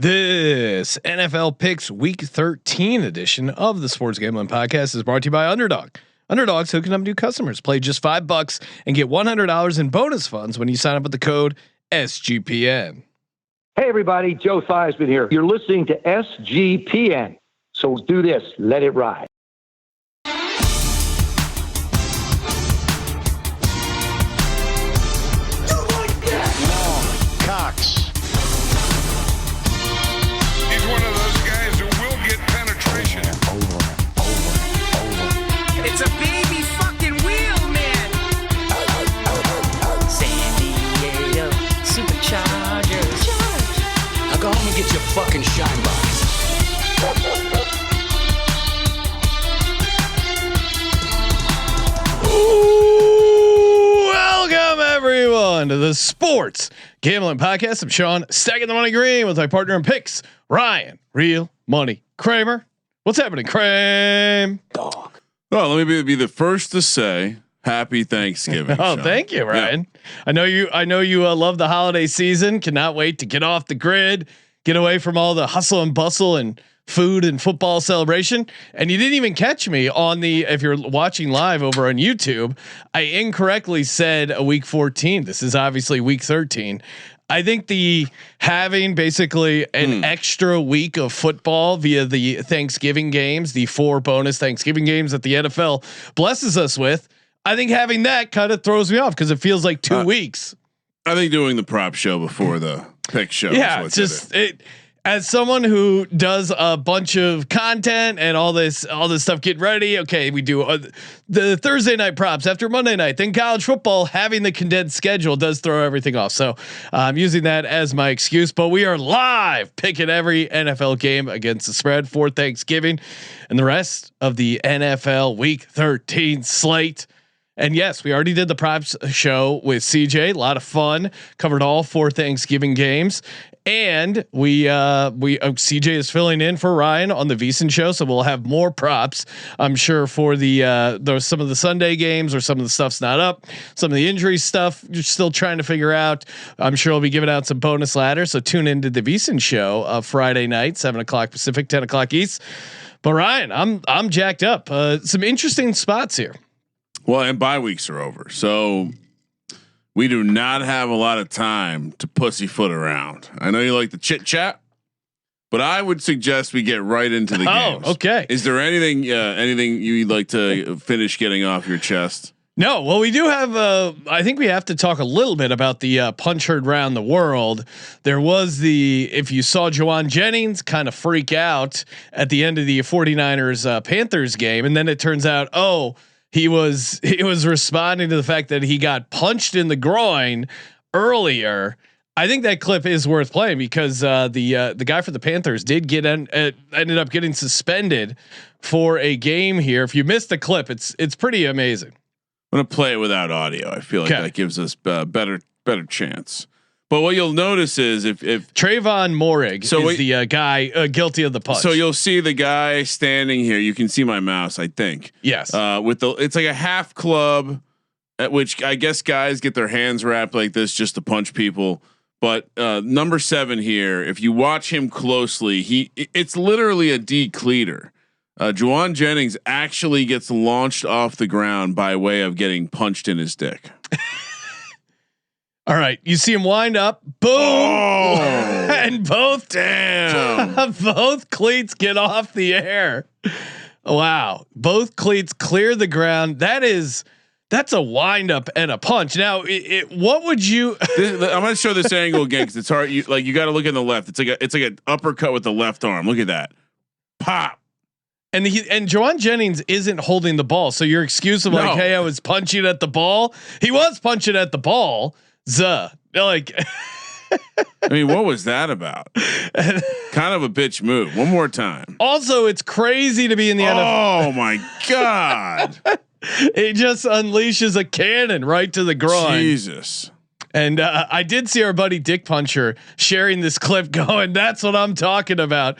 This NFL Picks Week 13 edition of the Sports Gambling Podcast is brought to you by Underdog. Underdog's hooking up new customers. Play just $5 and get $100 in bonus funds when you sign up with the code SGPN. Hey everybody, Joe Theismann here. You're listening to SGPN. So do this, let it ride. It's a baby fucking wheel, man. San Diego Superchargers. Now go home and get your fucking shine box. Welcome everyone to the Sports Gambling Podcast. I'm Sean, stacking the money green with my partner in picks, Ryan, Real Money Kramer. What's happening, Kramer? Dog. Oh, let me be the first to say Happy Thanksgiving. Oh, Sean. thank you, Ryan. Yeah. I know you love the holiday season. Cannot wait to get off the grid, get away from all the hustle and bustle and food and football celebration. And you didn't even catch me on if you're watching live over on YouTube, I incorrectly said a week 14. This is obviously week 13. I think the having basically an extra week of football via the Thanksgiving games, the 4 bonus Thanksgiving games that the NFL blesses us with, I think having that kind of throws me off because it feels like 2 weeks. I think doing the prop show before the pick show. Yeah, just as someone who does a bunch of content and all this stuff, get ready. Okay, we do the Thursday night props after Monday night. Then college football, having the condensed schedule does throw everything off. So I'm using that as my excuse. But we are live picking every NFL game against the spread for Thanksgiving and the rest of the NFL Week 13 slate. And yes, we already did the props show with CJ. A lot of fun. Covered all 4 Thanksgiving games. And we CJ is filling in for Ryan on the VSiN show, so we'll have more props, I'm sure, for those some of the Sunday games or some of the stuff's not up, some of the injury stuff you're still trying to figure out. I'm sure we'll be giving out some bonus ladders, so tune into the VSiN show Friday night, 7:00 Pacific, 10:00 East. But Ryan, I'm jacked up. Some interesting spots here. Well, and bye weeks are over, so we do not have a lot of time to pussyfoot around. I know you like the chit chat, but I would suggest we get right into the games. Okay. Is there anything you'd like to finish getting off your chest? No. Well, we do have. I think we have to talk a little bit about the punch heard round the world. There was if you saw Juwan Jennings kind of freak out at the end of the 49ers Panthers game, and then it turns out, he was responding to the fact that he got punched in the groin earlier. I think that clip is worth playing because the guy for the Panthers did ended up getting suspended for a game here. If you missed the clip, it's pretty amazing. I'm gonna play it without audio. I feel like that gives us better chance. But what you'll notice is if Trayvon Moehrig is the guy guilty of the punch. So you'll see the guy standing here. You can see my mouse, I think. Yes. It's like a half club, at which I guess guys get their hands wrapped like this just to punch people. But number 7 here, if you watch him closely, it's literally a decleater. Juwan Jennings actually gets launched off the ground by way of getting punched in his dick. All right, you see him wind up, boom, and both cleats get off the air. Wow, both cleats clear the ground. That's a wind up and a punch. Now, what would you? I'm going to show this angle again because it's hard. You got to look in the left. It's like an uppercut with the left arm. Look at that, pop. And Juwan Jennings isn't holding the ball, so your excuse of hey, I was punching at the ball. He was punching at the ball. Like, I mean, what was that about? Kind of a bitch move. One more time. Also, it's crazy to be in the NFL. Oh my God. It just unleashes a cannon right to the groin. Jesus. And I did see our buddy Dick Puncher sharing this clip going, that's what I'm talking about.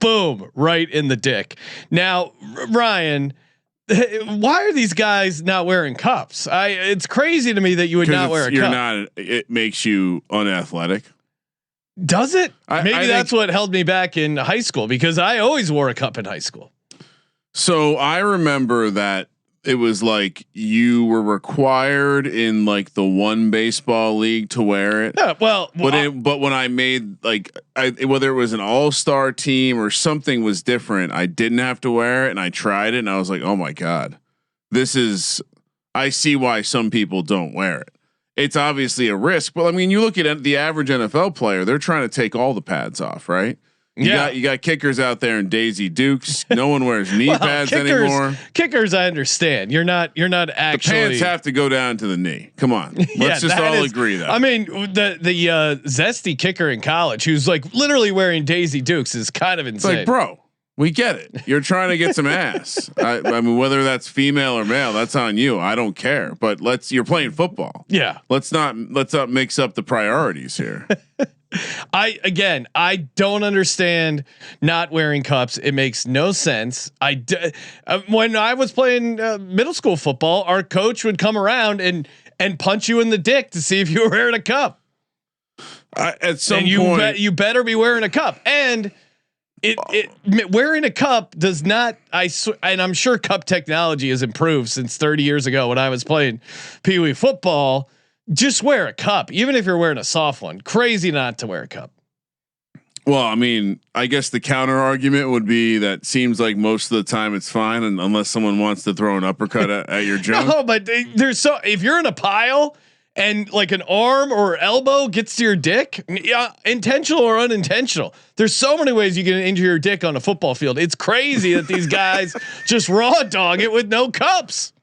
Boom, right in the dick. Now, Ryan, why are these guys not wearing cuffs? It's crazy to me that you would not wear a cuff. It makes you unathletic. Does it? Maybe I that's what held me back in high school because I always wore a cup in high school. So I remember that it was like you were required in like the one baseball league to wear it. Yeah, well, but when I made like whether it was an all-star team or something was different, I didn't have to wear it, and I tried it, and I was like, oh my god, I see why some people don't wear it. It's obviously a risk, but I mean, you look at the average NFL player; they're trying to take all the pads off, right? You got kickers out there in Daisy Dukes. No one wears knee pads anymore. Kickers, I understand. You're not actually. The pants have to go down to the knee. Come on, let's just all agree that. I mean, the zesty kicker in college who's like literally wearing Daisy Dukes is kind of insane. It's like, bro, we get it. You're trying to get some ass. I mean, whether that's female or male, that's on you. I don't care. But you're playing football. Yeah. Let's not mix up the priorities here. I don't understand not wearing cups. It makes no sense. When I was playing middle school football, our coach would come around and punch you in the dick to see if you were wearing a cup. At some point, you better be wearing a cup. And wearing a cup does not. And I'm sure cup technology has improved since 30 years ago when I was playing Pee Wee football. Just wear a cup, even if you're wearing a soft one. Crazy not to wear a cup. Well, I mean, I guess the counter argument would be that seems like most of the time it's fine, and unless someone wants to throw an uppercut at your junk. No, but if you're in a pile and like an arm or elbow gets to your dick, intentional or unintentional, there's so many ways you can injure your dick on a football field. It's crazy that these guys just raw dog it with no cups.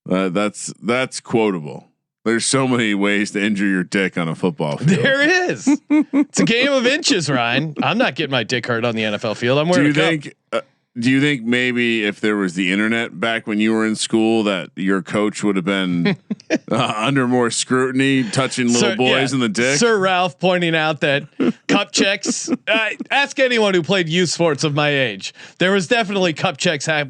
That's quotable. There's so many ways to injure your dick on a football field. There is. It's a game of inches, Ryan. I'm not getting my dick hurt on the NFL field. I'm wearing a cup. Do you think maybe if there was the internet back when you were in school, that your coach would have been under more scrutiny, touching little boys in the dick? Sir Ralph pointing out that cup checks. Ask anyone who played youth sports of my age. There was definitely cup checks. A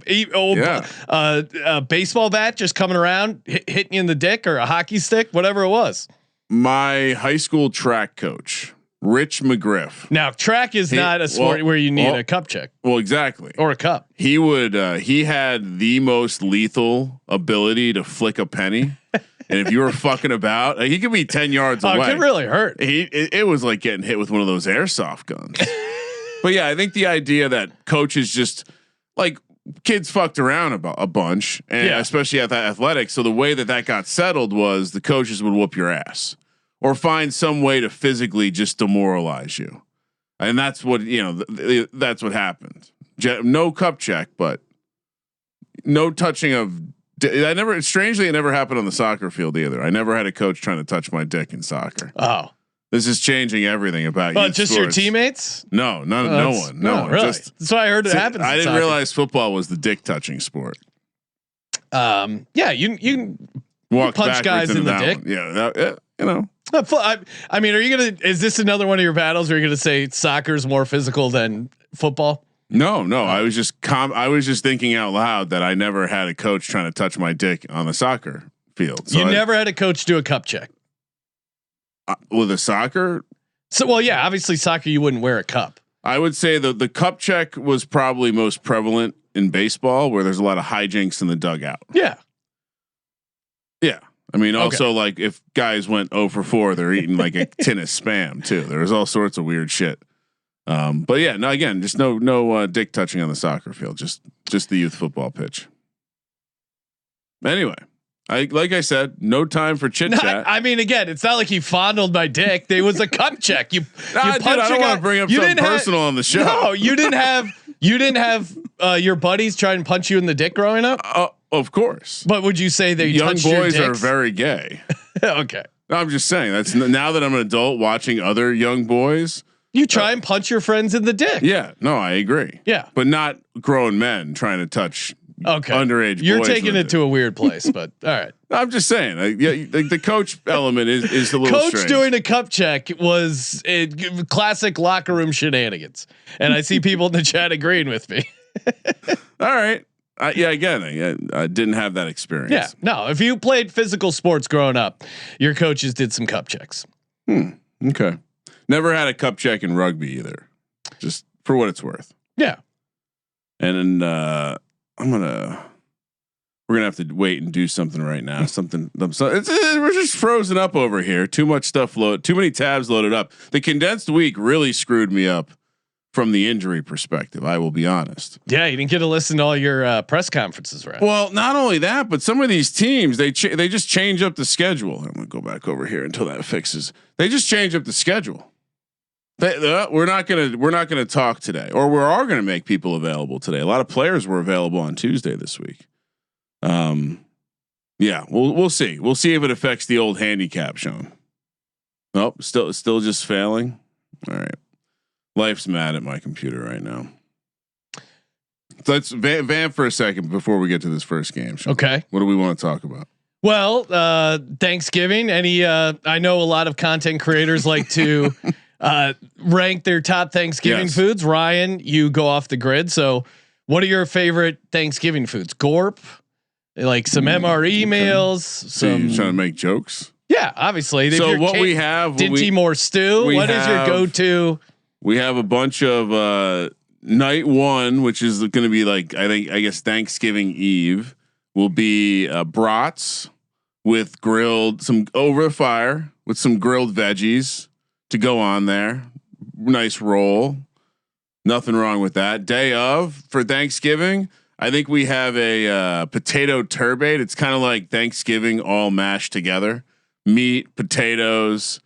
baseball bat just coming around, hitting you in the dick, or a hockey stick, whatever it was. My high school track coach, Rich McGriff. Now, track is not a sport where you need a cup check. Well, exactly. Or a cup. He would. He had the most lethal ability to flick a penny, and if you were fucking about, he could be 10 yards away. It could really hurt. It was like getting hit with one of those airsoft guns. But yeah, I think the idea that coaches just like kids fucked around about a bunch, and especially at that athletics. So the way that got settled was the coaches would whoop your ass. Or find some way to physically just demoralize you, and that's what that's what happened. No cup check, but no touching of. Strangely, it never happened on the soccer field either. I never had a coach trying to touch my dick in soccer. Oh, this is changing everything about you. Just sports. Your teammates? No, no one. Really? That's why I heard it happens. I didn't realize football was the dick touching sport. Yeah, you punch guys in the dick. I mean, is this another one of your battles? Or are you gonna say soccer's more physical than football? No. I was just thinking out loud that I never had a coach trying to touch my dick on the soccer field. So never had a coach do a cup check with a soccer. So, well, yeah, obviously soccer, you wouldn't wear a cup. I would say the cup check was probably most prevalent in baseball, where there's a lot of hijinks in the dugout. Yeah. Yeah. I mean, also like if guys went 0 for 4, they're eating like a tin of spam too. There's all sorts of weird shit. But yeah, no, again, just no dick touching on the soccer field, just the youth football pitch. Anyway, like I said, no time for chit chat. I mean, again, it's not like he fondled my dick. There was a cup check. Dude, I don't want to bring up something personal on the show. No, you didn't have your buddies try and punch you in the dick growing up. Of course. But would you say they young boys are very gay? Okay. No, I'm just saying that's now that I'm an adult watching other young boys. You try and punch your friends in the dick. Yeah. No, I agree. Yeah. But not grown men trying to touch underage You're boys. You're taking it to a weird place, but all right. I'm just saying, the coach element is a little coach strange. Doing a cup check was classic locker room shenanigans. And I see people in the chat agreeing with me. All right. Again, I didn't have that experience. Yeah, no. If you played physical sports growing up, your coaches did some cup checks. Okay. Never had a cup check in rugby either. Just for what it's worth. Yeah. And then we're gonna have to wait and do something right now. We're just frozen up over here. Too much stuff too many tabs loaded up. The condensed week really screwed me up from the injury perspective. I will be honest. Yeah, you didn't get to listen to all your press conferences, right? Well, not only that, but some of these teams they just change up the schedule. I'm gonna go back over here until that fixes. They just change up the schedule. We're not gonna talk today, or we are gonna make people available today. A lot of players were available on Tuesday this week. Yeah, we'll see. We'll see if it affects the old handicap, Sean. Nope, still just failing. All right, life's mad at my computer right now. So let's vamp for a second before we get to this first game, Sean. Okay, what do we want to talk about? Well, Thanksgiving. I know a lot of content creators like to rank their top Thanksgiving foods. Ryan, you go off the grid. So, what are your favorite Thanksgiving foods? Gorp. Like some MRE meals. So you're trying to make jokes? Yeah, obviously. So what we have, Dinty Moore stew. What is your go-to? We have a bunch of night one, which is going to be like I guess Thanksgiving Eve will be brats with some over the fire with some grilled veggies to go on there. Nice roll. Nothing wrong with that. Day of for Thanksgiving. I think we have a potato turbot. It's kind of like Thanksgiving all mashed together. Meat, potatoes,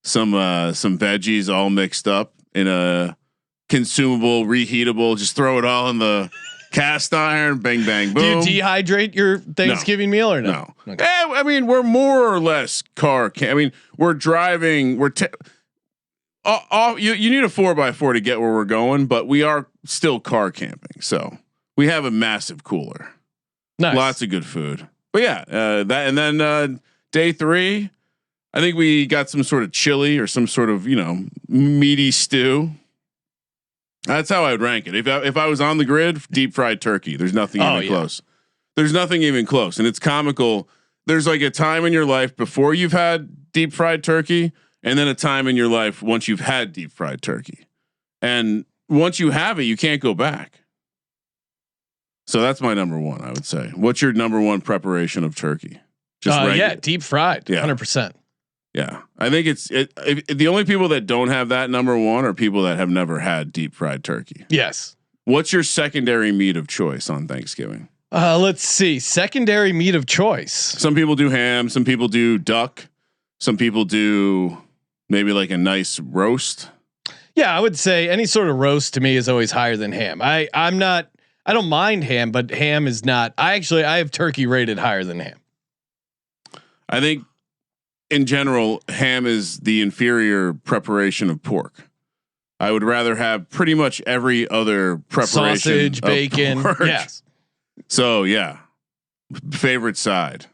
some veggies all mixed up in a consumable, reheatable. Just throw it all in the cast iron. Bang, bang, boom. Do you dehydrate your Thanksgiving meal or no? Okay. I mean, we're more or less we're driving. You need a 4x4 to get where we're going, but we are still car camping. So. We have a massive cooler, lots of good food. But yeah, that and then day 3, I think we got some sort of chili or some sort of meaty stew. That's how I would rank it. If I was on the grid, deep fried turkey. There's nothing even close. There's nothing even close, and it's comical. There's like a time in your life before you've had deep fried turkey, and then a time in your life once you've had deep fried turkey, and once you have it, you can't go back. So that's my number one, I would say. What's your number one preparation of turkey? Just deep fried, 100%. Yeah, I think the only people that don't have that number one are people that have never had deep fried turkey. Yes. What's your secondary meat of choice on Thanksgiving? Let's see. Secondary meat of choice. Some people do ham. Some people do duck. Some people do maybe like a nice roast. Yeah, I would say any sort of roast to me is always higher than ham. I don't mind ham, but ham is not. I have turkey rated higher than ham. I think in general, ham is the inferior preparation of pork. I would rather have pretty much every other preparation. Sausage, bacon. Pork. Yes. So yeah. Favorite side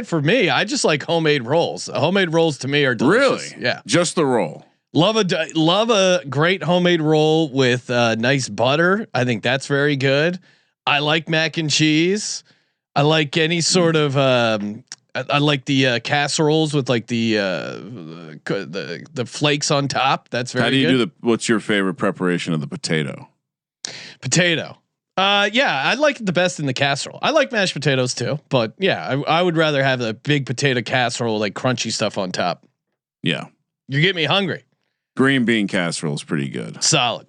for me, I just like homemade rolls. Homemade rolls to me are delicious. Really? Yeah. Just the roll. Love a great homemade roll with nice butter. I think that's very good. I like mac and cheese. I like any sort of. I like the casseroles with like the flakes on top. That's very. How do you do what's your favorite preparation of the potato? Potato. Yeah, I like it the best in the casserole. I like mashed potatoes too, but yeah, I would rather have a big potato casserole, like crunchy stuff on top. Yeah, you get me hungry. Green bean casserole is pretty good. Solid.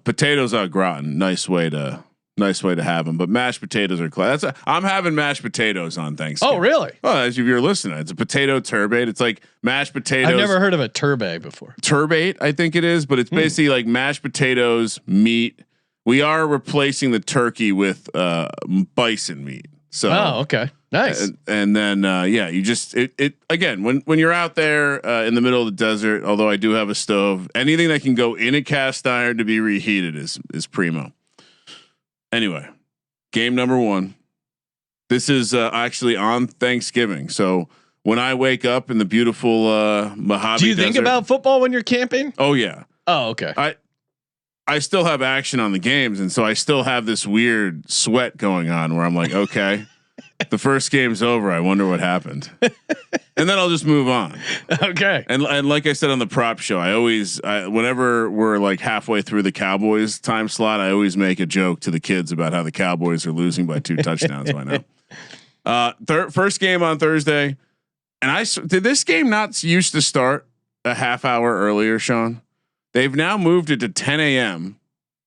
Potatoes au gratin, nice way to have them. But mashed potatoes are class. I'm having mashed potatoes on Thanksgiving. Oh, really? Well, as if you're listening, it's a potato turbot. It's like mashed potatoes. I've never heard of a turbot before. Turbot, I think it is, but it's basically like mashed potatoes, meat. We are replacing the turkey with bison meat. So, okay, nice. And then you just it again when you're out there in the middle of the desert. Although I do have a stove, anything that can go in a cast iron to be reheated is primo. Anyway, game number 1. This is actually on Thanksgiving. So when I wake up in the beautiful Mojave, do you think about football when you're camping? Oh yeah. Oh okay. I still have action on the games, and so I still have this weird sweat going on where I'm like, okay, The first game's over. I wonder what happened. And then I'll just move on. Okay. And like I said on the prop show, whenever we're like halfway through the Cowboys time slot, I always make a joke to the kids about how the Cowboys are losing by 2 touchdowns by now. First game on Thursday. And did this game not used to start a half hour earlier, Sean? They've now moved it to 10 a.m.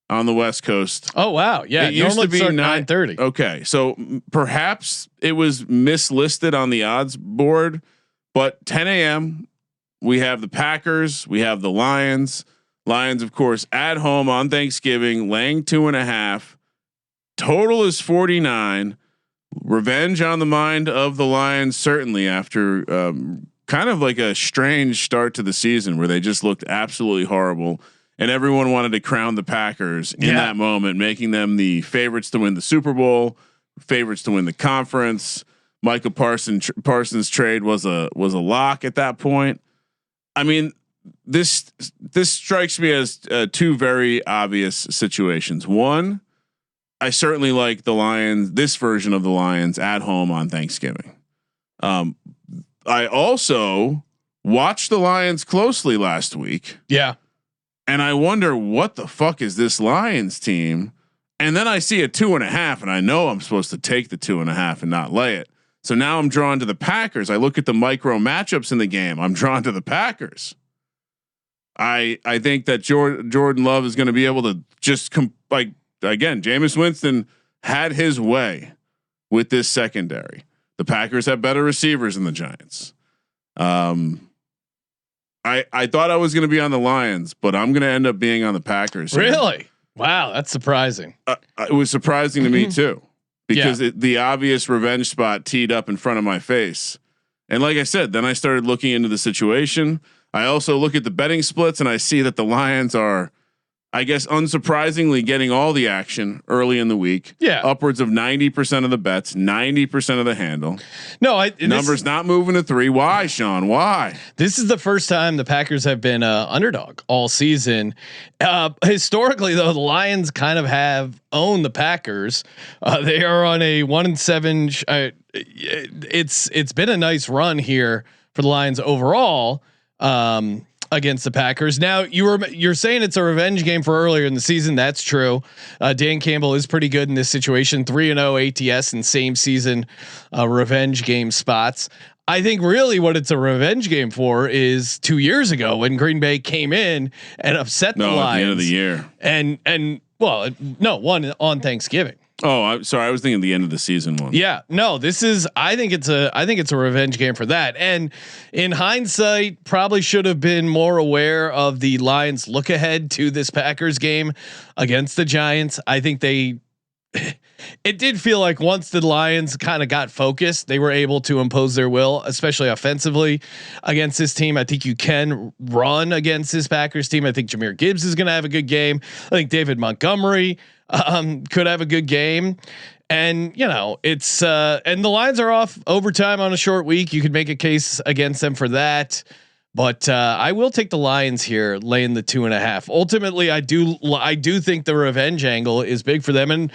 on the West Coast. Oh wow. Yeah. It used to be 9:30. Okay. So perhaps it was mislisted on the odds board, but 10 a.m. we have the Packers, we have the Lions, of course, at home on Thanksgiving, laying 2.5. Total is 49. Revenge on the mind of the Lions, certainly after kind of like a strange start to the season where they just looked absolutely horrible. And everyone wanted to crown the Packers in that moment, making them the favorites to win the Super Bowl, favorites to win the conference. Michael Parsons trade was a lock at that point. I mean, this strikes me as 2 very obvious situations. One, I certainly like the Lions, this version of the Lions at home on Thanksgiving. I also watched the Lions closely last week. Yeah. And I wonder what the fuck is this Lions team? And then I see a 2.5 and I know I'm supposed to take the 2.5 and not lay it. So now I'm drawn to the Packers. I look at the micro matchups in the game. I'm drawn to the Packers. I think that Jordan Love is going to be able to just again, Jameis Winston had his way with this secondary. The Packers have better receivers than the Giants. I thought I was going to be on the Lions, but I'm going to end up being on the Packers. Really? Wow, that's surprising. It was surprising to me too, because the obvious revenge spot teed up in front of my face. And like I said, then I started looking into the situation. I also look at the betting splits and I see that the Lions are, I guess, unsurprisingly getting all the action early in the week. Yeah. Upwards of 90% of the bets, 90% of the handle. No, numbers not moving to 3. Why, Sean? Why? This is the first time the Packers have been underdog all season. Historically though, the Lions kind of have owned the Packers. They are on a 1-7. It's been a nice run here for the Lions overall. Against the Packers. Now you're saying it's a revenge game for earlier in the season. That's true. Dan Campbell is pretty good in this situation. 3-0 ATS in same season revenge game spots. I think really what it's a revenge game for is 2 years ago when Green Bay came in and upset the Lions at the end of the year. One on Thanksgiving. Oh, I'm sorry. I was thinking the end of the season one. Yeah, no, I think it's a revenge game for that. And in hindsight, probably should have been more aware of the Lions look ahead to this Packers game against the Giants. I think it did feel like once the Lions kind of got focused, they were able to impose their will, especially offensively against this team. I think you can run against this Packers team. I think Jahmyr Gibbs is going to have a good game. I think David Montgomery could have a good game. And it's and the Lions are off overtime on a short week. You could make a case against them for that. But I will take the Lions here, laying the 2.5. Ultimately, I do think the revenge angle is big for them. And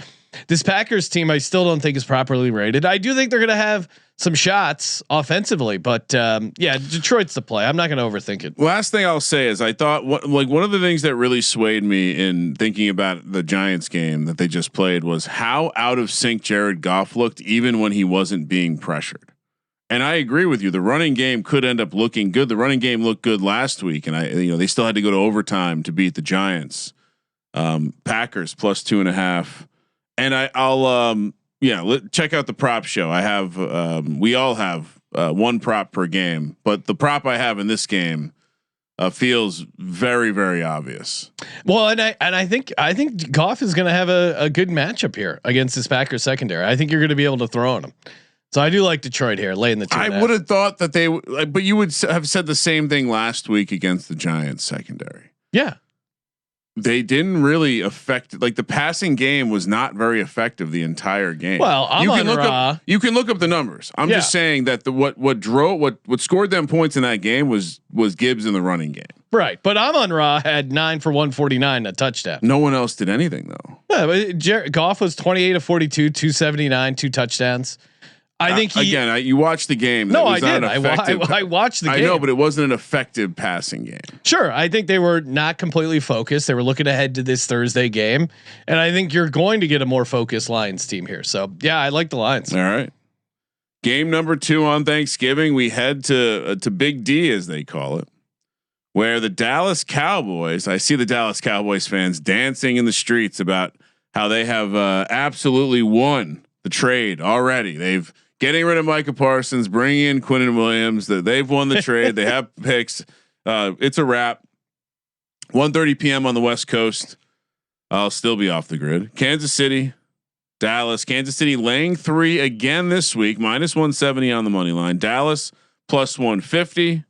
this Packers team, I still don't think is properly rated. I do think they're going to have some shots offensively, but Detroit's the play. I'm not going to overthink it. Last thing I'll say is I thought one of the things that really swayed me in thinking about the Giants game that they just played was how out of sync Jared Goff looked, even when he wasn't being pressured. And I agree with you. The running game could end up looking good. The running game looked good last week, and they still had to go to overtime to beat the Giants. Packers plus 2.5. And I'll check out the prop show. I have we all have one prop per game, but the prop I have in this game feels very, very obvious. Well, and I think Goff is going to have a good matchup here against this Packers secondary. I think you're going to be able to throw on him. So I do like Detroit here, laying the 2.5. I would have thought that they, but you would have said the same thing last week against the Giants secondary. Yeah. They didn't really affect, like the passing game was not very effective the entire game. Well, you can look up the numbers. I'm just saying that what scored them points in that game was Gibbs in the running game. Right, but Amon Ra had 9 for 149, a touchdown. No one else did anything though. Yeah, but Goff was 28 of 42, 279, 2 touchdowns. I think you watched the game. No, I did. I watched the game. I know, but it wasn't an effective passing game. Sure, I think they were not completely focused. They were looking ahead to this Thursday game, and I think you're going to get a more focused Lions team here. So yeah, I like the Lions. All right. Game number 2 on Thanksgiving, we head to Big D, as they call it, where the Dallas Cowboys. I see the Dallas Cowboys fans dancing in the streets about how they have absolutely won the trade already. They've getting rid of Micah Parsons, bringing in Quinnen Williams. That they've won the trade. They have picks. It's a wrap. 1:30 p.m. on the West Coast. I'll still be off the grid. Kansas City, Dallas. Kansas City laying 3 again this week. -170 on the money line. Dallas +150.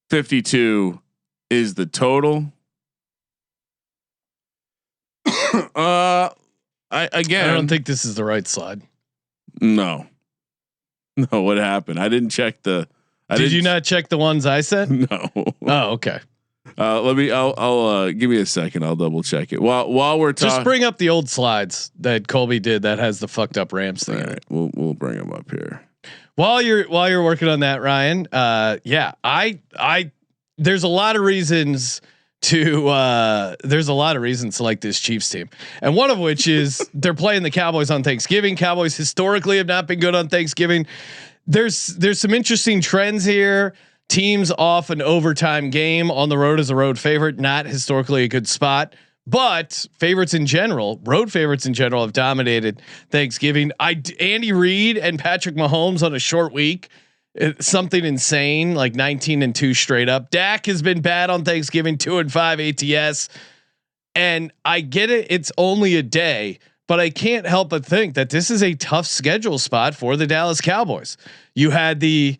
52 is the total. I don't think this is the right slide. No. What happened? I didn't check the. Did you not check the ones I said? No. Oh, okay. I'll give me a second. I'll double check it while we're talking. Just bring up the old slides that Colby did that has the fucked up Rams thing. All right, we'll bring them up here. While you're working on that, Ryan. Yeah, there's a lot of reasons to like this Chiefs team, and one of which is they're playing the Cowboys on Thanksgiving. Cowboys historically have not been good on Thanksgiving. There's some interesting trends here. Teams off an overtime game on the road as a road favorite, not historically a good spot, but road favorites in general have dominated Thanksgiving. Andy Reid and Patrick Mahomes on a short week. Something insane, like 19-2 straight up. Dak has been bad on Thanksgiving, 2-5 ATS. And I get it. It's only a day, but I can't help but think that this is a tough schedule spot for the Dallas Cowboys. You had the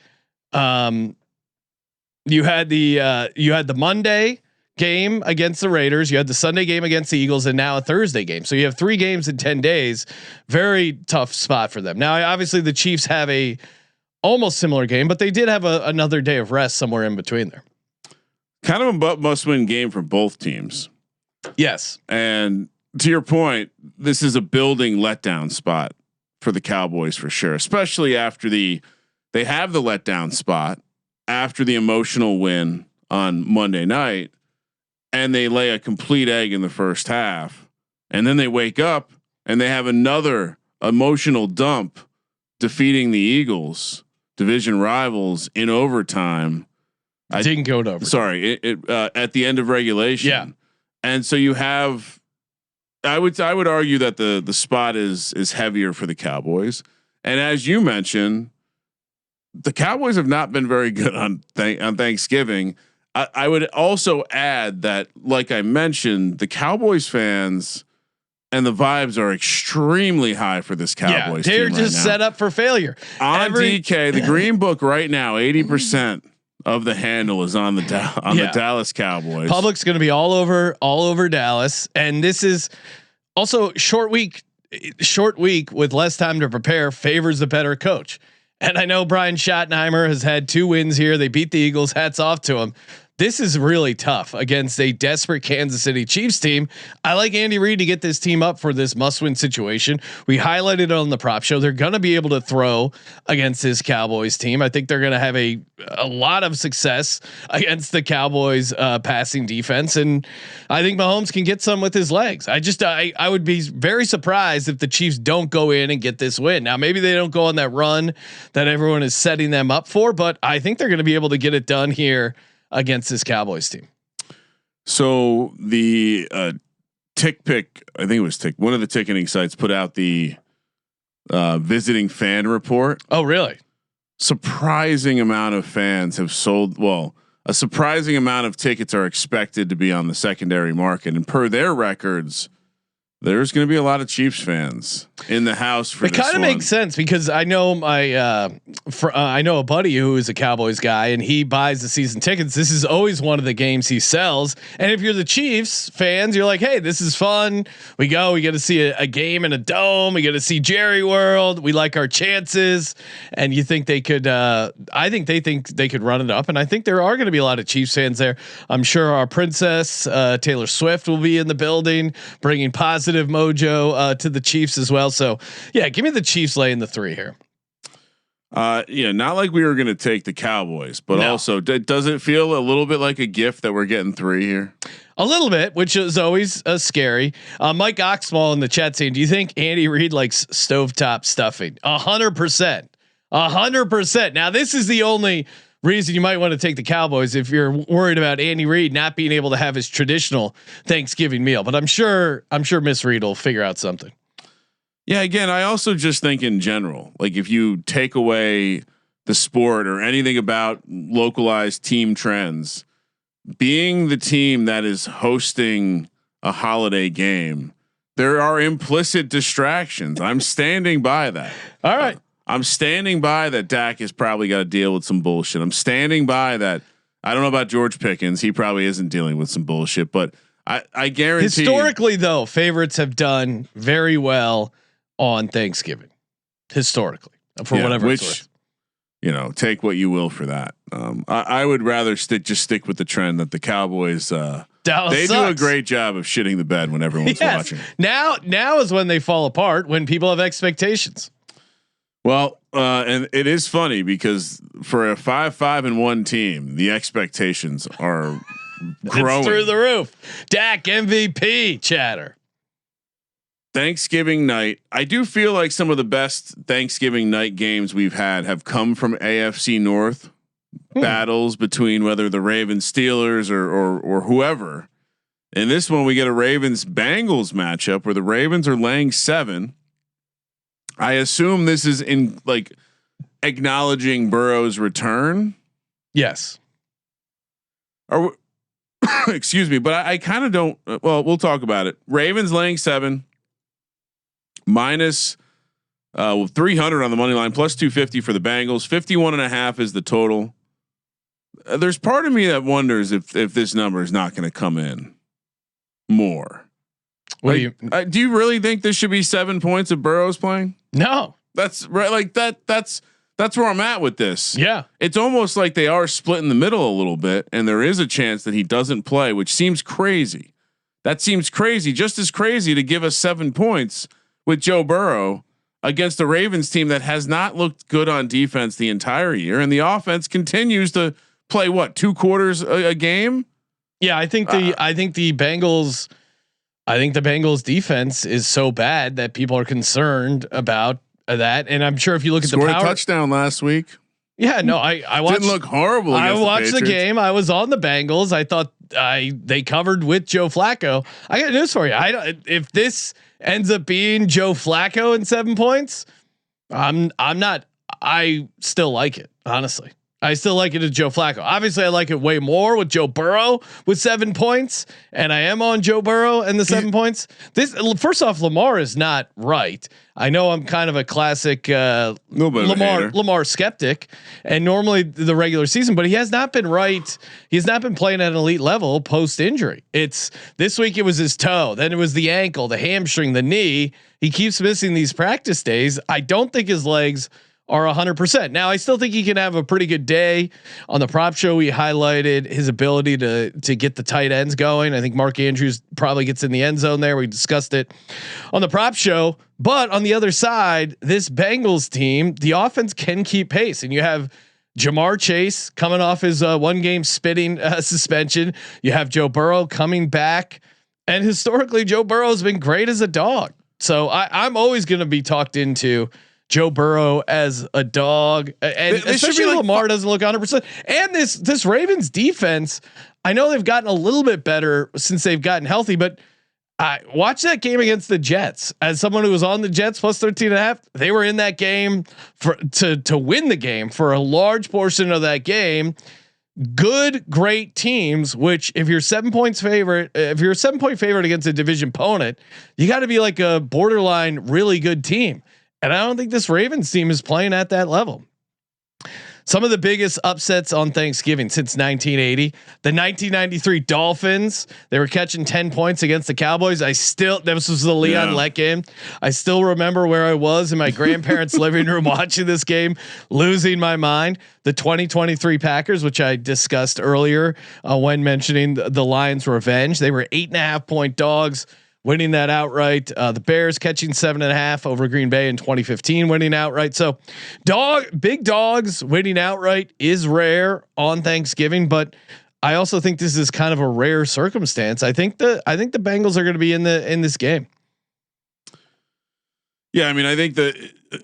Monday game against the Raiders. You had the Sunday game against the Eagles, and now a Thursday game. So you have 3 games in 10 days. Very tough spot for them. Now, obviously the Chiefs have a almost similar game, but they did have another day of rest somewhere in between there. Kind of a must-win game for both teams. Yes. And to your point, this is a building letdown spot for the Cowboys for sure, especially after they have the letdown spot after the emotional win on Monday night, and they lay a complete egg in the first half, and then they wake up and they have another emotional dump defeating the Eagles, division rivals, in overtime. I didn't go to overtime. Sorry, at the end of regulation. Yeah. And so you have, I would argue that the spot is heavier for the Cowboys. And as you mentioned, the Cowboys have not been very good on Thanksgiving. I would also add that, like I mentioned, the Cowboys fans and the vibes are extremely high for this Cowboys team. They're just set up for failure. On DK, the Green Book right now, 80% of the handle is on the Dallas Cowboys. Public's going to be all over Dallas, and this is also short week with less time to prepare favors the better coach. And I know Brian Schottenheimer has had 2 wins here. They beat the Eagles. Hats off to him. This is really tough against a desperate Kansas City Chiefs team. I like Andy Reid to get this team up for this must-win situation. We highlighted it on the prop show. They're going to be able to throw against this Cowboys team. I think they're going to have a lot of success against the Cowboys passing defense, and I think Mahomes can get some with his legs. I would be very surprised if the Chiefs don't go in and get this win. Now, maybe they don't go on that run that everyone is setting them up for, but I think they're going to be able to get it done here against this Cowboys team. So the Tick Pick, I think it was Tick, one of the ticketing sites put out the visiting fan report. Oh, really? Surprising amount of fans have sold. Well, a surprising amount of tickets are expected to be on the secondary market, and per their records, There's going to be a lot of Chiefs fans in the house for it. This Kind of makes sense because I know I know a buddy who is a Cowboys guy and he buys the season tickets. This is always one of the games he sells. And if you're the Chiefs fans, you're like, hey, this is fun. We get to see a game in a dome. We get to see Jerry World. We like our chances. And you think they could? I think they could run it up. And I think there are going to be a lot of Chiefs fans there. I'm sure our princess Taylor Swift will be in the building, bringing positive mojo to the Chiefs as well. So yeah, give me the Chiefs laying the 3 here. Yeah, not like we were going to take the Cowboys, but also does it feel a little bit like a gift that we're getting 3 here? A little bit, which is always scary. Mike Oxmall in the chat saying, do you think Andy Reid likes stovetop stuffing? 100%, 100%. Now this is the only reason you might want to take the Cowboys if you're worried about Andy Reid not being able to have his traditional Thanksgiving meal. But I'm sure Miss Reid will figure out something. Yeah. Again, I also just think in general, like if you take away the sport or anything about localized team trends, being the team that is hosting a holiday game, there are implicit distractions. I'm standing by that. All right. I'm standing by that. Dak has probably got to deal with some bullshit. I'm standing by that. I don't know about George Pickens. He probably isn't dealing with some bullshit, but I guarantee. Historically, though, favorites have done very well on Thanksgiving. Historically, for whatever it's worth. You know, take what you will for that. I would rather stick with the trend that the Cowboys. They do a great job of shitting the bed when everyone's watching. Now is when they fall apart, when people have expectations. Well, and it is funny because for a 5-5-1 team, the expectations are growing. It's through the roof. Dak MVP chatter. Thanksgiving night. I do feel like some of the best Thanksgiving night games we've had have come from AFC North battles between whether the Ravens Steelers or whoever. In this one, we get a Ravens Bengals matchup where the Ravens are laying 7. I assume this is in like acknowledging Burrow's return. Yes. Or excuse me, but I kind of don't. Well, we'll talk about it. Ravens laying 7 minus 300 on the money line, plus 250 for the Bengals. 51.5 is the total. There's part of me that wonders if this number is not going to come in more. Do you really think this should be 7 points if Burrow's playing? No, that's right. Like that's where I'm at with this. Yeah. It's almost like they are split in the middle a little bit. And there is a chance that he doesn't play, which seems crazy. That seems crazy. Just as crazy to give us 7 points with Joe Burrow against the Ravens team that has not looked good on defense the entire year. And the offense continues to play 2 quarters a game. Yeah. I think the Bengals defense is so bad that people are concerned about that. And I'm sure if you look at the power touchdown last week. Yeah, no, I watched. Didn't look horrible. I watched the game. I was on the Bengals. I thought they covered with Joe Flacco. I got news for you. If this ends up being Joe Flacco in 7 points, I'm not. I still like it, honestly. I still like it as Joe Flacco. Obviously, I like it way more with Joe Burrow with 7 points, and I am on Joe Burrow and the 7 points. This first off, Lamar is not right. I know I'm kind of a classic Lamar skeptic, and normally the regular season, but he has not been right. He's not been playing at an elite level post injury. It's this week. It was his toe, then it was the ankle, the hamstring, the knee. He keeps missing these practice days. I don't think his legs are 100%. Now I still think he can have a pretty good day. On the prop show, we highlighted his ability to get the tight ends going. I think Mark Andrews probably gets in the end zone there. We discussed it on the prop show, but on the other side, this Bengals team, the offense can keep pace, and you have Jamar Chase coming off his 1 game spitting suspension. You have Joe Burrow coming back, and historically Joe Burrow has been great as a dog. So I'm always going to be talked into Joe Burrow as a dog, and especially Lamar doesn't look 100%. And this Ravens defense, I know they've gotten a little bit better since they've gotten healthy, but watch that game against the Jets. As someone who was on the Jets plus 13.5, they were in that game to win the game for a large portion of that game. good, great teams. Which, if you're 7 points favorite, if you're a 7-point favorite against a division opponent, you got to be like a borderline really good team. And I don't think this Ravens team is playing at that level. Some of the biggest upsets on Thanksgiving since 1980, the 1993 Dolphins, they were catching 10 points against the Cowboys. This was the Leon Lett game. I still remember where I was in my grandparents' living room watching this game, losing my mind. The 2023 Packers, which I discussed earlier when mentioning the Lions' revenge, they were 8.5-point dogs, winning that outright. The Bears catching 7.5 over Green Bay in 2015, winning outright. So big dogs winning outright is rare on Thanksgiving, but I also think this is kind of a rare circumstance. I think the Bengals are going to be in this game. Yeah. I mean, I think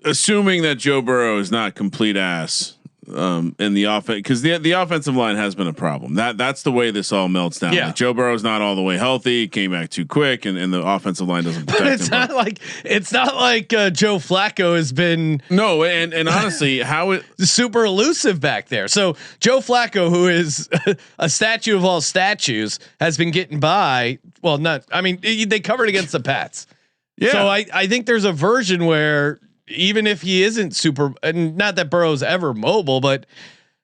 assuming that Joe Burrow is not complete ass, in the offense, because the offensive line has been a problem. That's the way this all melts down. Yeah. Like Joe Burrow's not all the way healthy, came back too quick, and the offensive line doesn't protect But him. it's not like Joe Flacco has been and honestly, how it super elusive back there. So Joe Flacco, who is a statue of all statues, has been getting by. Well, they covered against the Pats. Yeah. So I think there's a version where, even if he isn't super, and not that Burrow's ever mobile, but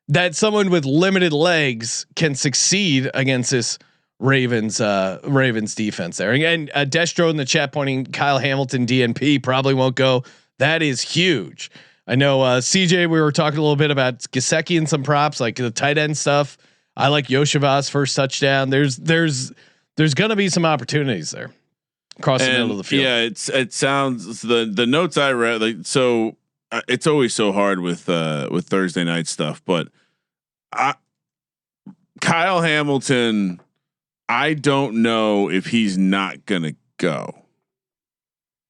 that someone with limited legs can succeed against this Ravens defense there. And Destro in the chat pointing Kyle Hamilton DNP probably won't go. That is huge. I know CJ, we were talking a little bit about Gesicki and some props, like the tight end stuff. I like Yoshivas first touchdown. There's going to be some opportunities there. Across the middle of the field. Yeah, it sounds the notes I read, like, so it's always so hard with Thursday night stuff, but Kyle Hamilton, I don't know if he's not gonna go.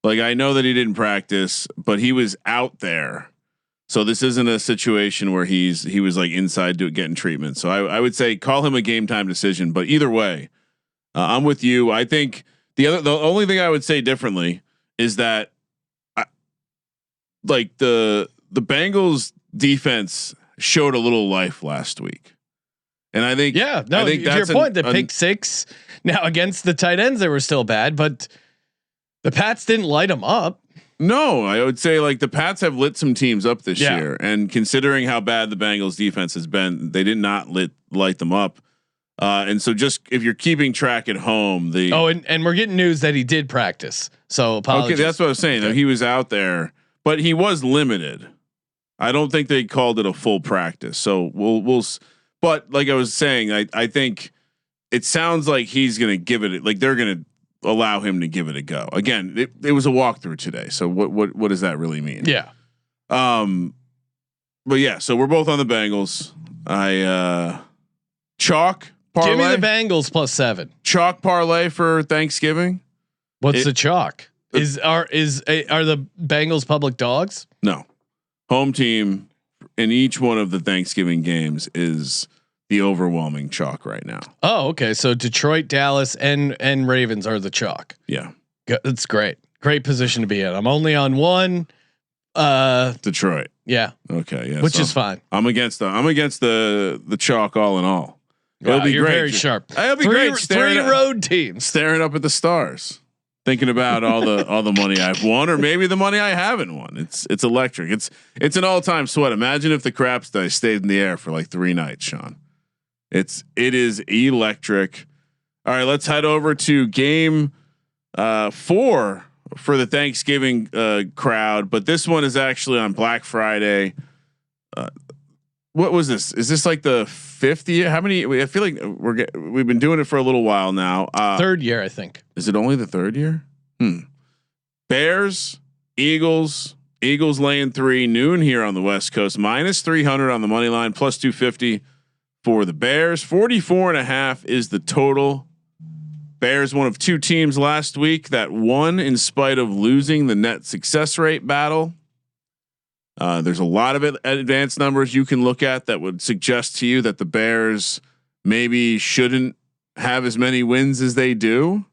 Like, I know that he didn't practice, but he was out there. So this isn't a situation where he was like inside getting treatment. So I would say call him a game time decision, but either way, I'm with you. I think the only thing I would say differently is that like the Bengals defense showed a little life last week. And I think, I think that's your point. The pick six now against the tight ends, they were still bad, but the Pats didn't light them up. No, I would say like the Pats have lit some teams up this year, and considering how bad the Bengals defense has been, they did not light them up. And so just if you're keeping track at home, and we're getting news that he did practice. So apologies. Okay, that's what I was saying. Okay. He was out there, but he was limited. I don't think they called it a full practice. So we'll. But like I was saying, I think it sounds like he's going to give it. Like they're going to allow him to give it a go. Again, it was a walkthrough today. So what does that really mean? Yeah. But yeah, so we're both on the Bengals. Chalk parlay. Give me the Bengals +7. Chalk parlay for Thanksgiving. What's the chalk? Are the Bengals public dogs? No. Home team in each one of the Thanksgiving games is the overwhelming chalk right now. Oh, okay. So Detroit, Dallas, and Ravens are the chalk. Yeah, that's great. Great position to be in. I'm only on one. Detroit. Yeah. Okay. Yeah. Which is fine. I'm against the chalk all in all. It'll be great. Very sharp. It'll be great. Three road teams staring up at the stars, thinking about all the money I've won, or maybe the money I haven't won. It's electric. It's an all time sweat. Imagine if the craps dice stayed in the air for like 3 nights, Sean. It is electric. All right, let's head over to game 4 for the Thanksgiving crowd, but this one is actually on Black Friday. What was this? Is this like the 5th year? How many? I feel like we've been doing it for a little while now. 3rd year, I think. Is it only the 3rd year? Bears, Eagles laying 3 noon here on the West Coast, -300 on the money line, +250 for the Bears. 44.5 is the total. Bears, one of 2 teams last week that won in spite of losing the net success rate battle. There's a lot of advanced numbers you can look at that would suggest to you that the Bears maybe shouldn't have as many wins as they do.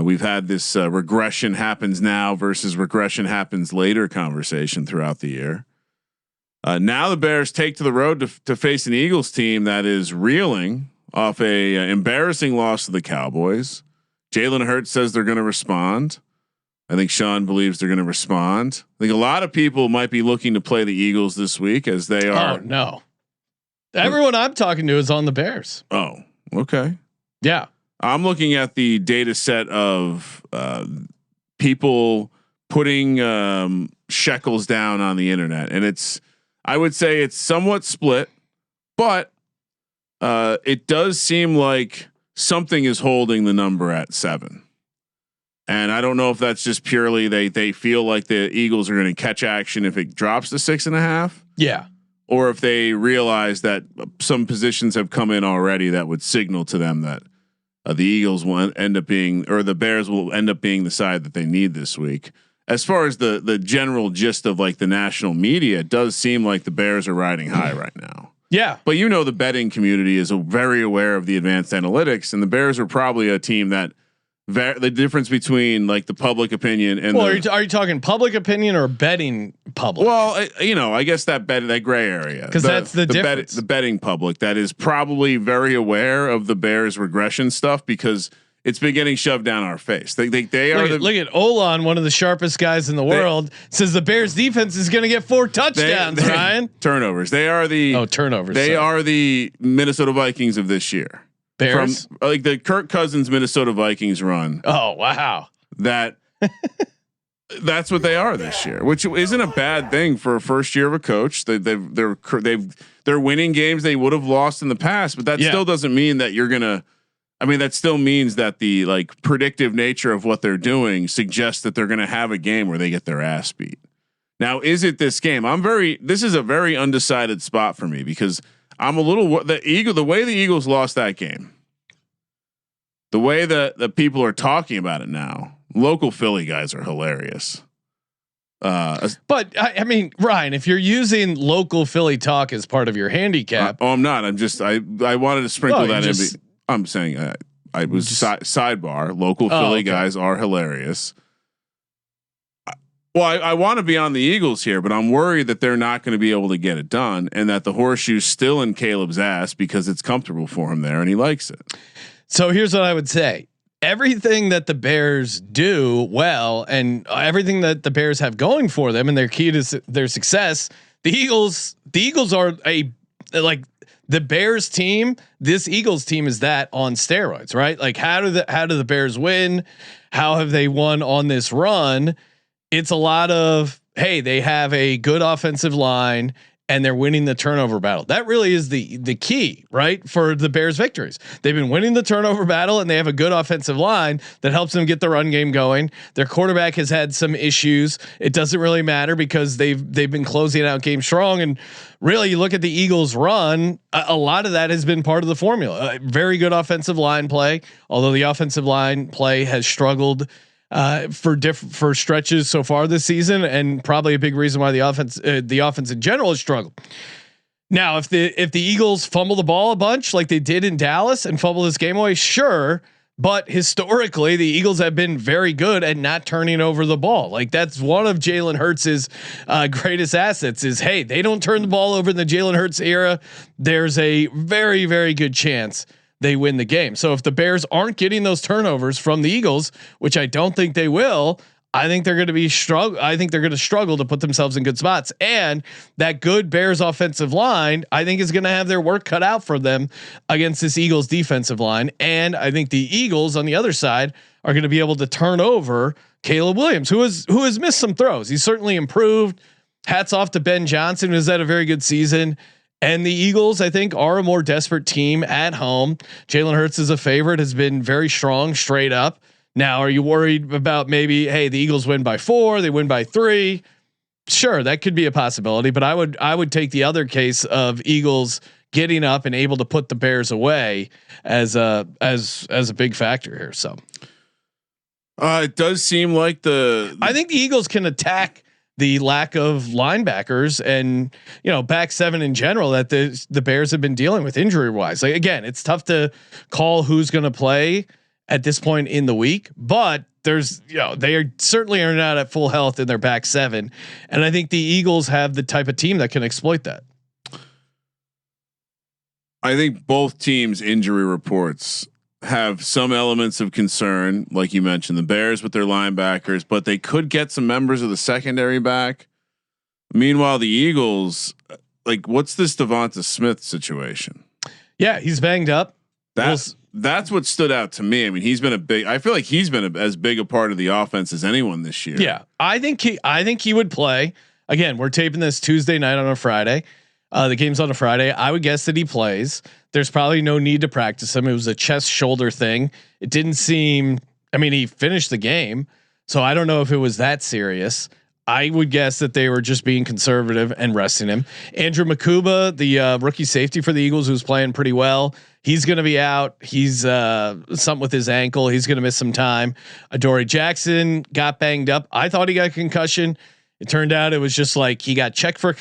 We've had this regression happens now versus regression happens later conversation throughout the year. Now the Bears take to the road to face an Eagles team that is reeling off a embarrassing loss to the Cowboys. Jalen Hurts says they're going to respond. I think Sean believes they're going to respond. I think a lot of people might be looking to play the Eagles this week as they are. Oh no! Everyone I'm talking to is on the Bears. Oh, okay. Yeah, I'm looking at the data set of people putting shekels down on the internet, and I would say it's somewhat split, but it does seem like something is holding the number at 7. And I don't know if that's just purely they feel like the Eagles are going to catch action if it drops to 6.5. Yeah. Or if they realize that some positions have come in already that would signal to them that the Eagles will end up being, or the Bears will end up being the side that they need this week. As far as the general gist of like the national media, it does seem like the Bears are riding high right now. Yeah. But the betting community is very aware of the advanced analytics, and the Bears are probably a team that the difference between like the public opinion and are you talking public opinion or betting public? Well, I guess that gray area, because that's the difference. The betting public that is probably very aware of the Bears regression stuff because it's been getting shoved down our face. They look at Olan, one of the sharpest guys in the world, says the Bears defense is going to get 4 touchdowns. Ryan, turnovers. They are the turnovers. They are the Minnesota Vikings of this year. Bears, from like the Kirk Cousins Minnesota Vikings run. Oh wow, that's what they are this year, which isn't a bad thing for a first year of a coach. They're winning games they would have lost in the past, but that still doesn't mean that you're gonna. I mean, that still means that the like predictive nature of what they're doing suggests that they're going to have a game where they get their ass beat. Now, is it this game? This is a very undecided spot for me because I'm a little, the way the Eagles lost that game, the way that the people are talking about it now, local Philly guys are hilarious. But I mean, Ryan, if you're using local Philly talk as part of your handicap, I'm not. I'm just, I wanted to sprinkle that in. I'm saying I was sidebar. Local Philly guys are hilarious. Well, I want to be on the Eagles here, but I'm worried that they're not going to be able to get it done, and that the horseshoe's still in Caleb's ass because it's comfortable for him there and he likes it. So here's what I would say: everything that the Bears do well, and everything that the Bears have going for them, and their key to their success, the Eagles are the Bears team. This Eagles team is that on steroids, right? Like how do the Bears win? How have they won on this run? It's a lot of, hey, they have a good offensive line and they're winning the turnover battle. That really is the key, right? For the Bears victories. They've been winning the turnover battle and they have a good offensive line that helps them get the run game going. Their quarterback has had some issues. It doesn't really matter because they've been closing out games strong. And really, you look at the Eagles run, a lot of that has been part of the formula. Very good offensive line play, although the offensive line play has struggled for stretches so far this season, and probably a big reason why the offense in general has struggled. Now, if the Eagles fumble the ball a bunch like they did in Dallas and fumble this game away, sure. But historically, the Eagles have been very good at not turning over the ball. Like that's one of Jalen Hurts' greatest assets is, hey, they don't turn the ball over in the Jalen Hurts era. There's a very, very good chance they win the game. So if the Bears aren't getting those turnovers from the Eagles, which I don't think they will, I think they're going to be I think they're going to struggle to put themselves in good spots. And that good Bears offensive line, I think is going to have their work cut out for them against this Eagles defensive line. And I think the Eagles on the other side are going to be able to turn over Caleb Williams, who has missed some throws. He's certainly improved. Hats off to Ben Johnson, who's had a very good season. And the Eagles, I think, are a more desperate team at home. Jalen Hurts is a favorite, has been very strong straight up. Now, are you worried about maybe, hey, the Eagles win by 4, they win by 3? Sure, that could be a possibility, but I would take the other case of Eagles getting up and able to put the Bears away as a big factor here. So it does seem like I think the Eagles can attack the lack of linebackers and back 7 in general that the Bears have been dealing with injury wise. Like again, it's tough to call who's going to play at this point in the week, but there's, they certainly are not at full health in their back seven. And I think the Eagles have the type of team that can exploit that. I think both teams' injury reports have some elements of concern, like you mentioned, the Bears with their linebackers, but they could get some members of the secondary back. Meanwhile, the Eagles, like, what's this Devonta Smith situation? Yeah, he's banged up. That's what stood out to me. I mean, I feel like he's been as big a part of the offense as anyone this year. Yeah, I think he would play. Again, we're taping this Tuesday night on a Friday. The game's on a Friday. I would guess that he plays. There's probably no need to practice him. It was a chest shoulder thing. It didn't seem. I mean, he finished the game, so I don't know if it was that serious. I would guess that they were just being conservative and resting him. Andrew Makuba, the rookie safety for the Eagles, who's playing pretty well, he's going to be out. He's something with his ankle. He's going to miss some time. Adoree Jackson got banged up. I thought he got a concussion. It turned out it was just like he got checked for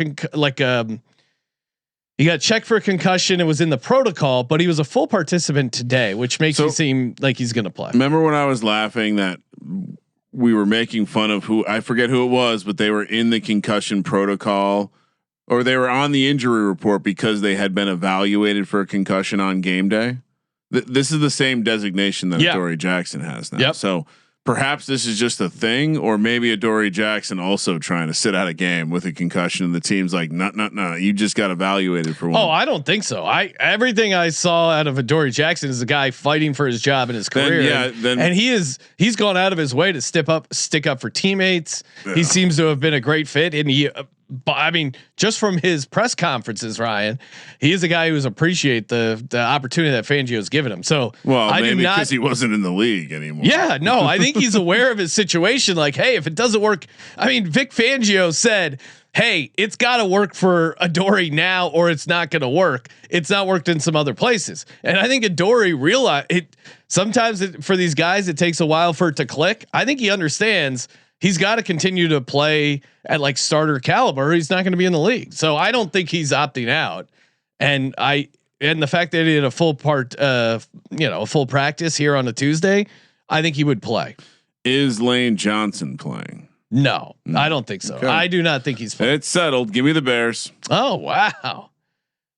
he got checked for a concussion. It was in the protocol, but he was a full participant today, which makes me seem like he's going to play. Remember when I was laughing that we were making fun of I forget who it was, but they were in the concussion protocol or they were on the injury report because they had been evaluated for a concussion on game day. This is the same designation that Adoree Jackson has now. Yep. So perhaps this is just a thing, or maybe Adoree Jackson also trying to sit out a game with a concussion. And the team's like, no, you just got evaluated for one. Oh, I don't think so. Everything I saw out of Adoree Jackson is a guy fighting for his job in his career. And he's gone out of his way to stick up for teammates. Yeah. He seems to have been a great fit, and I mean, just from his press conferences, Ryan, he is a guy who's appreciate the opportunity that Fangio's given him. So, maybe because he wasn't in the league anymore. Yeah, no, I think he's aware of his situation. Like, hey, if it doesn't work, I mean, Vic Fangio said, hey, it's got to work for Adoree now, or it's not going to work. It's not worked in some other places, and I think Adoree realized it. Sometimes for these guys, it takes a while for it to click. I think he understands. He's got to continue to play at like starter caliber. He's not going to be in the league. So I don't think he's opting out. And the fact that he had a full full practice here on a Tuesday, I think he would play. Is Lane Johnson playing? No, I don't think so. Okay. I do not think he's playing. It's settled. Give me the Bears. Oh, wow.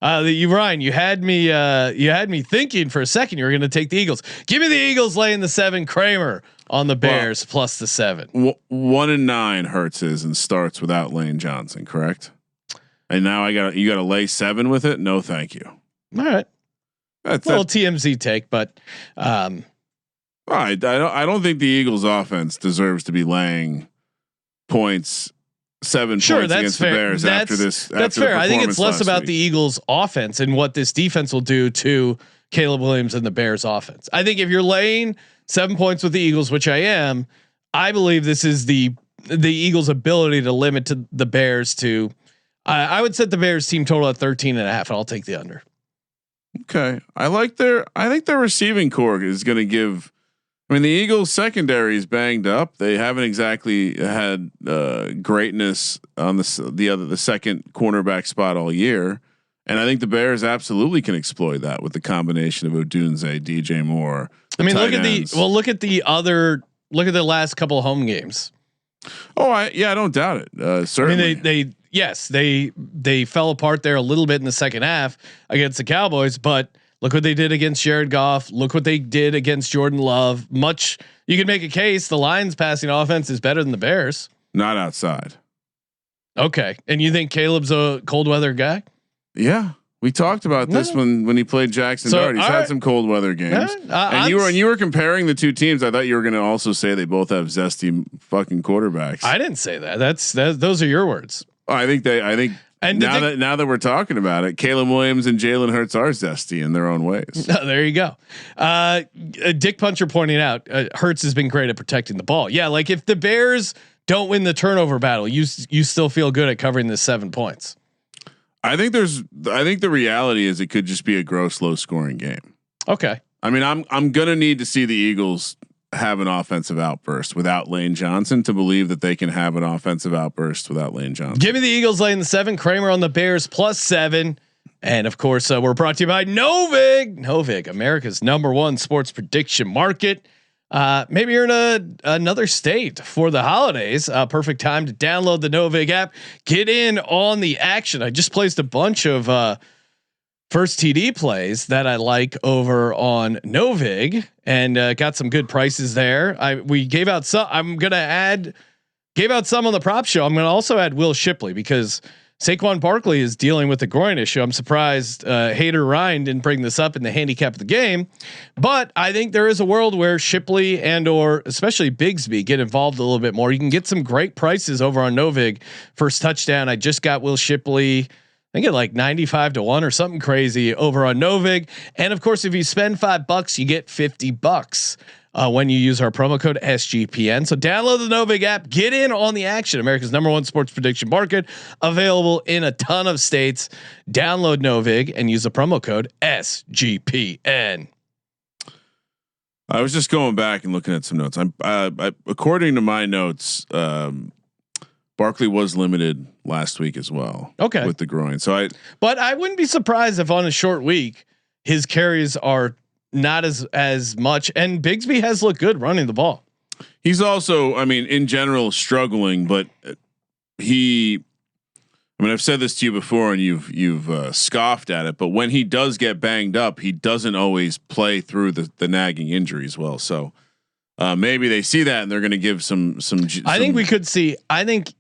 Ryan, you had me thinking for a second you were going to take the Eagles. Give me the Eagles laying the 7. Kramer on the Bears plus the 7. 1-9 Hurts is and starts without Lane Johnson, correct? And now you got to lay 7 with it. No, thank you. All right, that's a little TMZ take, but I don't think the Eagles offense deserves to be laying points. 7 points against the Bears after this. That's fair. I think it's less about the Eagles offense and what this defense will do to Caleb Williams and the Bears offense. I think if you're laying 7 points with the Eagles, which I am, I believe this is the Eagles' ability to limit to the Bears to. I would set the Bears team total at 13.5, and I'll take the under. Okay, I think their receiving core is going to give. I mean, the Eagles secondary is banged up. They haven't exactly had greatness on the second cornerback spot all year, and I think the Bears absolutely can exploit that with the combination of Odunze, DJ Moore. I mean, look at the last couple of home games. Oh, I don't doubt it. Certainly, I mean, they fell apart there a little bit in the second half against the Cowboys, but. Look what they did against Jared Goff. Look what they did against Jordan Love. You can make a case the Lions passing offense is better than the Bears. Not outside. Okay. And you think Caleb's a cold weather guy? Yeah. We talked about this when he played Jackson Dart. He's had some cold weather games. And you were comparing the two teams. I thought you were going to also say they both have zesty fucking quarterbacks. I didn't say that. Those are your words. I think and now that we're talking about it, Caleb Williams and Jalen Hurts are zesty in their own ways. There you go. Dick Puncher pointing out Hurts has been great at protecting the ball. Yeah, like if the Bears don't win the turnover battle, you still feel good at covering the 7 points. I think the reality is it could just be a gross low scoring game. Okay. I mean, I'm gonna need to see the Eagles have an offensive outburst without Lane Johnson to believe that they can have an offensive outburst without Lane Johnson. Give me the Eagles laying the 7. Kramer on the Bears plus 7. And of course, we're brought to you by Novig, America's #1 sports prediction market. Maybe you're in another state for the holidays. Perfect time to download the Novig app. Get in on the action. I just placed a bunch of first TD plays that I like over on Novig, and got some good prices there. We gave out some. I'm gonna gave out some on the prop show. I'm gonna also add Will Shipley because Saquon Barkley is dealing with a groin issue. I'm surprised Hater Ryan didn't bring this up in the handicap of the game, but I think there is a world where Shipley and or especially Bigsby get involved a little bit more. You can get some great prices over on Novig. First touchdown. I just got Will Shipley. I think at like 95 to 1 or something crazy over on Novig. And of course, if you spend $5, you get $50 when you use our promo code SGPN. So download the Novig app, get in on the action. America's #1 sports prediction market, available in a ton of states. Download Novig and use the promo code SGPN. I was just going back and looking at some notes. According to my notes, Barkley was limited last week as well. Okay, with the groin. But I wouldn't be surprised if on a short week his carries are not as much. And Bigsby has looked good running the ball. He's also, I mean, in general, struggling. But I've said this to you before, and you've scoffed at it. But when he does get banged up, he doesn't always play through the nagging injuries well. So maybe they see that and they're going to give some. I think we could see. I think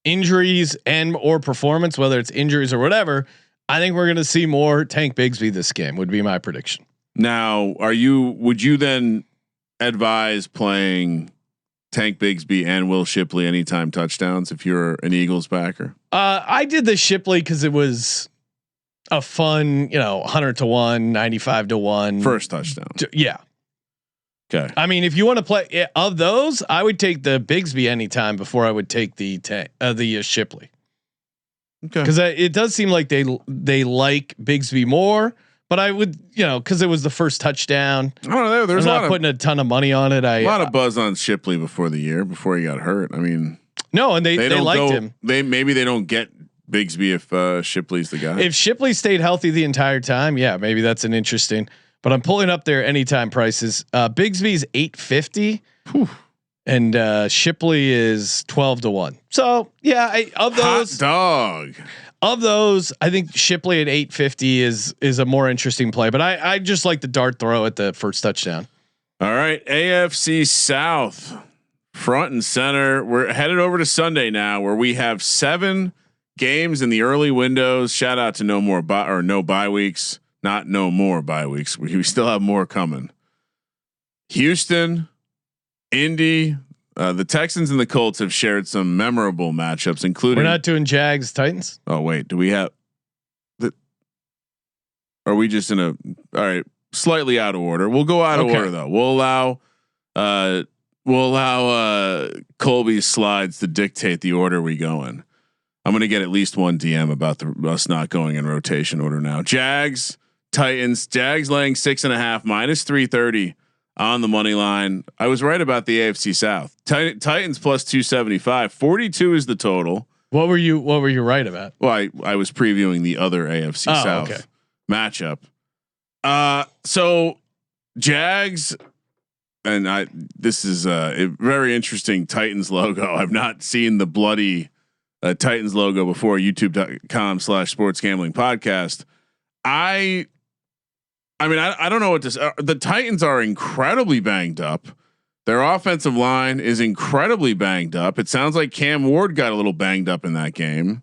injuries and or performance, whether it's injuries or whatever, I think we're going to see more Tank Bigsby this game. Would be my prediction. Now, would you then advise playing Tank Bigsby and Will Shipley anytime touchdowns if you're an Eagles backer? I did the Shipley because it was a fun, 100 to 1, 95 to 1 first touchdown. Yeah. Okay. I mean, if you want to play of those, I would take the Bigsby anytime before I would take the Shipley. Okay. Because it does seem like they like Bigsby more, but I would, because it was the first touchdown. I don't know. There's not putting a ton of money on it. A lot of buzz on Shipley before he got hurt. I mean, no, and they liked him. Maybe they don't get Bigsby if Shipley's the guy. If Shipley stayed healthy the entire time, yeah, maybe that's an interesting. But I'm pulling up their anytime prices. Bigsby's $850, and Shipley is 12 to 1. So yeah, of those, hot dog. Of those, I think Shipley at $850 is a more interesting play. But I just like the dart throw at the first touchdown. All right, AFC South, front and center. We're headed over to Sunday now, where we have 7 games in the early windows. Shout out to no bye weeks. Not no more bye weeks. We still have more coming. Houston, Indy, the Texans and the Colts have shared some memorable matchups, including. We're not doing Jags Titans. Oh wait, do we have? Are we just in a? All right, slightly out of order. We'll go out of order though. We'll allow Colby's slides to dictate the order we go in. I'm going to get at least one DM about us not going in rotation order now. Jags. Titans, Jags laying 6.5 -330 on the money line. I was right about the AFC South. Titans plus 275. 42 is the total. What were you right about? Well, I was previewing the other AFC South matchup. So Jags, and this is a very interesting Titans logo. I've not seen the bloody Titans logo before. YouTube.com/sports gambling podcast. I mean, I don't know what this. The Titans are incredibly banged up. Their offensive line is incredibly banged up. It sounds like Cam Ward got a little banged up in that game.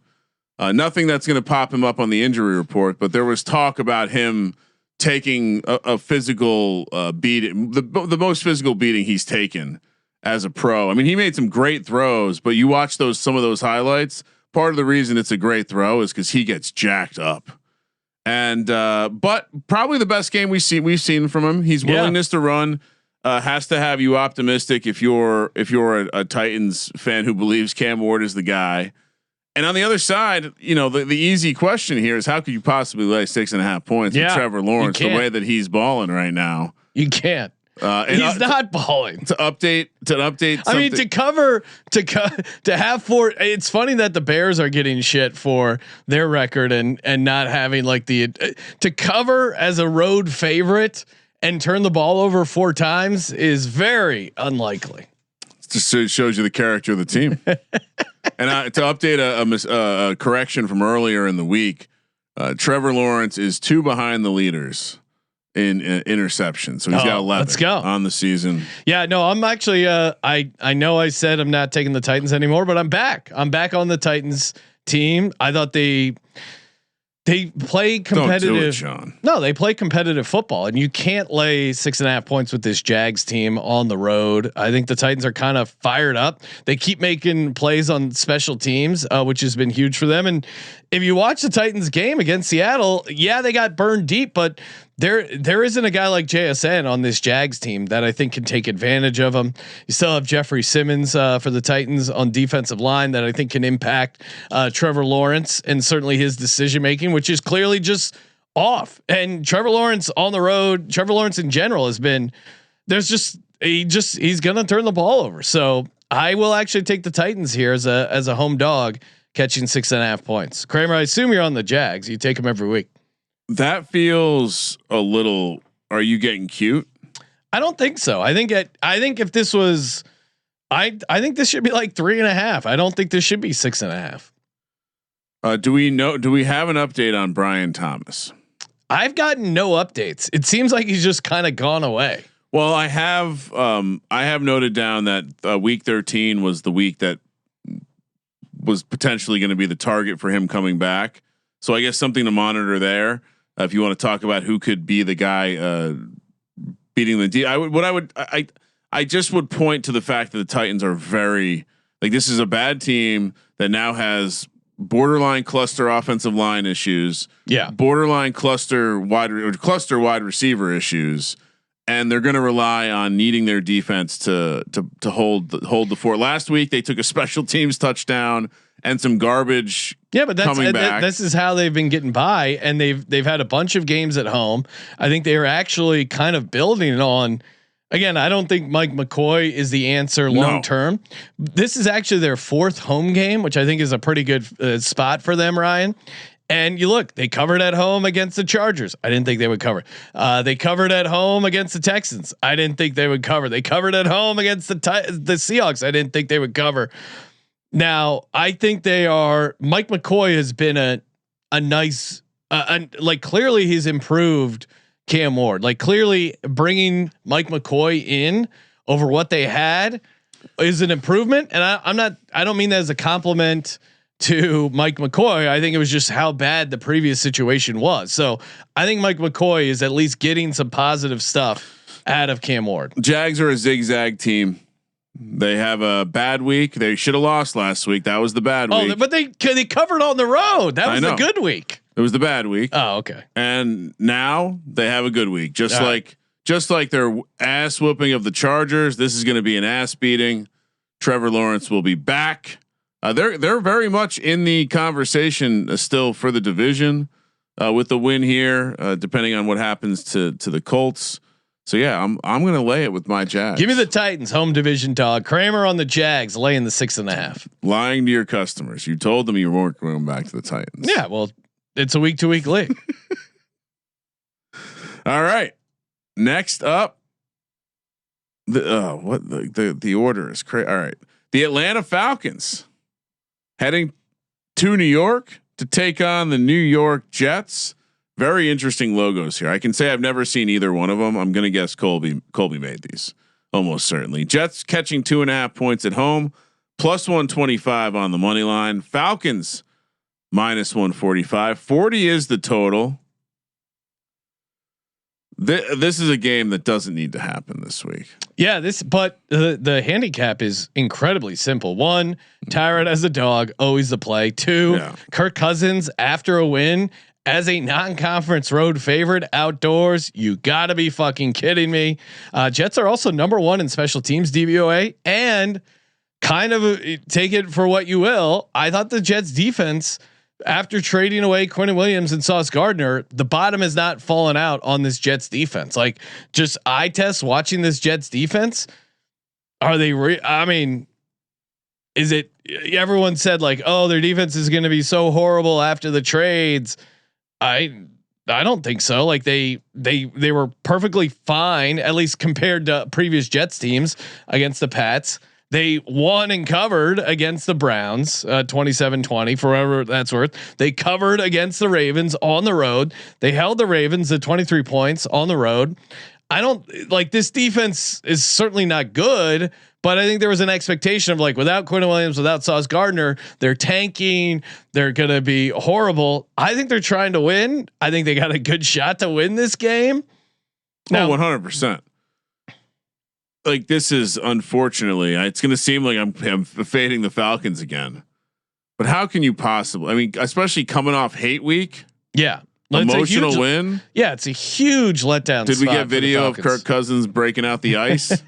Nothing that's going to pop him up on the injury report, but there was talk about him taking a physical beating, the most physical beating he's taken as a pro. I mean, he made some great throws, but you watch some of those highlights. Part of the reason it's a great throw is because he gets jacked up. And but probably the best game we've seen from him. His willingness to run has to have you optimistic if you're a Titans fan who believes Cam Ward is the guy. And on the other side, the easy question here is how could you possibly lay 6.5 points with Trevor Lawrence the way that he's balling right now? You can't. He's not balling. To update. I mean, to have 4. It's funny that the Bears are getting shit for their record and not having like to cover as a road favorite and turn the ball over 4 times is very unlikely. Just so it shows you the character of the team. And to update a correction from earlier in the week, Trevor Lawrence is 2 behind the leaders in interceptions. So he's got 11 let's go. on the season. Yeah, no, I'm actually, I know I said I'm not taking the Titans anymore, but I'm back. I'm back on the Titans team. I thought they play competitive. Don't do it, Sean. No, they play competitive football, and you can't lay 6.5 points with this Jags team on the road. I think the Titans are kind of fired up. They keep making plays on special teams, which has been huge for them. And if you watch the Titans game against Seattle, yeah, they got burned deep, but there isn't a guy like JSN on this Jags team that I think can take advantage of them. You still have Jeffrey Simmons for the Titans on defensive line that I think can impact Trevor Lawrence and certainly his decision making, which is clearly just off. And Trevor Lawrence on the road, Trevor Lawrence in general has been he's gonna turn the ball over. So I will actually take the Titans here as a home dog, catching 6.5 points. Kramer, I assume you're on the Jags. You take them every week. That feels a little. Are you getting cute? I don't think so. I think if this was, I think this should be like 3.5. I don't think this should be 6.5. Do we have an update on Brian Thomas? I've gotten no updates. It seems like he's just kind of gone away. Well, I have noted down that week 13 was the week that was potentially going to be the target for him coming back. So I guess something to monitor there. If you want to talk about who could be the guy beating the D, I just would point to the fact that the Titans are very this is a bad team that now has borderline cluster offensive line issues, borderline cluster wide receiver issues, and they're going to rely on needing their defense to hold the fort. Last week they took a special teams touchdown and some garbage. Yeah, but this is how they've been getting by, and they've had a bunch of games at home. I think they are actually kind of building on. Again, I don't think Mike McCoy is the answer long term. This is actually their 4th home game, which I think is a pretty good spot for them, Ryan. And you look, they covered at home against the Chargers. I didn't think they would cover. They covered at home against the Texans. I didn't think they would cover. They covered at home against the Seahawks. I didn't think they would cover. Now, I think Mike McCoy has been a nice, clearly he's improved Cam Ward. Like clearly bringing Mike McCoy in over what they had is an improvement. And I don't mean that as a compliment to Mike McCoy. I think it was just how bad the previous situation was. So I think Mike McCoy is at least getting some positive stuff out of Cam Ward. Jags are a zigzag team. They have a bad week. They should have lost last week. That was the bad week. But they covered on the road. That was the good week. It was the bad week. Oh, okay. And now they have a good week. Just like their ass whooping of the Chargers. This is going to be an ass beating. Trevor Lawrence will be back. They're very much in the conversation still for the division with the win here, depending on what happens to the Colts. So yeah, I'm going to lay it with my Jags. Give me the Titans, home division dog. Kramer on the Jags, laying the 6.5. Lying to your customers. You told them you weren't going back to the Titans. Yeah, well, it's a week to week league. All right. Next up, the order is crazy. All right, the Atlanta Falcons heading to New York to take on the New York Jets. Very interesting logos here. I can say I've never seen either one of them. I'm going to guess Colby made these almost certainly. Jets catching 2.5 points at home, plus 125 on the money line. Falcons minus 145. 40 is the total. This is a game that doesn't need to happen this week. Yeah, but the handicap is incredibly simple. 1, Tyrod as a dog, always the play. 2, Kirk Cousins after a win as a non-conference road favorite outdoors. You gotta be fucking kidding me. Jets are also number 1 in special teams DVOA, and kind of take it for what you will. I thought the Jets defense, after trading away Quentin Williams and Sauce Gardner, the bottom has not fallen out on this Jets defense. Like just eye test watching this Jets defense. Are they? I mean, is it? Everyone said like, oh, their defense is going to be so horrible after the trades. I don't think so. Like they were perfectly fine, at least compared to previous Jets teams against the Pats. They won and covered against the Browns, 27-20, for whatever that's worth. They covered against the Ravens on the road. They held the Ravens to 23 points on the road. I don't like this defense is certainly not good, but I think there was an expectation of like without Quinn Williams, without Sauce Gardner, they're tanking. They're going to be horrible. I think they're trying to win. I think they got a good shot to win this game. Now, 100%. Like this is unfortunately, it's going to seem like I'm fading the Falcons again, but how can you possibly? I mean, especially coming off hate week. Yeah. Emotional win. Yeah. It's a huge letdown. Did we get video of Kirk Cousins breaking out the ice?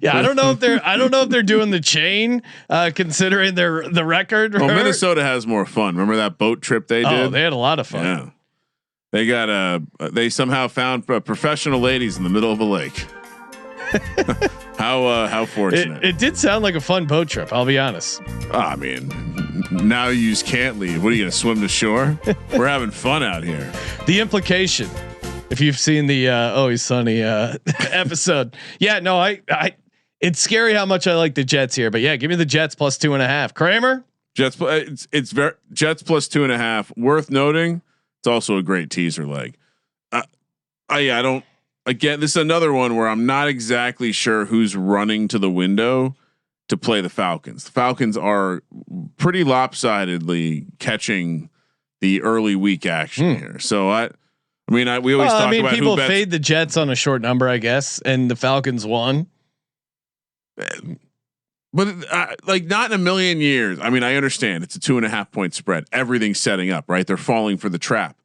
Yeah. I don't know if they're doing the chain, considering the record. Well, Minnesota has more fun. Remember that boat trip they did? Oh, they had a lot of fun. Yeah. They got they somehow found professional ladies in the middle of a lake. How fortunate. It did sound like a fun boat trip. I'll be honest. I mean, now you just can't leave. What are you going to swim to shore? We're having fun out here. The implication, if you've seen the Always Sunny episode, yeah, no, I it's scary how much I like the Jets here, but yeah, give me the Jets plus 2.5. Kramer, Jets. It's very Jets plus 2.5. Worth noting. It's also a great teaser leg. I don't. Again, this is another one where I'm not exactly sure who's running to the window to play the Falcons. The Falcons are pretty lopsidedly catching the early week action here. So we always talk about people fade the Jets on a short number, I guess, and the Falcons won. But like not in a million years. I mean, I understand it's a 2.5 point spread. Everything's setting up, right? They're falling for the trap.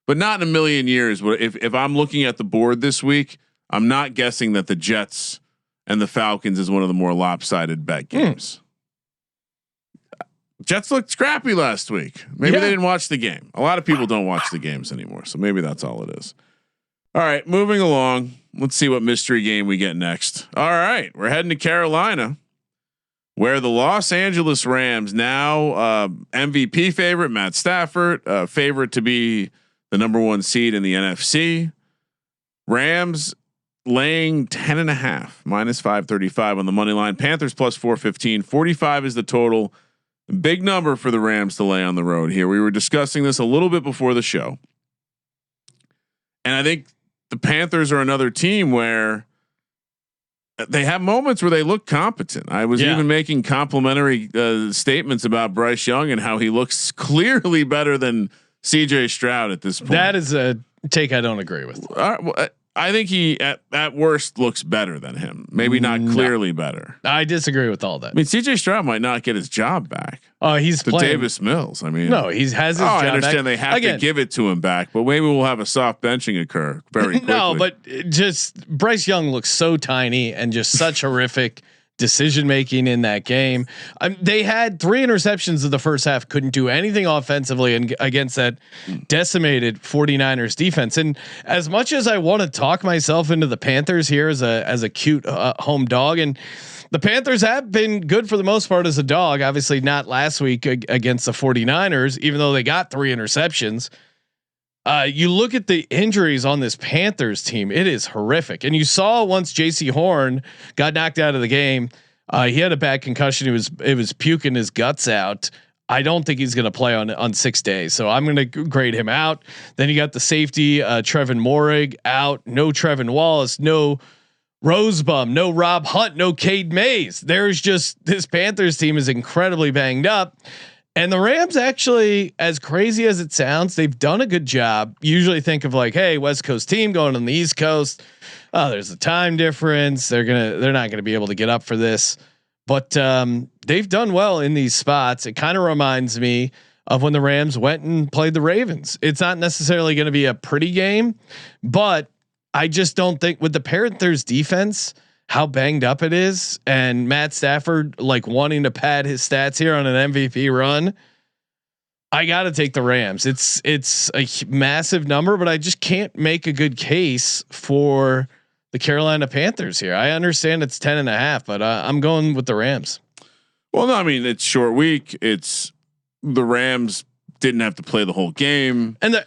But not in a million years. If I'm looking at the board this week, I'm not guessing that the Jets and the Falcons is one of the more lopsided bet games. Jets looked scrappy last week. Maybe they didn't watch the game. A lot of people don't watch the games anymore, so maybe that's all it is. All right, moving along. Let's see what mystery game we get next. All right, we're heading to Carolina, where the Los Angeles Rams, now MVP favorite Matt Stafford, favorite to be the number 1 seed in the NFC. Rams laying 10.5 minus 535 on the money line. Panthers plus 415. 45 is the total. Big number for the Rams to lay on the road here. We were discussing this a little bit before the show, and I think the Panthers are another team where they have moments where they look competent. I was even making complimentary statements about Bryce Young and how he looks clearly better than CJ Stroud at this point. That is a take I don't agree with. I think he at worst looks better than him. Maybe not clearly better. I disagree with all that. I mean, CJ Stroud might not get his job back. Oh, he's to playing Davis Mills. I mean, no, he has his job I understand back. they have to give it to him back, but maybe we'll have a soft benching occur very quickly. No, but just Bryce Young looks so tiny and just such horrific decision making in that game. They had 3 interceptions in the first half, couldn't do anything offensively and against that decimated 49ers defense. And as much as I want to talk myself into the Panthers here as a cute home dog, and the Panthers have been good for the most part as a dog, obviously not last week against the 49ers, even though they got 3 interceptions. You look at the injuries on this Panthers team; it is horrific. And you saw once J.C. Horn got knocked out of the game, he had a bad concussion. It was puking his guts out. I don't think he's going to play on 6 days, so I'm going to grade him out. Then you got the safety, Trevin Moehrig out. No Trevin Wallace. No Rosebum. No Rob Hunt. No Cade Mays. There's just this Panthers team is incredibly banged up. And the Rams, actually, as crazy as it sounds, they've done a good job. Usually think of like, hey, West Coast team going on the East Coast. Oh, there's a time difference. They're not gonna be able to get up for this. But they've done well in these spots. It kind of reminds me of when the Rams went and played the Ravens. It's not necessarily going to be a pretty game, but I just don't think with the Panthers defense, how banged up it is, and Matt Stafford like wanting to pad his stats here on an MVP run, I got to take the Rams. It's a massive number, but I just can't make a good case for the Carolina Panthers here. I understand it's 10.5, but I'm going with the Rams. Well, no, I mean, it's short week. It's the Rams didn't have to play the whole game. And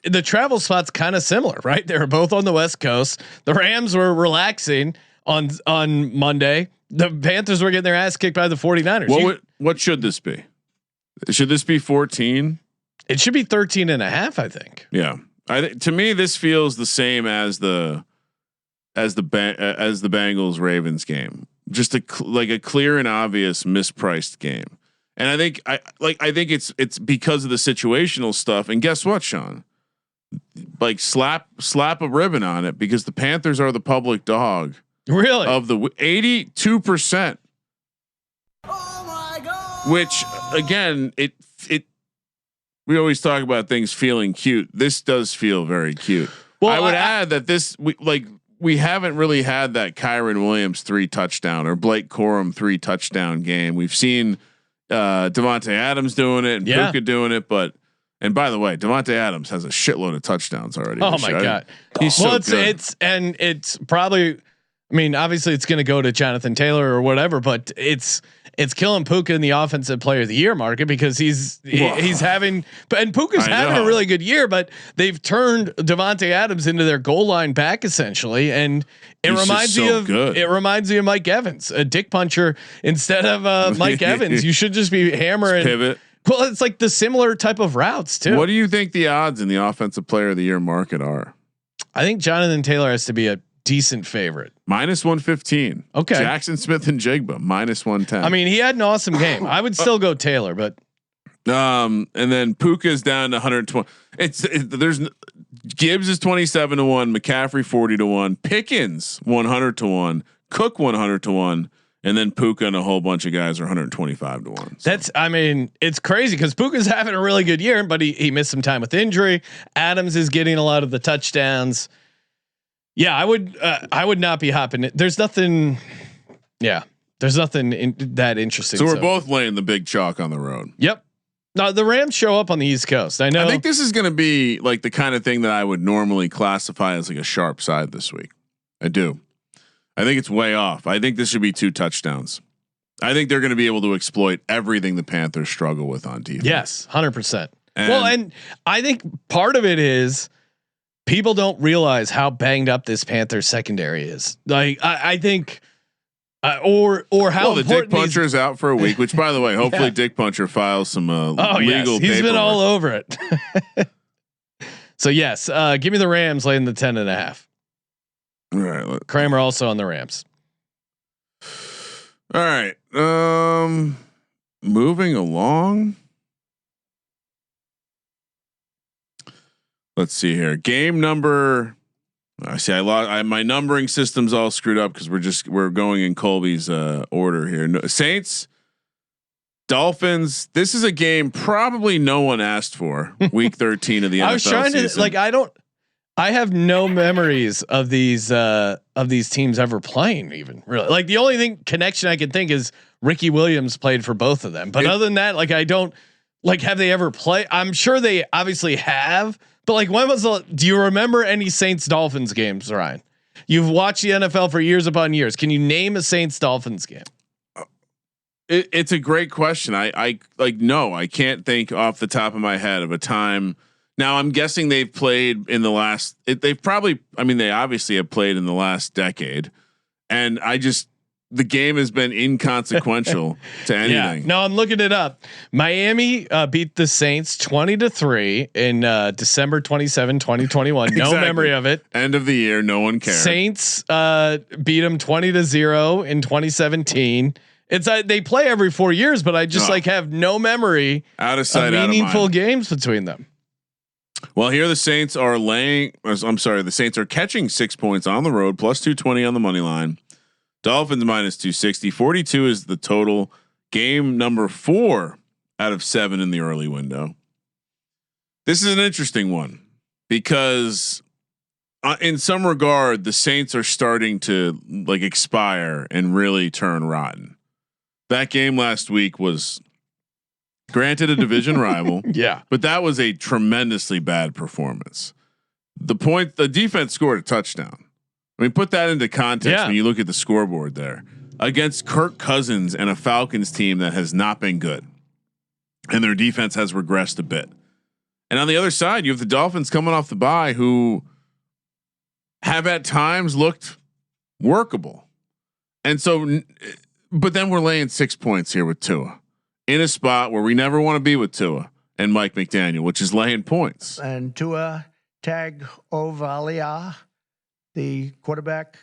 the travel spot's kind of similar, right? They were both on the West Coast. The Rams were relaxing on Monday. The Panthers were getting their ass kicked by the 49ers. What should this be? Should this be 14? It should be 13.5, I think. Yeah. To me, this feels the same as the Bengals Ravens game. Just a clear and obvious mispriced game. And I think it's because of the situational stuff. And guess what, Sean? Like slap a ribbon on it, because the Panthers are the public dog. Really? Of the 82%. Oh my God. Which again, we always talk about things feeling cute. This does feel very cute. Well, I would add that we haven't really had that Kyron Williams 3 touchdown or Blake Corum 3 touchdown game. We've seen Devontae Adams doing it and Puka doing it, and by the way, Devontae Adams has a shitload of touchdowns already. Oh my God. He's so good. It's probably, I mean, obviously it's going to go to Jonathan Taylor or whatever, but it's killing Puka in the offensive player of the year market, because he's having, and Puka's having a really good year, but they've turned Devontae Adams into their goal line back essentially. And it reminds me of Mike Evans, a dick puncher instead of Mike Evans. You should just be hammering pivot. Well, it's like the similar type of routes too. What do you think the odds in the offensive player of the year market are? I think Jonathan Taylor has to be a decent favorite. -115. Okay. Jackson Smith and Jigba -110. I mean, he had an awesome game. I would still go Taylor, but and then Puka's down to 120. There's Gibbs is 27-1, McCaffrey 40-1, Pickens 100-1, Cook 100-1, and then Puka and a whole bunch of guys are 125-1. So. I mean, it's crazy because Puka's having a really good year, but he missed some time with injury. Adams is getting a lot of the touchdowns. Yeah, I would not be hopping it. There's nothing. Yeah, there's nothing that interesting. So we're both laying the big chalk on the road. Yep. Now the Rams show up on the East Coast. I know. I think this is going to be like the kind of thing that I would normally classify as like a sharp side this week. I do. I think it's way off. I think this should be 2 touchdowns. I think they're going to be able to exploit everything the Panthers struggle with on defense. Yes, 100%. Well, and I think part of it is people don't realize how banged up this Panthers secondary is. Like I think, or how the Dick Puncher is out for a week. Which, by the way, hopefully Dick Puncher files some legal. He's been all over it. So yes, give me the Rams laying the 10.5. All right, Kramer also on the Rams. All right, moving along. Let's see here. Game number. I see. I lost. My numbering system's all screwed up because we're going in Colby's order here. Saints, Dolphins. This is a game probably no one asked for. Week 13 of the NFL I was trying season. to I have no memories of these teams ever playing. Even really, like the only connection I can think is Ricky Williams played for both of them. But other than that, like I don't like. Have they ever played? I'm sure they obviously have. But like, do you remember any Saints Dolphins games, Ryan? You've watched the NFL for years upon years. Can you name a Saints Dolphins game? It's a great question. No, I can't think off the top of my head of a time. Now I'm guessing they've played in the last. They've probably. I mean, they obviously have played in the last decade, and the game has been inconsequential to anything. Yeah. No, I'm looking it up. Miami beat the Saints 20-3 in December 27, 2021. No memory of it. End of the year. No one cares. Saints beat them 20-0 in 2017. It's they play every 4 years, but I just have no memory out of sight, meaningful out of mind. games between them. Well, here the Saints are the Saints are catching 6 points on the road, plus 220 on the money line. Dolphins -260. 42 is the total. Game number 4 out of 7 in the early window. This is an interesting one because in some regard, the Saints are starting to expire and really turn rotten. That game last week was granted a division rival. Yeah. But that was a tremendously bad performance. The defense scored a touchdown. I mean, put that into context when you look at the scoreboard there against Kirk Cousins and a Falcons team that has not been good. and their defense has regressed a bit. And on the other side, you have the Dolphins coming off the bye, who have at times looked workable. And so, but then we're laying 6 points here with Tua in a spot where we never want to be with Tua and Mike McDaniel, which is laying points. And Tua Tagovailoa, the quarterback.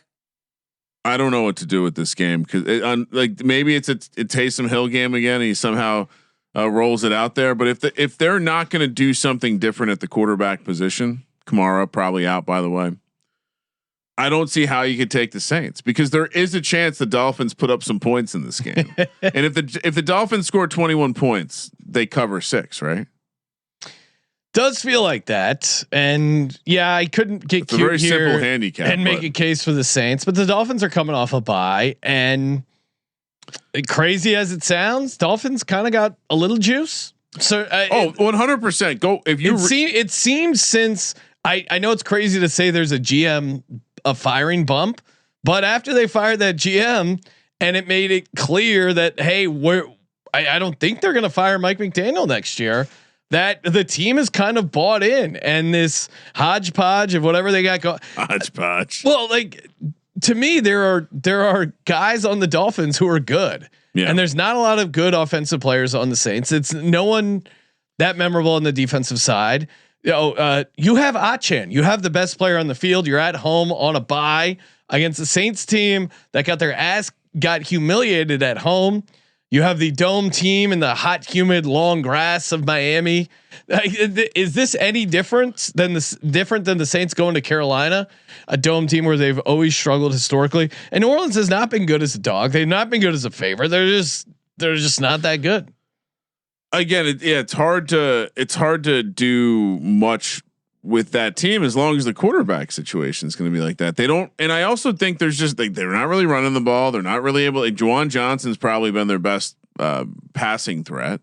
I don't know what to do with this game because like maybe it's a Taysom Hill game again. And he somehow rolls it out there. But if they're not going to do something different at the quarterback position, Kamara probably out, by the way. I don't see how you could take the Saints because there is a chance the Dolphins put up some points in this game. And if the Dolphins score 21 points, they cover 6, right? Does feel like that. And yeah, I couldn't get cute very here simple handicap and make a case for the Saints, but the Dolphins are coming off a bye, and crazy as it sounds, Dolphins kind of got a little juice. So 100% go. If you it seems since I know it's crazy to say there's a firing bump, but after they fired that GM and it made it clear that, hey, I don't think they're going to fire Mike McDaniel next year, that the team is kind of bought in, and this hodgepodge of whatever they got going. Hodgepodge. Well, like, to me, there are guys on the Dolphins who are good, and there's not a lot of good offensive players on the Saints. It's no one that memorable on the defensive side. You have Achan. You have the best player on the field. You're at home on a bye against the Saints team that got humiliated at home. You have the dome team in the hot, humid, long grass of Miami. Is this any different than the Saints going to Carolina, a dome team where they've always struggled historically? And New Orleans has not been good as a dog. They've not been good as a favorite. They're just not that good. Again, it's hard to do much with that team as long as the quarterback situation is going to be like that. They don't, and I also think there's just they're not really running the ball. They're not really able. Juwan Johnson's probably been their best passing threat.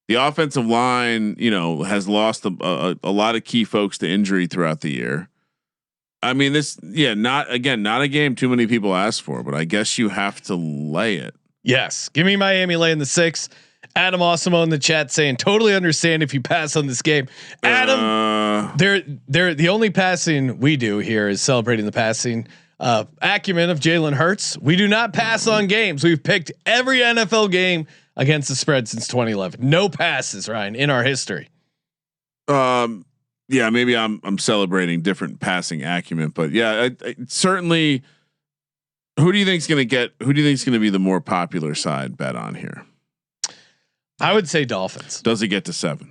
The offensive line, has lost a lot of key folks to injury throughout the year. I mean, not a game too many people ask for, but I guess you have to lay it. Yes, give me Miami laying the 6. Adam Osimo in the chat saying totally understand if you pass on this game. Adam, they're the only passing we do here is celebrating the passing acumen of Jalen Hurts. We do not pass on games. We've picked every NFL game against the spread since 2011. No passes, Ryan, in our history. Yeah, maybe I'm celebrating different passing acumen, but yeah, I certainly. Who do you think is going to be the more popular side bet on here? I would say Dolphins. Does it get to 7?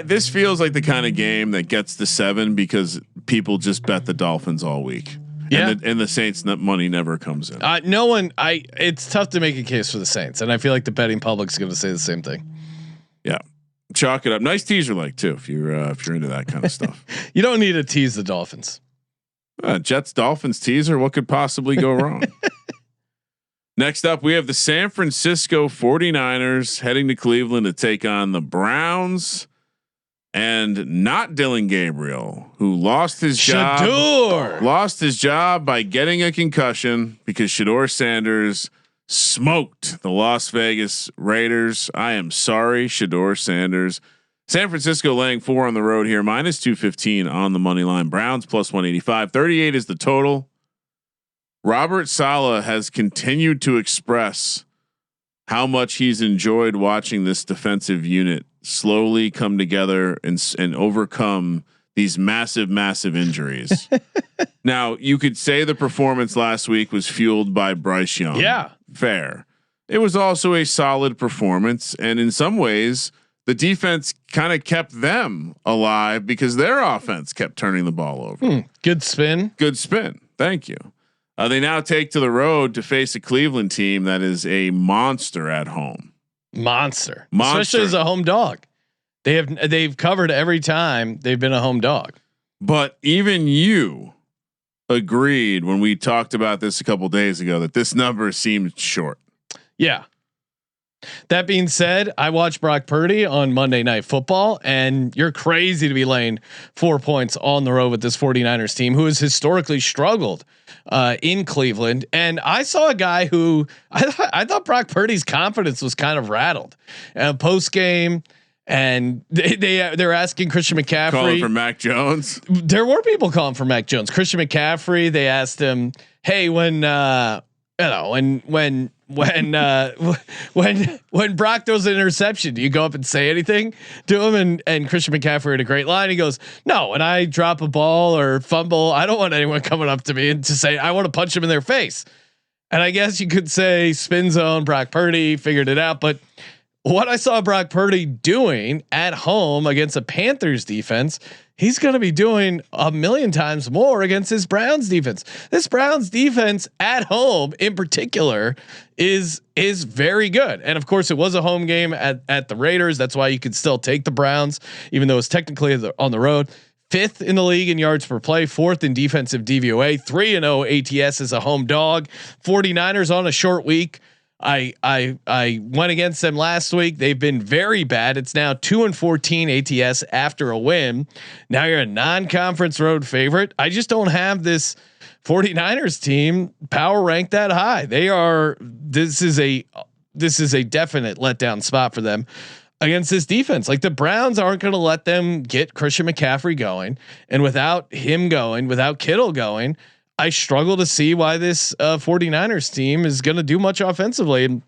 This feels like the kind of game that gets to 7 because people just bet the Dolphins all week. Yeah. And the Saints money never comes in. It's tough to make a case for the Saints, and I feel like the betting public's going to say the same thing. Yeah. Chalk it up. Nice teaser like too. If you're into that kind of stuff, you don't need to tease the Dolphins. Jets Dolphins teaser. What could possibly go wrong? Next up, we have the San Francisco 49ers heading to Cleveland to take on the Browns, and not Dylan Gabriel, who lost his job by getting a concussion because Shedeur Sanders smoked the Las Vegas Raiders. I am sorry, Shedeur Sanders. San Francisco laying 4 on the road here, -215 on the money line. Browns +185. 38 is the total. Robert Saleh has continued to express how much he's enjoyed watching this defensive unit slowly come together and overcome these massive injuries. Now, you could say the performance last week was fueled by Bryce Young. Yeah, fair. It was also a solid performance, and in some ways, the defense kind of kept them alive because their offense kept turning the ball over. Good spin. Thank you. They now take to the road to face a Cleveland team that is a monster at home. Monster. Especially as a home dog. They've covered every time they've been a home dog. But even you agreed when we talked about this a couple days ago that this number seemed short. Yeah. That being said, I watched Brock Purdy on Monday Night Football, and you're crazy to be laying 4 points on the road with this 49ers team, who has historically struggled in Cleveland. And I saw a guy who I thought Brock Purdy's confidence was kind of rattled post game. And they're asking Christian McCaffrey, calling for Mac Jones. There were people calling for Mac Jones. Christian McCaffrey. They asked him, "Hey, when Brock throws an interception, do you go up and say anything to him?" And Christian McCaffrey had a great line. He goes, "No, when I drop a ball or fumble, I don't want anyone coming up to me and to say I want to punch him in their face." And I guess you could say spin zone. Brock Purdy figured it out, but what I saw Brock Purdy doing at home against a Panthers defense, he's going to be doing a million times more against this Browns defense. This Browns defense at home in particular is very good. And of course it was a home game at the Raiders. That's why you could still take the Browns, even though it's technically on the road. 5th in the league in yards per play, 4th in defensive DVOA, 3-0 ATS as a home dog. 49ers on a short week. I went against them last week. They've been very bad. It's now 2-14 ATS after a win. Now you're a non-conference road favorite. I just don't have this 49ers team power ranked that high. This is a definite letdown spot for them against this defense. Like the Browns aren't going to let them get Christian McCaffrey going, and without him going, without Kittle going, I struggle to see why this 49ers team is going to do much offensively. And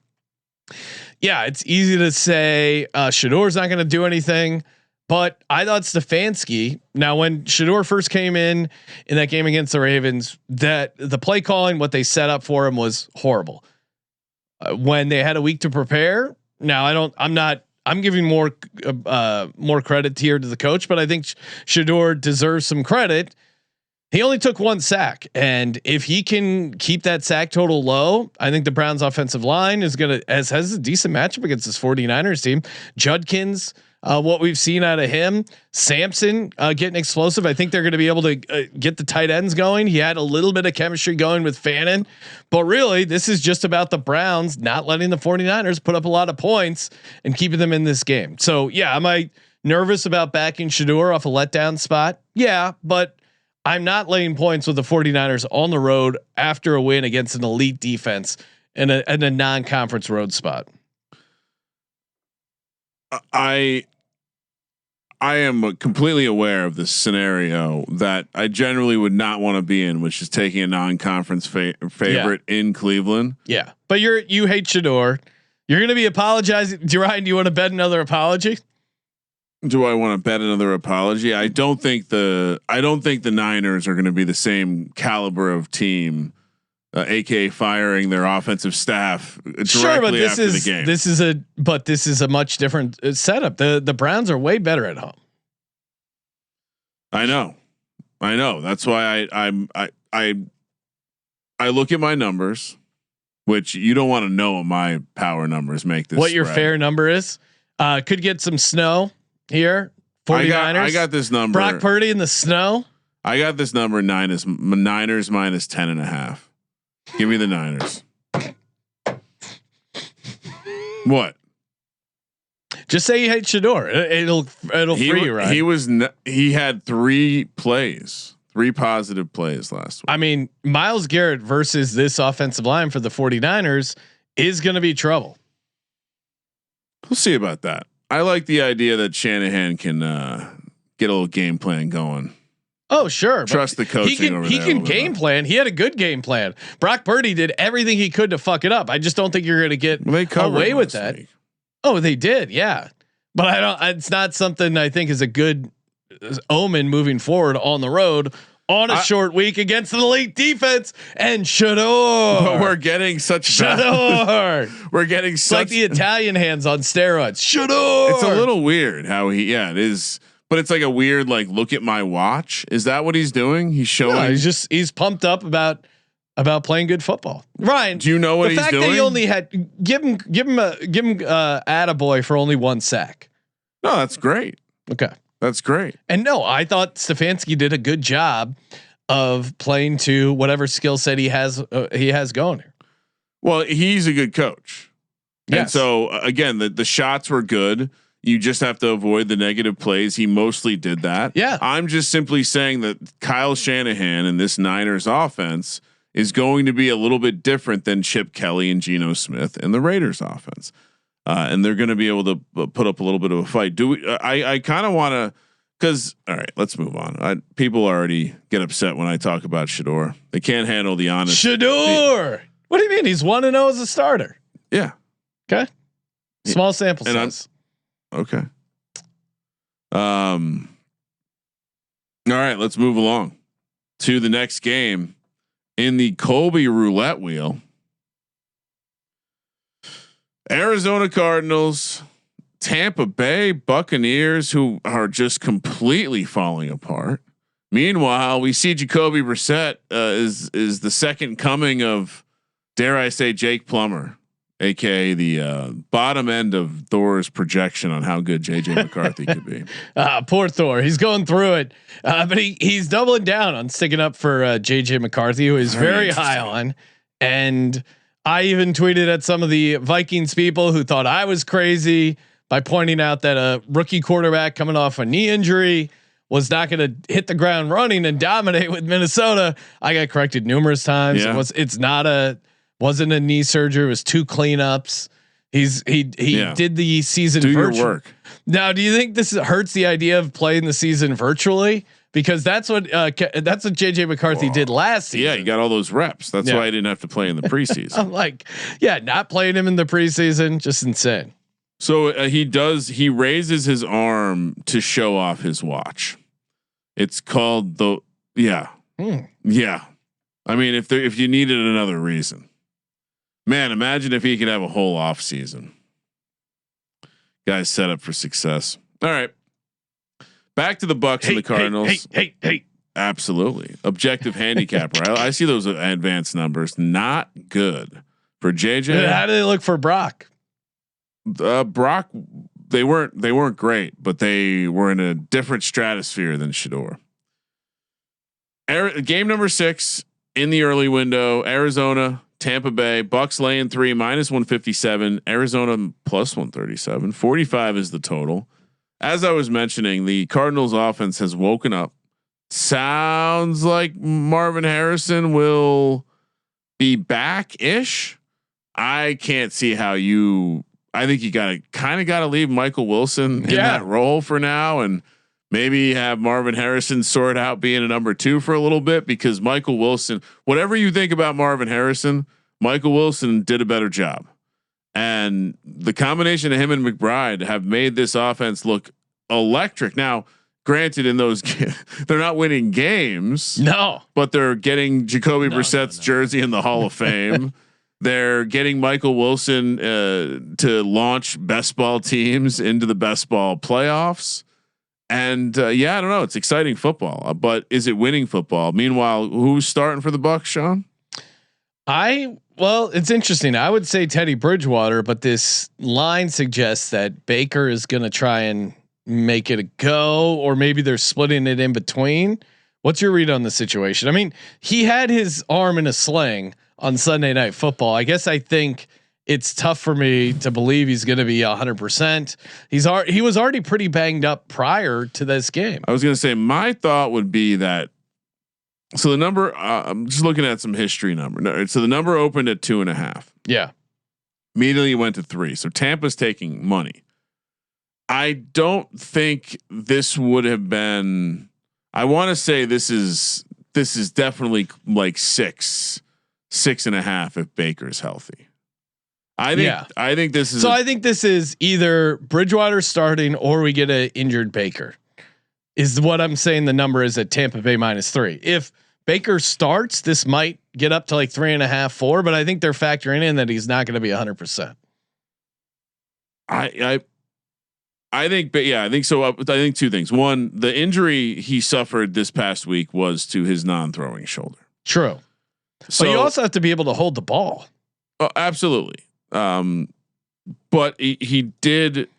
yeah, it's easy to say Shador's not going to do anything, but I thought Stefanski. Now, when Shador first came in that game against the Ravens, that the play calling, what they set up for him was horrible. When they had a week to prepare, now I'm giving more credit here to the coach, but I think Shador deserves some credit. He only took 1 sack, and if he can keep that sack total low, I think the Browns offensive line is has a decent matchup against this 49ers team. Judkins, what we've seen out of him, Sampson getting explosive. I think they're going to be able to get the tight ends going. He had a little bit of chemistry going with Fannin, but really this is just about the Browns not letting the 49ers put up a lot of points and keeping them in this game. So yeah, am I nervous about backing Shador off a letdown spot? Yeah, but I'm not laying points with the 49ers on the road after a win against an elite defense in a non-conference road spot. I am completely aware of this scenario that I generally would not want to be in, which is taking a non-conference favorite in Cleveland. Yeah, but you hate Shador. You're going to be apologizing. Ryan, do you want to bet another apology? Do I want to bet another apology? I don't think the Niners are going to be the same caliber of team, aka firing their offensive staff directly after the game. This is a much different setup. The Browns are way better at home. I know. That's why I look at my numbers, which you don't want to know what my power numbers make this. What your fair number is? Could get some snow here. 49ers. I got this number. Brock Purdy in the snow. I got this number. Niners minus 10.5. Give me the Niners. What? Just say you hate Shador. It'll free you, right? He had 3 positive plays last week. I mean, Myles Garrett versus this offensive line for the 49ers is going to be trouble. We'll see about that. I like the idea that Shanahan can get a little game plan going. Oh, sure. Trust the coaching. He can game plan. He had a good game plan. Brock Purdy did everything he could to fuck it up. I just don't think you're going to get away with that. Week. Oh, they did. Yeah. But it's not something I think is a good omen moving forward on the road on a short week against an elite defense and Shador. But we're getting such Shador. We're getting it's such like the Italian hands on steroids. Shador. It's a little weird how it is. But it's like a weird, like, look at my watch. Is that what he's doing? He's showing. No, he's pumped up about playing good football. Ryan, do you know what he's doing? The fact that he only had give him attaboy for only 1 sack. No, that's great. Okay, that's great. And no, I thought Stefanski did a good job of playing to whatever skill set he has going here. Well, he's a good coach. Yes. And so again, the shots were good. You just have to avoid the negative plays. He mostly did that. Yeah. I'm just simply saying that Kyle Shanahan and this Niners offense is going to be a little bit different than Chip Kelly and Geno Smith and the Raiders offense. And they're going to be able to put up a little bit of a fight. Do we? I kind of want to, because all right, let's move on. People already get upset when I talk about Shador. They can't handle the honest. Shador. What do you mean? He's 1-0 as a starter. Yeah. Okay. Small sample size. Okay. All right, let's move along to the next game in the Colby roulette wheel. Arizona Cardinals, Tampa Bay Buccaneers, who are just completely falling apart. Meanwhile, we see Jacoby Brissett is the second coming of, dare I say, Jake Plummer, aka the bottom end of Thor's projection on how good JJ McCarthy could be. Poor Thor, he's going through it, but he's doubling down on sticking up for JJ McCarthy, who is very high on. And I even tweeted at some of the Vikings people who thought I was crazy by pointing out that a rookie quarterback coming off a knee injury was not going to hit the ground running and dominate with Minnesota. I got corrected numerous times. Yeah. Wasn't a knee surgery. It was 2 cleanups. He did the season. Do your work. Now, do you think this hurts the idea of playing the season virtually? Because that's what JJ McCarthy did last season. Yeah, you got all those reps. That's why I didn't have to play in the preseason. I'm like, not playing him in the preseason, just insane. So he raises his arm to show off his watch. It's called the Yeah. I mean, if you needed another reason, man, imagine if he could have a whole off season. Guy's set up for success. All right. Back to the Bucks and the Cardinals. Hey. Absolutely. Objective handicapper. I see those advanced numbers. Not good for JJ. How do they look for Brock? Brock, they weren't great, but they were in a different stratosphere than Shador. Game number 6 in the early window, Arizona, Tampa Bay, Bucks laying 3 -157, Arizona +137, 45 is the total. As I was mentioning, the Cardinals offense has woken up. Sounds like Marvin Harrison will be back-ish. I can't see how I think you got to leave Michael Wilson in that role for now, and maybe have Marvin Harrison sort out being a number 2 for a little bit, because Michael Wilson, whatever you think about Marvin Harrison, Michael Wilson did a better job. And the combination of him and McBride have made this offense look electric. Now, granted, in those they're not winning games, but they're getting Jacoby Brissett's jersey in the Hall of Fame. They're getting Michael Wilson to launch best ball teams into the best ball playoffs. And I don't know. It's exciting football, but is it winning football? Meanwhile, who's starting for the Bucks, Sean? Well, it's interesting. I would say Teddy Bridgewater, but this line suggests that Baker is going to try and make it a go, or maybe they're splitting it in between. What's your read on the situation? I mean, he had his arm in a sling on Sunday Night Football. I think it's tough for me to believe he's going to be 100%. He was already pretty banged up prior to this game. I was going to say, my thought would be that. So the number, I'm just looking at some history number. So the number opened at 2.5. Yeah. Immediately went to 3. So Tampa's taking money. I don't think this would have been, I want to say this is definitely like 6.5 if Baker's healthy. I think this is. So I think this is either Bridgewater starting or we get an injured Baker. Is what I'm saying. The number is at Tampa Bay -3. If Baker starts, this might get up to like 3.5, 4. But I think they're factoring in that he's not going to be 100%. I think, but I think so. I think 2 things. One, the injury he suffered this past week was to his non-throwing shoulder. True. So but you also have to be able to hold the ball. Oh, absolutely. But he did.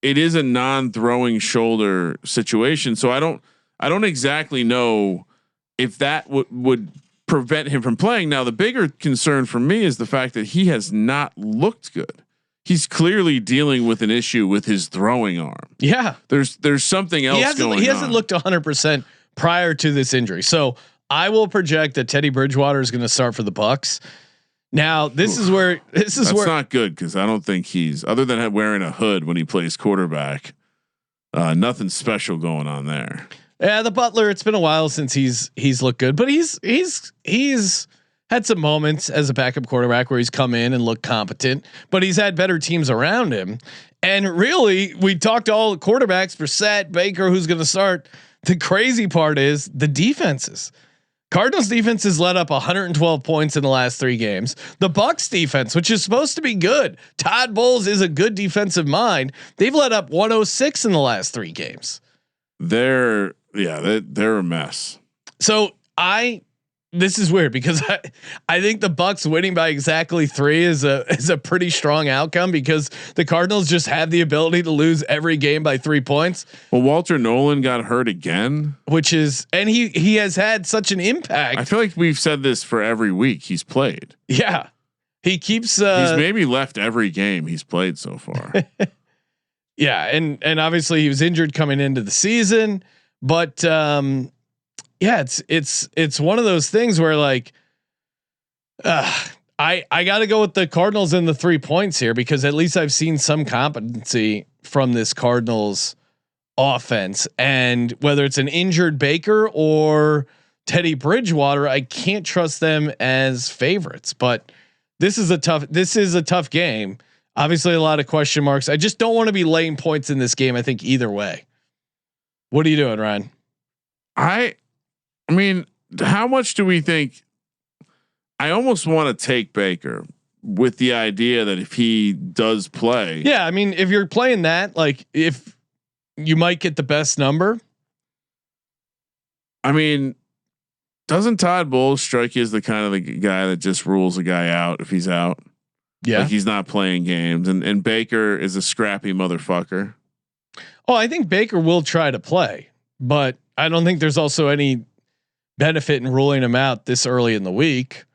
It is a non-throwing shoulder situation, so I don't exactly know if that would prevent him from playing. Now, the bigger concern for me is the fact that he has not looked good. he's clearly dealing with an issue with his throwing arm. Yeah, there's something else going on. He hasn't looked 100% prior to this injury. So I will project that Teddy Bridgewater is going to start for the Bucs. Now that's not good because I don't think he's, other than wearing a hood when he plays quarterback, nothing special going on there. Yeah, the Butler. It's been a while since he's looked good, but he's had some moments as a backup quarterback where he's come in and looked competent, but he's had better teams around him. And really, we talked to all the quarterbacks, Brissett, Baker, who's going to start. The crazy part is the defenses. Cardinals defense has let up 112 points in the last 3 games. The Bucs defense, which is supposed to be good, Todd Bowles is a good defensive mind. They've let up 106 in the last 3 games. They're a mess. So this is weird because I think the Bucs winning by exactly 3 is a pretty strong outcome because the Cardinals just have the ability to lose every game by 3 points. Well, Walter Nolan got hurt again, and he has had such an impact. I feel like we've said this for every week he's played. Yeah, he keeps. He's maybe left every game he's played so far. Yeah, and obviously he was injured coming into the season, but. Yeah, it's one of those things where like, I got to go with the Cardinals in the 3 points here because at least I've seen some competency from this Cardinals offense, and whether it's an injured Baker or Teddy Bridgewater, I can't trust them as favorites. But this is a tough game. Obviously, a lot of question marks. I just don't want to be laying points in this game. I think either way. What are you doing, Ryan? I mean, how much do we think? I almost want to take Baker with the idea that if he does play, yeah. I mean, if you're playing that, like if you might get the best number. I mean, doesn't Todd Bowles strike you as the kind of the guy that just rules a guy out if he's out? Yeah, like he's not playing games, and Baker is a scrappy motherfucker. Oh, I think Baker will try to play, but I don't think there's also any benefit in ruling him out this early in the week.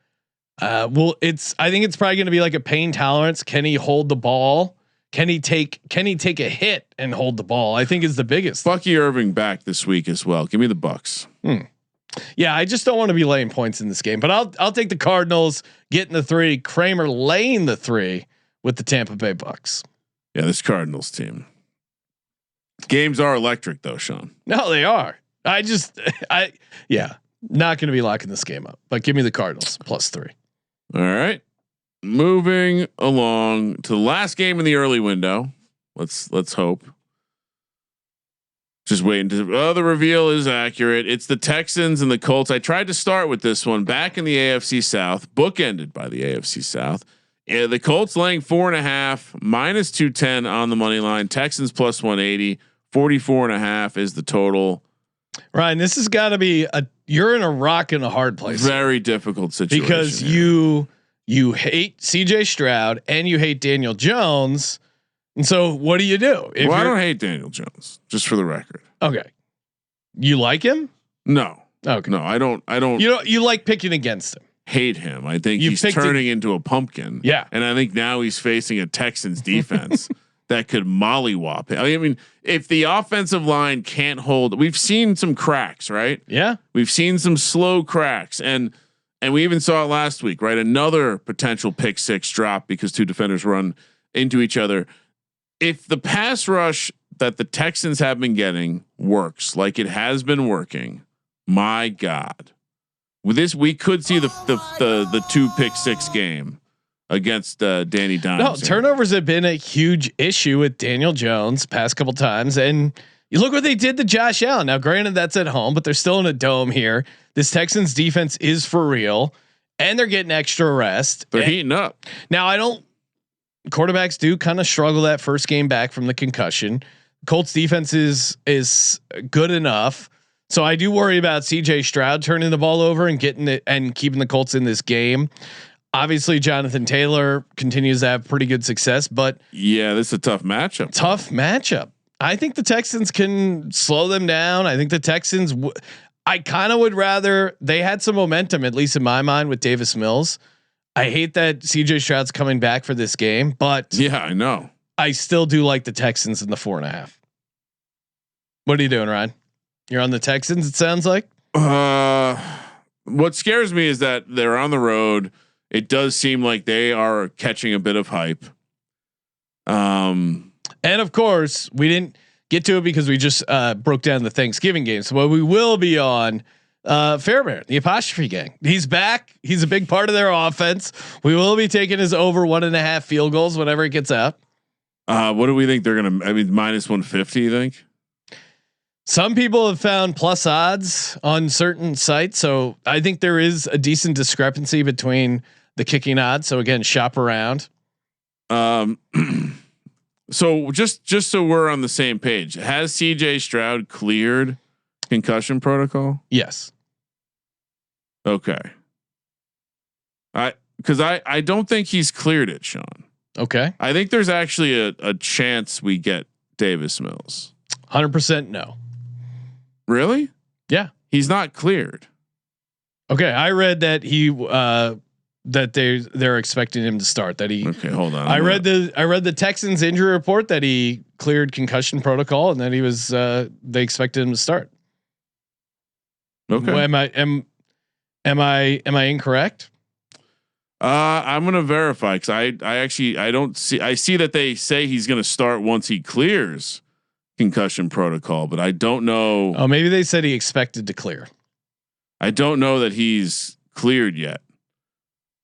I think it's probably going to be like a pain tolerance. Can he hold the ball? Can he take a hit and hold the ball? I think is the biggest. Bucky Irving back this week as well. Give me the Bucs. Yeah, I just don't want to be laying points in this game, but I'll take the Cardinals getting the 3. Kramer laying the 3 with the Tampa Bay Bucs. Yeah, this Cardinals team. Games are electric though, Sean. No, they are. Not going to be locking this game up, but give me the Cardinals +3. All right. Moving along to the last game in the early window. Let's hope. Just waiting to, the reveal is accurate. It's the Texans and the Colts. I tried to start with this one back in the AFC South, bookended by the AFC South. The Colts laying 4.5, -210 on the money line. Texans +180, 44.5 is the total. Ryan, this has got to be you're in a rock and a hard place. Very difficult situation because here. you hate CJ Stroud and you hate Daniel Jones. And so what do you do? Well, I don't hate Daniel Jones, just for the record. Okay. You like him? No. Okay. No, I don't. You like picking against him. Hate him. I think he's turning into a pumpkin. Yeah. And I think now he's facing a Texans defense that could mollywop him. I mean, if the offensive line can't hold, we've seen some cracks, right? Yeah. We've seen some slow cracks, and we even saw it last week, right? Another potential pick 6 drop because 2 defenders run into each other. If the pass rush that the Texans have been getting works like it has been working, my God, with this we could see the 2 pick 6 game against Danny Dimes. No, turnovers have been a huge issue with Daniel Jones past couple times, and you look what they did to Josh Allen. Now, granted, that's at home, but they're still in a dome here. This Texans defense is for real, and they're getting extra rest. They're heating up. Now, quarterbacks do kind of struggle that first game back from the concussion. Colts defense is good enough. So I do worry about CJ Stroud turning the ball over and getting it and keeping the Colts in this game. Obviously, Jonathan Taylor continues to have pretty good success, but yeah, this is a tough matchup. I think the Texans can slow them down. I think the Texans. I kind of would rather they had some momentum, at least in my mind, with Davis Mills. I hate that CJ Stroud's coming back for this game, but Yeah, I know. I still do like the Texans in the 4.5. What are you doing, Ryan? You're on the Texans. It sounds like. What scares me is that they're on the road. It does seem like they are catching a bit of hype. And of course, we didn't get to it because we just broke down the Thanksgiving game. So what we will be on Fairbairn, the apostrophe gang. He's back. He's a big part of their offense. We will be taking his over 1.5 field goals whenever it gets up. What do we think they're gonna? I mean, minus 150. You think? Some people have found plus odds on certain sites, so I think there is a decent discrepancy between the kicking odds. So again, shop around. So just so we're on the same page, has CJ Stroud cleared concussion protocol? Yes. Okay. Because I don't think he's cleared it, Sean. Okay. I think there's actually a chance we get Davis Mills. 100% no. Really? Yeah. He's not cleared. Okay. I read that that they're expecting him to start. That he. Okay, hold on. I read the Texans injury report that he cleared concussion protocol and that he was. They expected him to start. Okay. Well, am I incorrect? I'm gonna verify because I don't see. I see that they say he's gonna start once he clears concussion protocol, but I don't know. Oh, maybe they said he expected to clear. I don't know that he's cleared yet.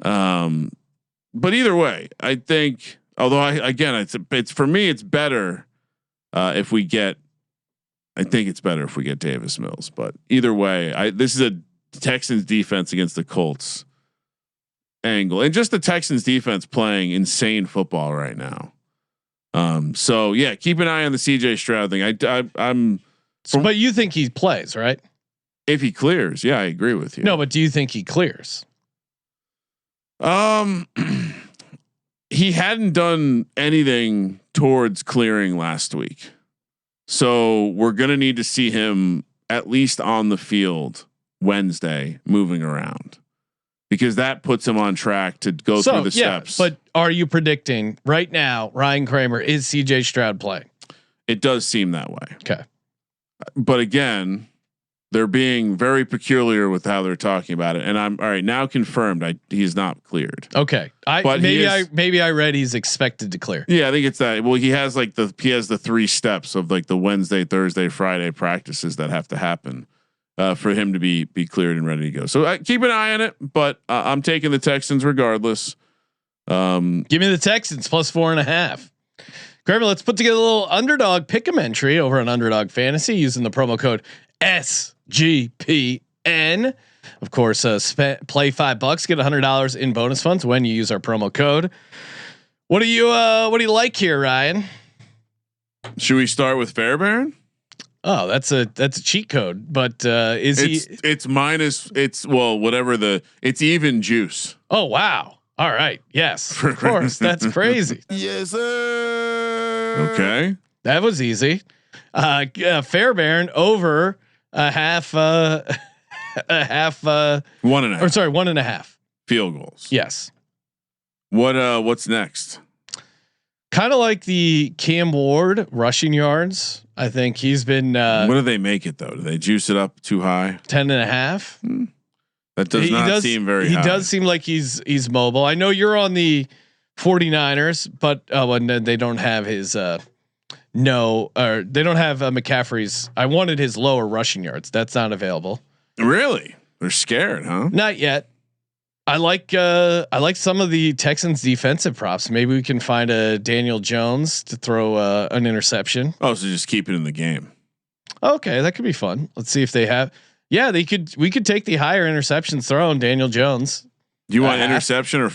But either way, I think. Although it's for me, it's better if we get. I think it's better if we get Davis Mills. But either way, this is a Texans defense against the Colts angle, and just the Texans defense playing insane football right now. So yeah, keep an eye on the CJ Stroud thing. But you think he plays, right? If he clears, yeah, I agree with you. No, but do you think he clears? He hadn't done anything towards clearing last week, so we're gonna need to see him at least on the field Wednesday, moving around, because that puts him on track to go through the steps. But are you predicting right now, Ryan Kramer, is CJ Stroud playing? It does seem that way. Okay. But again, they're being very peculiar with how they're talking about it. And I'm all right now confirmed. He's not cleared. Okay. Maybe I read he's expected to clear. Yeah, I think it's that. Well, he has the 3 steps of like the Wednesday, Thursday, Friday practices that have to happen for him to be cleared and ready to go. So keep an eye on it, but I'm taking the Texans regardless. Give me the Texans plus 4.5. Kramer, let's put together a little underdog pick'em entry over on Underdog Fantasy using the promo code SGPN. Of course, play $5, get $100 in bonus funds when you use our promo code. What do you like here, Ryan? Should we start with Fairbairn? Oh, that's a cheat code, but it's even juice. Oh wow. All right. Yes, of course. That's crazy. Yes, sir. Okay. That was easy. Fairbairn over a half 1.5. Or sorry, 1.5 field goals. Yes. What's next? Kind of like the Cam Ward rushing yards. I think he's been. What do they make it though? Do they juice it up too high? 10.5. That does not seem very high. He does seem like he's mobile. I know you're on the 49ers, but and they don't have his they don't have McCaffrey's. I wanted his lower rushing yards. That's not available. Really? They're scared, huh? Not yet. I like some of the Texans defensive props. Maybe we can find a Daniel Jones to throw an interception. Oh, so just keep it in the game. Okay, that could be fun. Let's see if they have. Yeah, we could take the higher interceptions thrown Daniel Jones. Do you want interception or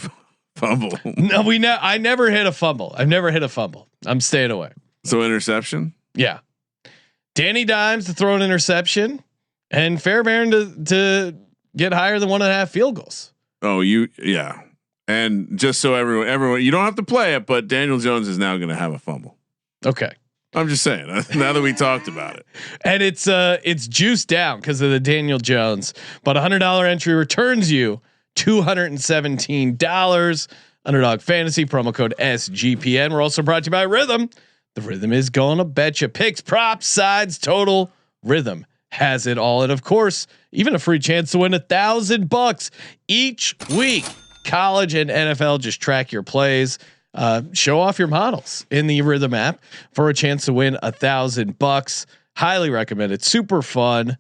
fumble? No, I never hit a fumble. I've never hit a fumble. I'm staying away. So interception? Yeah. Danny Dimes to throw an interception and Fairbairn to get higher than 1.5 field goals. Oh, yeah. And just so everyone, you don't have to play it, but Daniel Jones is now going to have a fumble. Okay. I'm just saying. Now that we talked about it, and it's juiced down because of the Daniel Jones, but $100 entry returns you $217. Underdog Fantasy promo code SGPN. We're also brought to you by Rhythm. The Rhythm is gonna bet you picks, props, sides, total. Rhythm has it all, and of course, even a free chance to win $1,000 each week. College and NFL, just track your plays, show off your models in the Rhythm app for a chance to win $1,000. Highly recommend it. Super fun.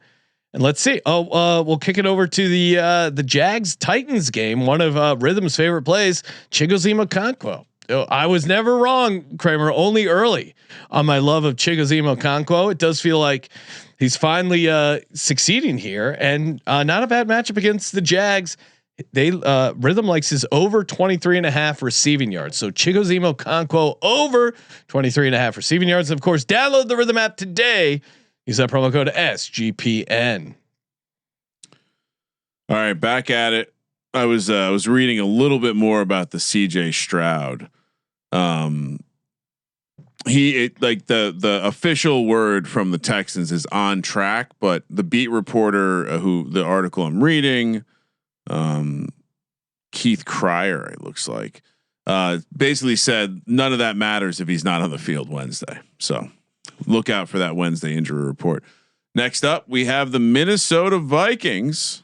And let's see. We'll kick it over to the Jags Titans game. One of Rhythm's favorite plays, Chigoziem Okonkwo. I was never wrong, Kramer. Only early on my love of Chigoziem Okonkwo. It does feel like he's finally succeeding here, and not a bad matchup against the Jags. They Rhythm likes his over 23.5 receiving yards. So Chigoziem Okonkwo over 23.5 receiving yards. And of course, download the Rhythm app today. Use that promo code SGPN. All right, back at it. I was reading a little bit more about the CJ Stroud. The official word from the Texans is on track, but the beat reporter who the article I'm reading, Keith Cryer, it looks like, basically said none of that matters if he's not on the field Wednesday. So look out for that Wednesday injury report. Next up, we have the Minnesota Vikings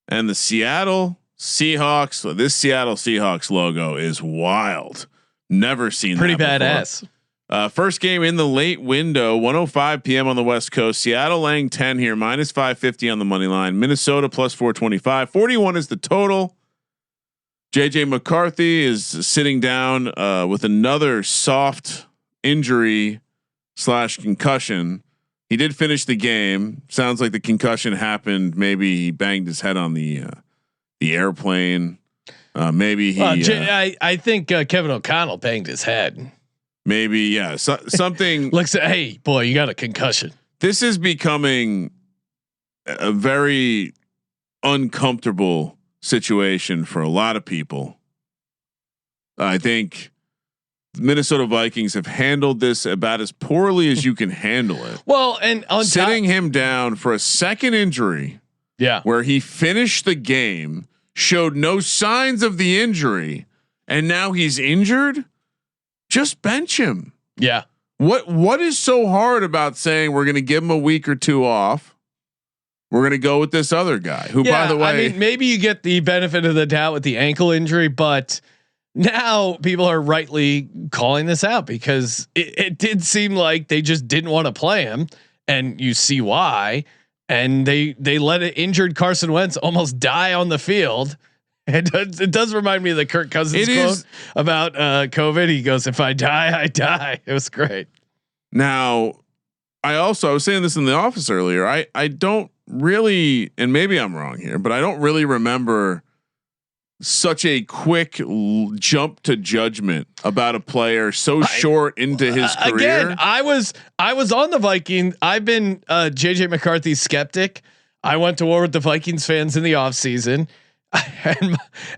and the Seattle Seahawks. So this Seattle Seahawks logo is wild. Never seen pretty that badass. First game in the late window, 1:05 p.m. on the West Coast. Seattle laying 10 here, minus 550 on the money line. Minnesota plus 425. 41 is the total. JJ McCarthy is sitting down with another soft injury / concussion. He did finish the game. Sounds like the concussion happened. Maybe he banged his head on the airplane. Maybe he. I think Kevin O'Connell banged his head. Maybe, yeah. Something. Looks at, hey boy, you got a concussion. This is becoming a very uncomfortable situation for a lot of people. I think Minnesota Vikings have handled this about as poorly as you can handle it. Well, and on sitting him down for a second injury, where he finished the game, showed no signs of the injury, and now he's injured. Just bench him. Yeah. What is so hard about saying we're going to give him a week or two off? We're going to go with this other guy who, by the way, I mean, maybe you get the benefit of the doubt with the ankle injury, but now people are rightly calling this out because it did seem like they just didn't want to play him, and you see why. And they let an injured Carson Wentz almost die on the field. It does remind me of the Kirk Cousins quote about COVID. He goes, "If I die, I die." It was great. Now, I was saying this in the office earlier. I don't really, and maybe I'm wrong here, but I don't really remember such a quick jump to judgment about a player so short into his career. Again, I was on the Vikings. I've been JJ McCarthy's skeptic. I went to war with the Vikings fans in the offseason.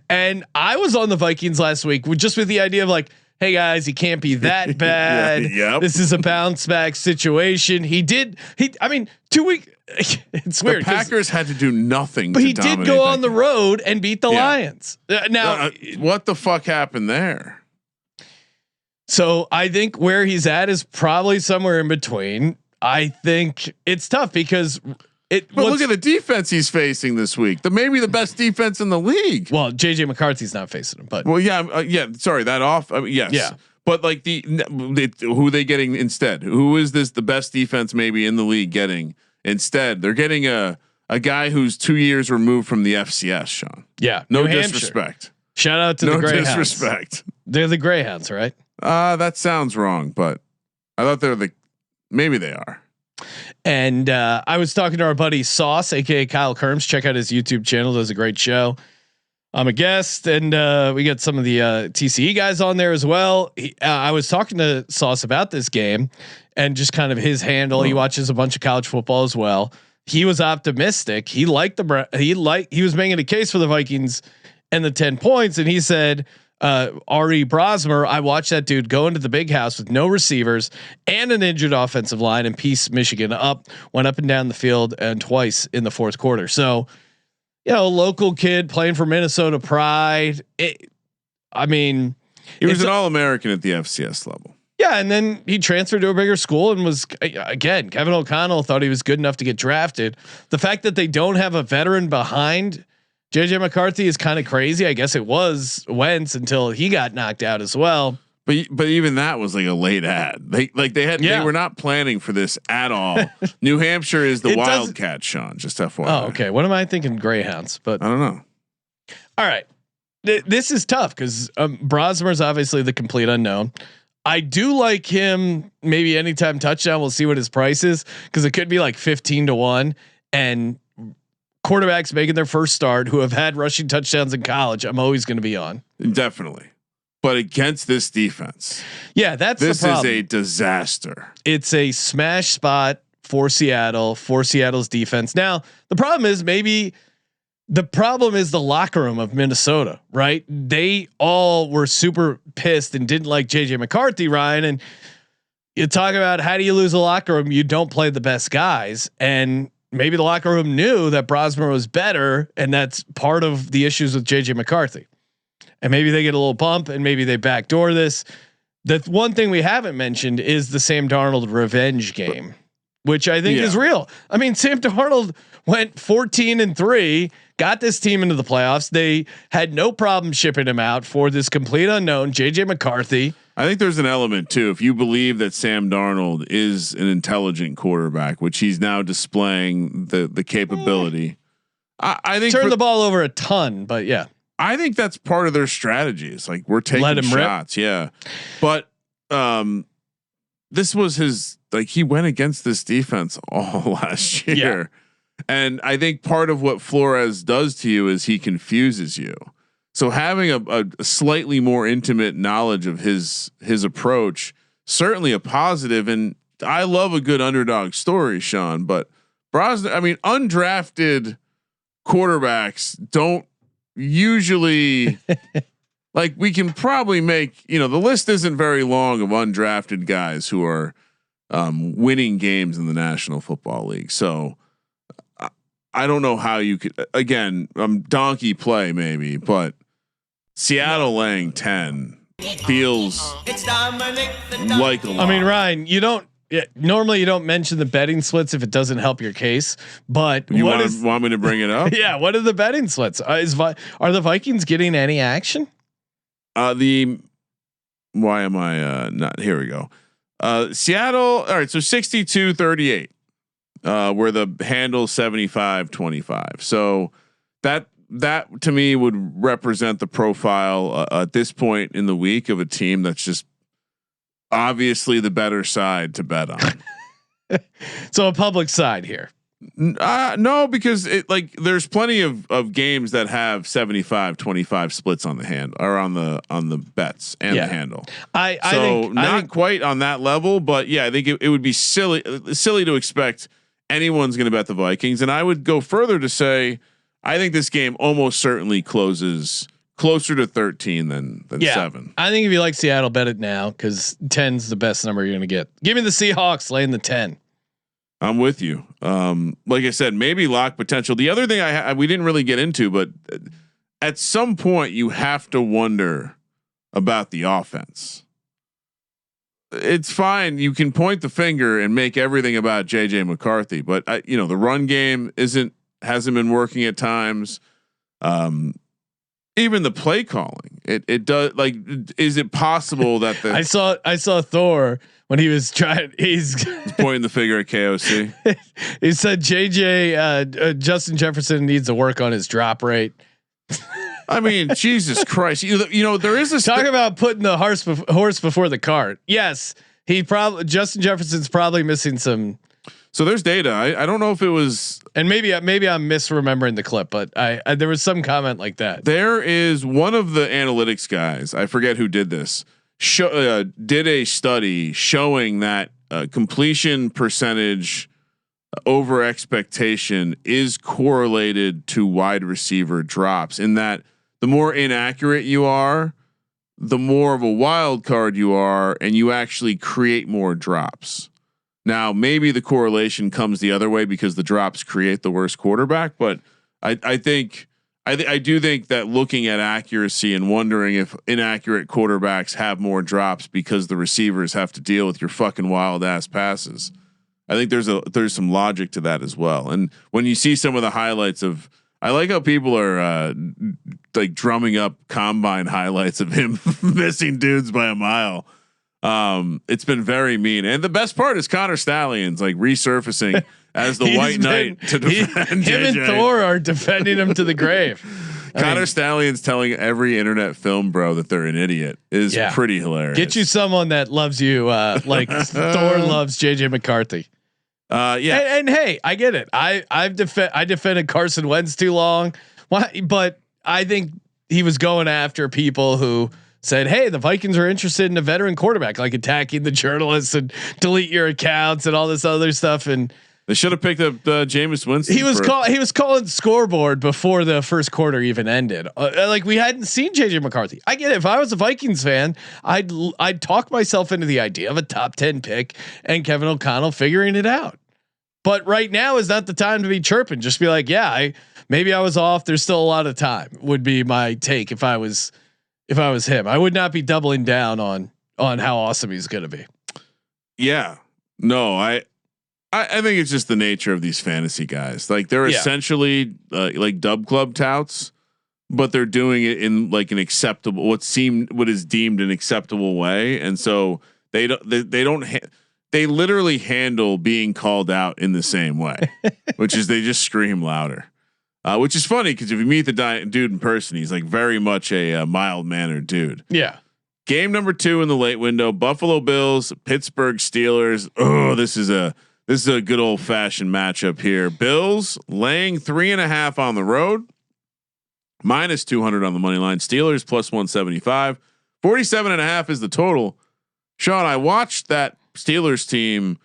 And I was on the Vikings last week with the idea of like, hey guys, he can't be that bad. This is a bounce back situation. I mean, 2 weeks. It's weird. The Packers had to do nothing, but he did go on the road and beat the Lions. Now, what the fuck happened there? So I think where he's at is probably somewhere in between. I think it's tough because but look at the defense he's facing this week. Maybe the best defense in the league. Well, JJ McCarthy's not facing him, but Sorry, that off. Yes. Yeah. But like who are they getting instead? Who is the best defense maybe in the league getting instead? They're getting a guy who's 2 years removed from the FCS, Sean. Yeah. No New disrespect. Hampshire. Shout out to the Greyhounds. No disrespect. They're the Greyhounds, right? That sounds wrong, but I thought maybe they are. And I was talking to our buddy Sauce, aka Kyle Kerms. Check out his YouTube channel; does a great show. I'm a guest, and we got some of the TCE guys on there as well. I was talking to Sauce about this game and just kind of his handle. He watches a bunch of college football as well. He was optimistic. He liked he was making a case for the Vikings and the 10 points, and he said, Ari Brosmer, I watched that dude go into the big house with no receivers and an injured offensive line and piece Michigan went up and down the field and twice in the fourth quarter. So, local kid playing for Minnesota Pride. I mean, he was an All-American at the FCS level. Yeah, and then he transferred to a bigger school and was again. Kevin O'Connell thought he was good enough to get drafted. The fact that they don't have a veteran behind JJ McCarthy is kind of crazy. I guess it was Wentz until he got knocked out as well. But even that was like a late ad. They were not planning for this at all. New Hampshire is the Wildcat, Sean. Just FYI. Oh, okay. What am I thinking? Greyhounds, but I don't know. All right, this is tough because Brosmer's obviously the complete unknown. I do like him. Maybe anytime touchdown. We'll see what his price is because it could be like 15-1 and quarterbacks making their first start who have had rushing touchdowns in college. I'm always going to be on. Definitely. But against this defense, this is a disaster. It's a smash spot for Seattle's defense. Now the problem is the locker room of Minnesota, right? They all were super pissed and didn't like JJ McCarthy, Ryan. And you talk about how do you lose a locker room? You don't play the best guys. And maybe the locker room knew that Brosmer was better. And that's part of the issues with JJ McCarthy. And maybe they get a little bump and maybe they backdoor this. The one thing we haven't mentioned is the Sam Darnold revenge game, which I think is real. I mean, Sam Darnold went 14-3, got this team into the playoffs. They had no problem shipping him out for this complete unknown JJ McCarthy. I think there's an element too. If you believe that Sam Darnold is an intelligent quarterback, which he's now displaying the capability, I think turn the ball over a ton, but yeah. I think that's part of their strategy. It's like we're taking shots. Rip. Yeah. But this was he went against this defense all last year. Yeah. And I think part of what Flores does to you is he confuses you. So having a slightly more intimate knowledge of his approach, certainly a positive. And I love a good underdog story, Sean, but undrafted quarterbacks don't usually like we can probably make, the list isn't very long of undrafted guys who are winning games in the National Football League. So I don't know how you could, again, donkey play maybe, but Seattle laying 10 feels like a lot. I mean, Ryan, normally you don't mention the betting splits if it doesn't help your case, but you want me to bring it up? Yeah. What are the betting splits? Are the Vikings getting any action? Why am I not? Here we go. Seattle. All right. So 62-38, where the handle 75-25. So that to me would represent the profile at this point in the week of a team that's just obviously the better side to bet on. So a public side here. No, because there's plenty of games that have 75-25 splits on the hand or on the bets and the handle. I think not quite on that level, but yeah, I think it would be silly to expect anyone's going to bet the Vikings. And I would go further to say, I think this game almost certainly closes closer to 13 than 7. I think if you like Seattle, bet it now because 10's the best number you're going to get. Give me the Seahawks laying the 10. I'm with you. Like I said, maybe lock potential. The other thing we didn't really get into, but at some point you have to wonder about the offense. It's fine. You can point the finger and make everything about JJ McCarthy, but the run game hasn't been working at times. Even the play calling, it does. Like, is it possible that I saw Thor when he was trying. He's pointing the finger at KOC. He said Justin Jefferson needs to work on his drop rate. I mean, Jesus Christ! There is this talk about putting the horse before the cart. Yes, Justin Jefferson's probably missing some. So there's data. I don't know if it was, and maybe I'm misremembering the clip, but I there was some comment like that. There is one of the analytics guys, I forget who did this, did a study showing that completion percentage over expectation is correlated to wide receiver drops. In that, the more inaccurate you are, the more of a wild card you are, and you actually create more drops. Now, maybe the correlation comes the other way because the drops create the worst quarterback, but I do think that looking at accuracy and wondering if inaccurate quarterbacks have more drops because the receivers have to deal with your fucking wild ass passes. I think there's some logic to that as well. And when you see some of the highlights of, I like how people are like drumming up combine highlights of him missing dudes by a mile. It's been very mean. And the best part is Connor Stallions like resurfacing as the White Knight to defend him JJ. And Thor are defending him to the grave. Connor Stallions telling every internet film bro that they're an idiot is pretty hilarious. Get you someone that loves you like Thor loves JJ McCarthy. And hey, I get it. I defended Carson Wentz too long. Why? But I think he was going after people who said, "Hey, the Vikings are interested in a veteran quarterback," like attacking the journalists and delete your accounts and all this other stuff. And they should have picked up Jameis Winston. He was calling scoreboard before the first quarter even ended. Like we hadn't seen JJ McCarthy. I get it. If I was a Vikings fan, I'd talk myself into the idea of a top 10 pick and Kevin O'Connell figuring it out. But right now is not the time to be chirping. Just be like, yeah, maybe I was off. There's still a lot of time. Would be my take if I was him. I would not be doubling down on how awesome he's going to be. Yeah. No, I think it's just the nature of these fantasy guys. Like they're essentially like dub club touts, but they're doing it in like an acceptable, what is deemed an acceptable way. And so they literally handle being called out in the same way, which is they just scream louder, which is funny. Cause if you meet the dude in person, he's like very much a mild mannered dude. Yeah. Game number 2 in the late window, Buffalo Bills, Pittsburgh Steelers. Oh, this is a good old fashioned matchup here. Bills laying 3.5 on the road, -200 on the money line. Steelers +175, 47.5 is the total. Sean, I watched that Steelers team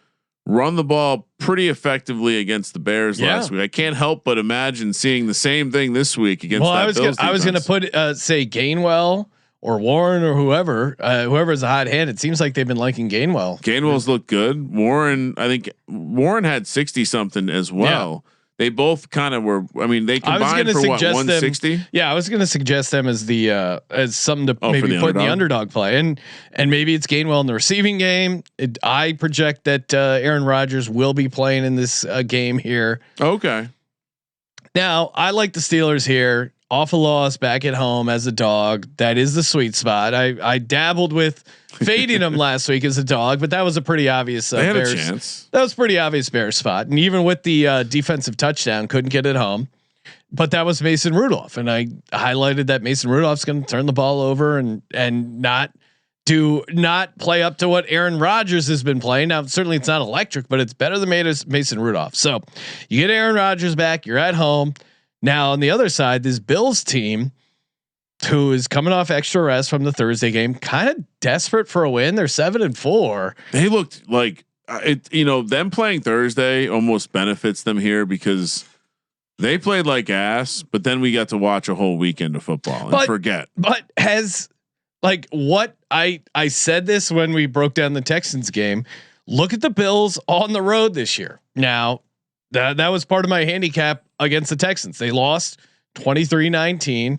run the ball pretty effectively against the Bears last week. I can't help but imagine seeing the same thing this week against that Bills defense. I was going to put say Gainwell or Warren or whoever's a hot hand. It seems like they've been liking Gainwell. Gainwell's looked good. I think Warren had 60 something as well. Yeah. They both kind of were. I mean, they combined for what 160. Yeah, I was going to suggest them as the as something to maybe put in the underdog play, and maybe it's Gainwell in the receiving game. I project that Aaron Rodgers will be playing in this game here. Okay. Now I like the Steelers here. Off a loss back at home as a dog. That is the sweet spot. I dabbled with fading them last week as a dog, but that was a pretty obvious they had Bears. A chance. That was pretty obvious Bears spot. And even with the defensive touchdown, couldn't get it home. But that was Mason Rudolph. And I highlighted that Mason Rudolph's going to turn the ball over and not play up to what Aaron Rodgers has been playing. Now, certainly it's not electric, but it's better than Mason Rudolph. So you get Aaron Rodgers back, you're at home. Now on the other side, this Bills team, who is coming off extra rest from the Thursday game, kind of desperate for a win. They're 7-4. They looked like them playing Thursday almost benefits them here because they played like ass, but then we got to watch a whole weekend of football and forget. But has like what I said this when we broke down the Texans game. Look at the Bills on the road this year. Now that was part of my handicap against the Texans. They lost 23-19.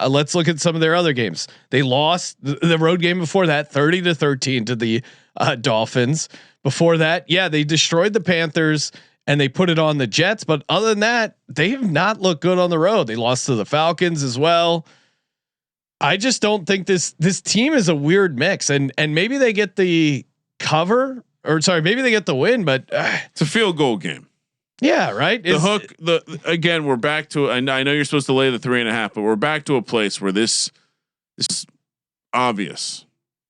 Let's look at some of their other games. They lost the road game before that 30-13 to the Dolphins. Before that, they destroyed the Panthers and they put it on the Jets. But other than that, they have not looked good on the road. They lost to the Falcons as well. I just don't think this team is a weird mix, and maybe they get the cover, or sorry, maybe they get the win, but it's a field goal game. Yeah, right. The hook. Again, we're back to. And I know you're supposed to lay the 3.5, but we're back to a place where this is obvious.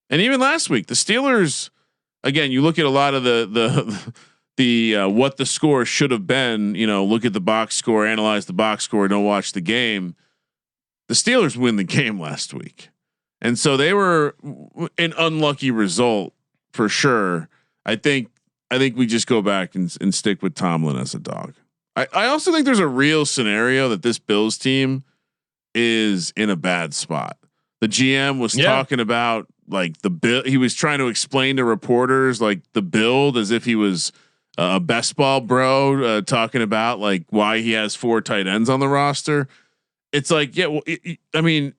And even last week, the Steelers. Again, you look at a lot of the what the score should have been. Look at the box score, analyze the box score, don't watch the game. The Steelers win the game last week, and so they were an unlucky result for sure. I think we just go back and stick with Tomlin as a dog. I also think there's a real scenario that this Bills team is in a bad spot. The GM was talking about like the build. He was trying to explain to reporters like the build as if he was a best ball bro talking about like why he has 4 tight ends on the roster. It's like, yeah, well, I mean,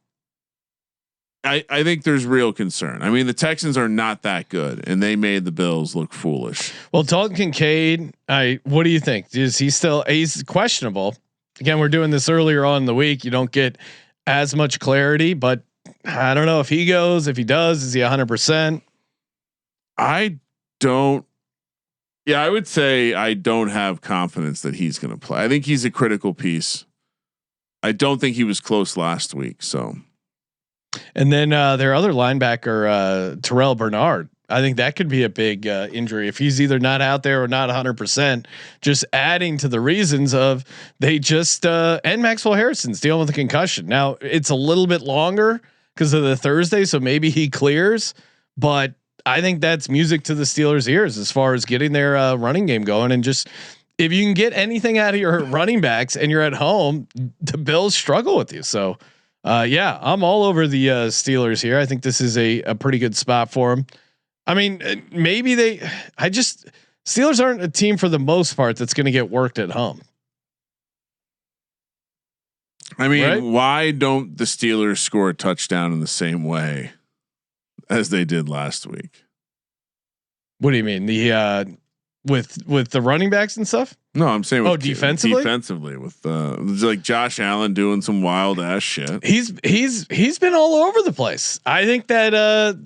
I think there's real concern. I mean, the Texans are not that good, and they made the Bills look foolish. Well, Dalton Kincaid, what do you think? Is he still? He's questionable. Again, we're doing this earlier on in the week. You don't get as much clarity, but I don't know if he goes. If he does, is he 100%? I don't. Yeah, I would say I don't have confidence that he's going to play. I think he's a critical piece. I don't think he was close last week. So. And then their other linebacker, Terrell Bernard. I think that could be a big injury if he's either not out there or not 100%. Just adding to the reasons of they just and Maxwell Harrison's dealing with a concussion. Now it's a little bit longer because of the Thursday, so maybe he clears. But I think that's music to the Steelers' ears as far as getting their running game going. And just if you can get anything out of your running backs and you're at home, the Bills struggle with you. So. Yeah, I'm all over the Steelers here. I think this is a pretty good spot for them. I mean, maybe Steelers aren't a team for the most part that's going to get worked at home. I mean, right? Why don't the Steelers score a touchdown in the same way as they did last week? What do you mean? The with the running backs and stuff? No, I'm saying defensively with like Josh Allen doing some wild ass shit. He's been all over the place. I think that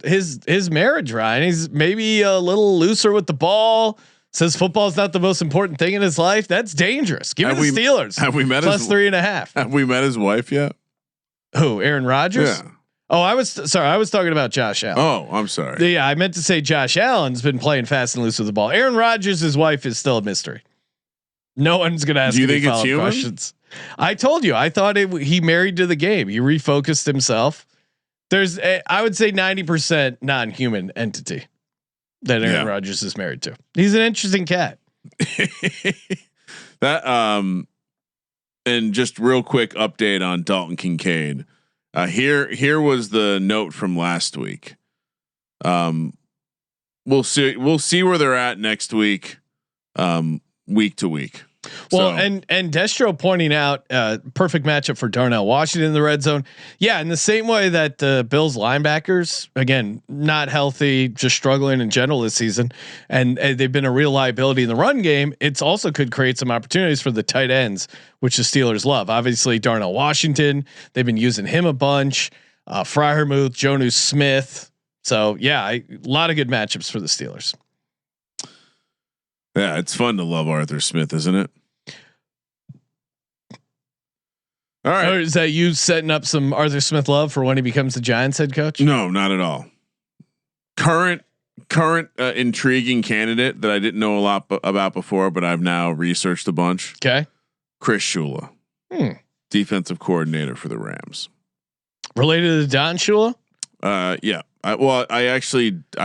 his marriage, Ryan, he's maybe a little looser with the ball. Says football is not the most important thing in his life. That's dangerous. Give me the Steelers. Have we met plus 3.5? Have we met his wife yet? Who? Aaron Rodgers? Yeah. Oh, I was talking about Josh Allen. Oh, I'm sorry. Yeah, I meant to say Josh Allen's been playing fast and loose with the ball. Aaron Rodgers' wife is still a mystery. No one's gonna ask. Do you think it's human? Questions. I told you. I thought he married to the game. He refocused himself. There's, I would say, 90% non-human entity that Aaron Rodgers is married to. He's an interesting cat. That and just real quick update on Dalton Kincaid. Here was the note from last week. We'll see where they're at next week. Week to week. Well, and Destro pointing out perfect matchup for Darnell Washington in the red zone. Yeah, in the same way that the Bills linebackers, again, not healthy, just struggling in general this season, and they've been a real liability in the run game. It's also could create some opportunities for the tight ends, which the Steelers love. Obviously, Darnell Washington, they've been using him a bunch. Freiermuth, Jonnu Smith. So yeah, a lot of good matchups for the Steelers. Yeah, it's fun to love Arthur Smith, isn't it? All right. Or is that you setting up some Arthur Smith love for when he becomes the Giants head coach? No, not at all. Current intriguing candidate that I didn't know a lot about before, but I've now researched a bunch. Okay. Chris Shula, defensive coordinator for the Rams. Related to Don Shula? Yeah. I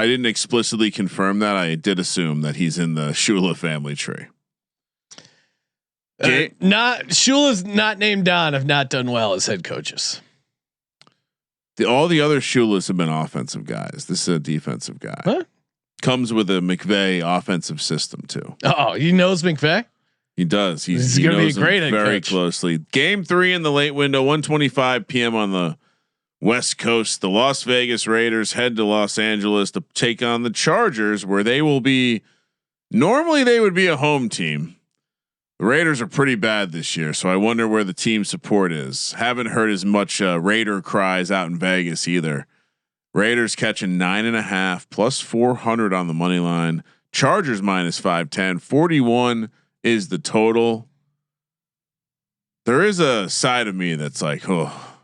didn't explicitly confirm that. I did assume that he's in the Shula family tree. Shula's not named Don have not done well as head coaches. All the other Shulas have been offensive guys. This is a defensive guy. What? Comes with a McVay offensive system too. Oh, he knows McVay. He does. He's going to be a great head very coach. Closely. Game 3 in the late window, 1:25 p.m. on the West Coast. The Las Vegas Raiders head to Los Angeles to take on the Chargers, where they will be. Normally, they would be a home team. The Raiders are pretty bad this year, so I wonder where the team support is. Haven't heard as much Raider cries out in Vegas either. Raiders catching 9.5 plus 400 on the money line. Chargers minus 510. 41 is the total. There is a side of me that's like, oh,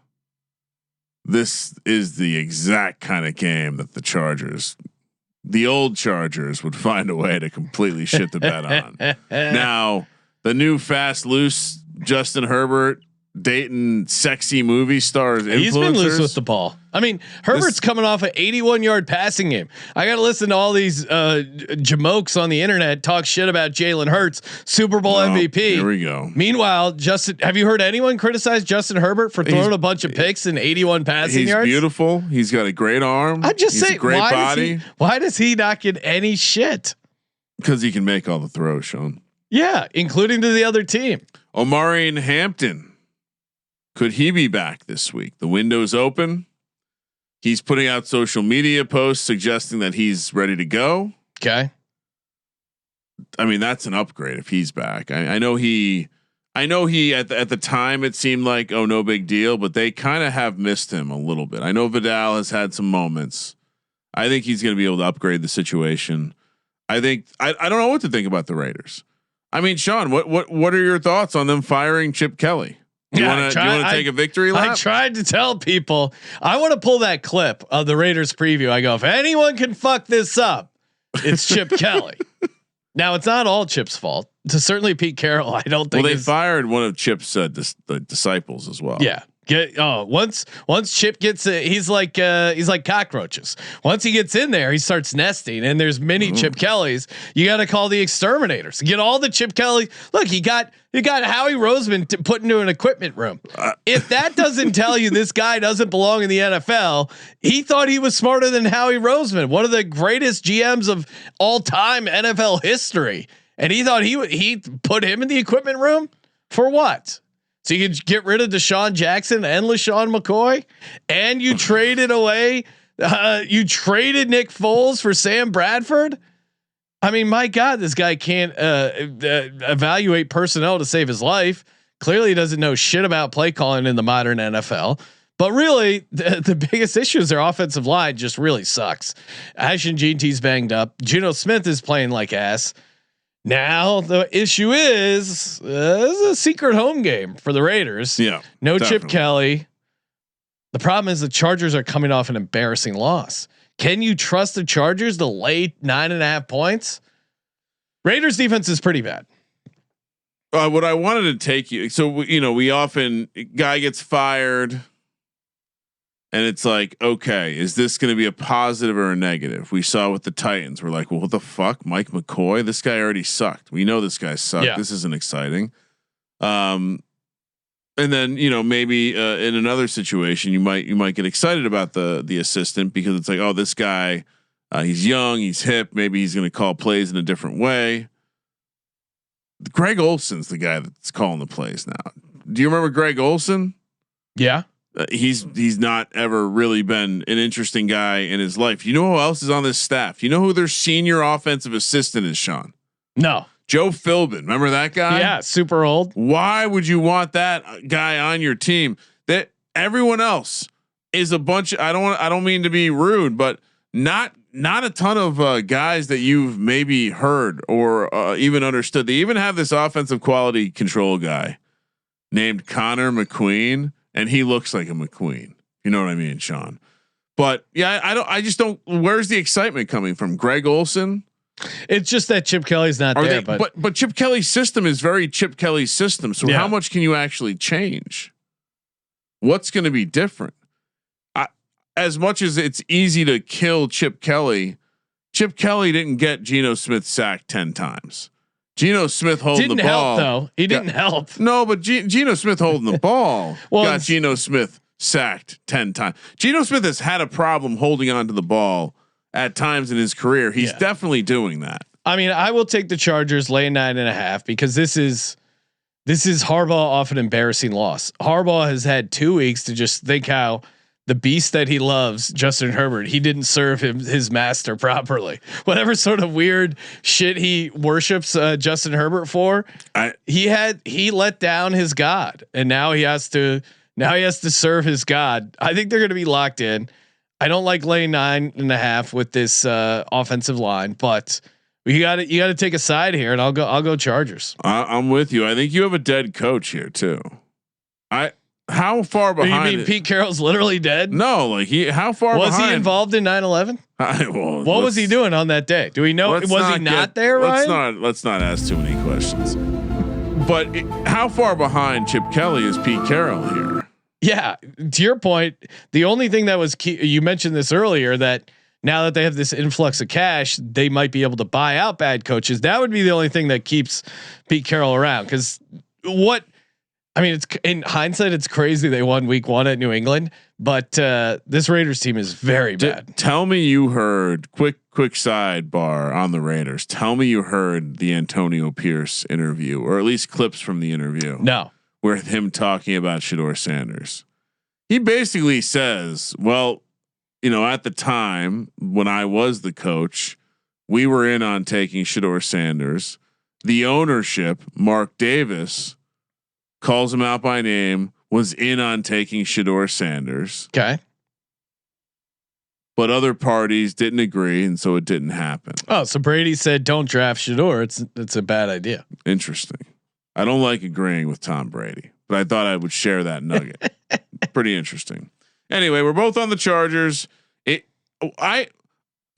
this is the exact kind of game that the old Chargers would find a way to completely shit the bed on. Now, the new fast, loose Justin Herbert dating sexy movie stars. He's been loose with the ball. I mean, Herbert's coming off an 81-yard passing game. I got to listen to all these jamokes on the internet talk shit about Jalen Hurts, Super Bowl MVP. Here we go. Meanwhile, have you heard anyone criticize Justin Herbert for throwing a bunch of picks and 81 passing yards? He's beautiful. He's got a great arm. I just say, great body. Why does he not get any shit? Because he can make all the throws, Sean. Yeah, including to the other team. Omari and Hampton. Could he be back this week? The window's open. He's putting out social media posts suggesting that he's ready to go. Okay. I mean, that's an upgrade if he's back. I know he at the time it seemed like, oh, no big deal, but they kind of have missed him a little bit. I know Vidal has had some moments. I think he's going to be able to upgrade the situation. I think I don't know what to think about the Raiders. I mean, Sean, what are your thoughts on them firing Chip Kelly? Do you want to take a victory lap? I tried to tell people I want to pull that clip of the Raiders preview. I go, if anyone can fuck this up, it's Chip Kelly. Now it's not all Chip's fault. To certainly Pete Carroll, I don't think. Well, they fired one of Chip's the disciples as well. Yeah. Once Chip gets it, he's like cockroaches. Once he gets in there, he starts nesting, and there's many Chip Kellys. You got to call the exterminators. Get all the Chip Kelly. Look, you got Howie Roseman put into an equipment room. If that doesn't tell you this guy doesn't belong in the NFL, he thought he was smarter than Howie Roseman, one of the greatest GMs of all time NFL history, and he thought he put him in the equipment room for what? So you could get rid of Deshaun Jackson and LaShawn McCoy, and you traded away. You traded Nick Foles for Sam Bradford. I mean, my God, this guy can't evaluate personnel to save his life. Clearly, he doesn't know shit about play calling in the modern NFL. But really, the biggest issue is their offensive line just really sucks. Ashton GT's banged up. Geno Smith is playing like ass. Now the issue is this is a secret home game for the Raiders. Yeah, no definitely. Chip Kelly. The problem is the Chargers are coming off an embarrassing loss. Can you trust the Chargers to lay 9.5 points? Raiders defense is pretty bad. What I wanted to take you, so we often guy gets fired. And it's like, okay, is this going to be a positive or a negative? We saw with the Titans. We're like, well, what the fuck, Mike McCoy? This guy already sucked. We know this guy sucked. Yeah. This isn't exciting. And then maybe in another situation, you might get excited about the assistant because it's like, oh, this guy, he's young, he's hip. Maybe he's going to call plays in a different way. Greg Olson's the guy that's calling the plays now. Do you remember Greg Olson? Yeah. He's not ever really been an interesting guy in his life. You know who else is on this staff? You know who their senior offensive assistant is, Sean? No. Joe Philbin. Remember that guy? Yeah, super old. Why would you want that guy on your team? That everyone else is a bunch of, I don't mean to be rude, but not a ton of guys that you've maybe heard or even understood. They even have this offensive quality control guy named Connor McQueen. And he looks like a McQueen. You know what I mean, Sean? But yeah, I just don't. Where's the excitement coming from? Greg Olson? It's just that Chip Kelly's not there. But Chip Kelly's system is very Chip Kelly's system. So how much can you actually change? What's going to be different? As much as it's easy to kill Chip Kelly didn't get Geno Smith sacked 10 times. Geno Smith holding the ball. Help, though. He didn't help. No, but Geno Smith holding the ball got Geno Smith sacked 10 times. Geno Smith has had a problem holding on to the ball at times in his career. He's definitely doing that. I mean, I will take the Chargers laying 9.5 because this is Harbaugh off an embarrassing loss. Harbaugh has had 2 weeks to just think how the beast that he loves, Justin Herbert, he didn't serve his master properly. Whatever sort of weird shit he worships Justin Herbert for, he let down his God, and now he has to serve his God. I think they're going to be locked in. I don't like laying 9.5 with this offensive line, but you got to take a side here, and I'll go Chargers. I'm with you. I think you have a dead coach here too. How far behind? You mean Pete Carroll's literally dead? No, like how far was behind? He involved in 9/11? What was he doing on that day? Do we know? Was he not there? Right? Let's not ask too many questions. But how far behind Chip Kelly is Pete Carroll here? Yeah, to your point, the only thing that was key, you mentioned this earlier, that now that they have this influx of cash, they might be able to buy out bad coaches. That would be the only thing that keeps Pete Carroll around. Because I mean, it's in hindsight, it's crazy they won week 1 at New England, but this Raiders team is very bad. Tell me you heard quick sidebar on the Raiders. Tell me you heard the Antonio Pierce interview, or at least clips from the interview. No, with him talking about Shedeur Sanders. He basically says, well, at the time when I was the coach, we were in on taking Shedeur Sanders. The ownership, Mark Davis, calls him out by name, was in on taking Shedeur Sanders. Okay. But other parties didn't agree, and so it didn't happen. Oh, so Brady said, "Don't draft Shedeur. It's a bad idea." Interesting. I don't like agreeing with Tom Brady, but I thought I would share that nugget. Pretty interesting. Anyway, we're both on the Chargers.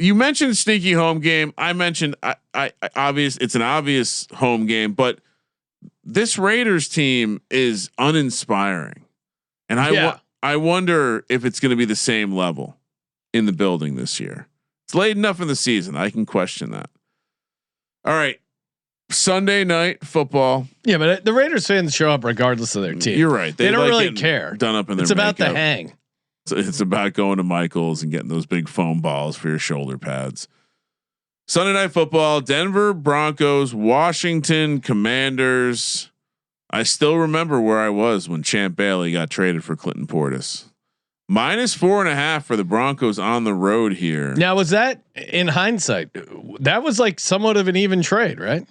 You mentioned sneaky home game. I mentioned obvious. It's an obvious home game, but this Raiders team is uninspiring, and I wonder if it's going to be the same level in the building this year. It's late enough in the season. I can question that. All right. Sunday night football. Yeah, but the Raiders fans show up regardless of their team. You're right. They don't really care. Done up in their It's about makeup. the hang. It's about going to Michael's and getting those big foam balls for your shoulder pads. Sunday night football, Denver Broncos, Washington Commanders. I still remember where I was when Champ Bailey got traded for Clinton Portis. -4.5 for the Broncos on the road here. Now, was that in hindsight? That was like somewhat of an even trade, right?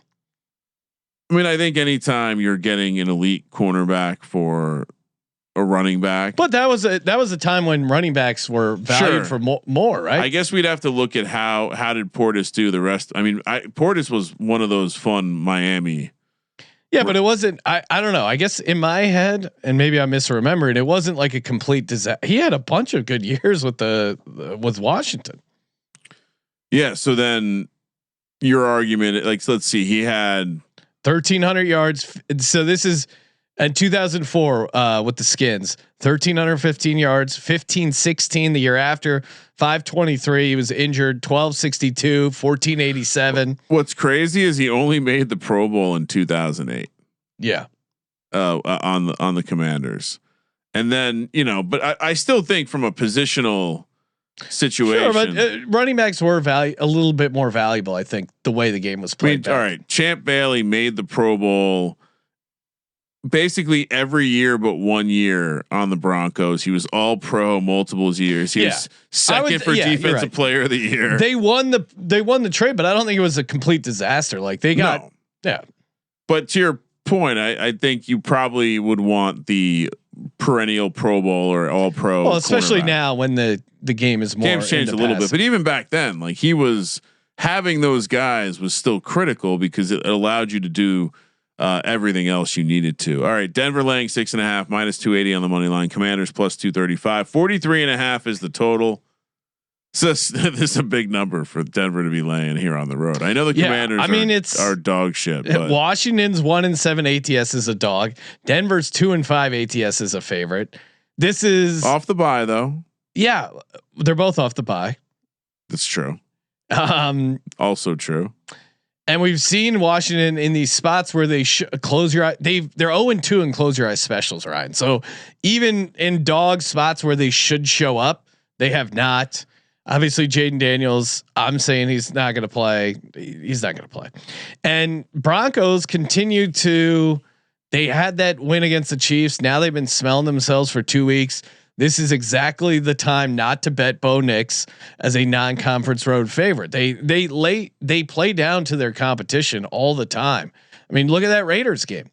I mean, I think anytime you're getting an elite cornerback for a running back, but that was a time when running backs were valued for more, right? I guess we'd have to look at how did Portis do the rest. I mean, Portis was one of those fun Miami. Yeah, but it wasn't. I don't know. I guess in my head, and maybe I'm misremembering, it wasn't like a complete disaster. He had a bunch of good years with with Washington. Yeah. So then your argument, like, let's see, he had 1,300 yards. So this is in 2004 with the Skins. 1,315 yards. 15-16 the year after. 523. He was injured. 1262. 1487. What's crazy is he only made the Pro Bowl in 2008. Yeah. On the Commanders, and then but I still think from a positional situation, sure, but running backs were a little bit more valuable. I think the way the game was played. All right, Champ Bailey made the Pro Bowl basically every year but 1 year on the Broncos. He was all pro multiple years. He was second for defensive player of the year. They won the trade, but I don't think it was a complete disaster. Like they got But to your point, I think you probably would want the perennial Pro Bowl or all pro. Well, especially now when the game is more. Game's changed a little bit, but even back then, like he was having those guys was still critical because it allowed you to do everything else you needed to. All right, Denver laying 6.5, -280 on the money line. Commanders +235. 43.5 is the total. So this is a big number for Denver to be laying here on the road. I know the Commanders are dog shit. But Washington's 1-7 ATS is a dog. Denver's 2-5 ATS is a favorite. This is off the bye though. Yeah, they're both off the bye. That's true. Also true. And we've seen Washington in these spots where they close your eye. They're 0-2 in close your eyes specials, Ryan. So even in dog spots where they should show up, they have not. Obviously, Jaden Daniels, I'm saying he's not going to play. He's not going to play. And Broncos continue to. They had that win against the Chiefs. Now they've been smelling themselves for 2 weeks. This is exactly the time not to bet Bo Nix as a non-conference road favorite. They play down to their competition all the time. I mean, look at that Raiders game.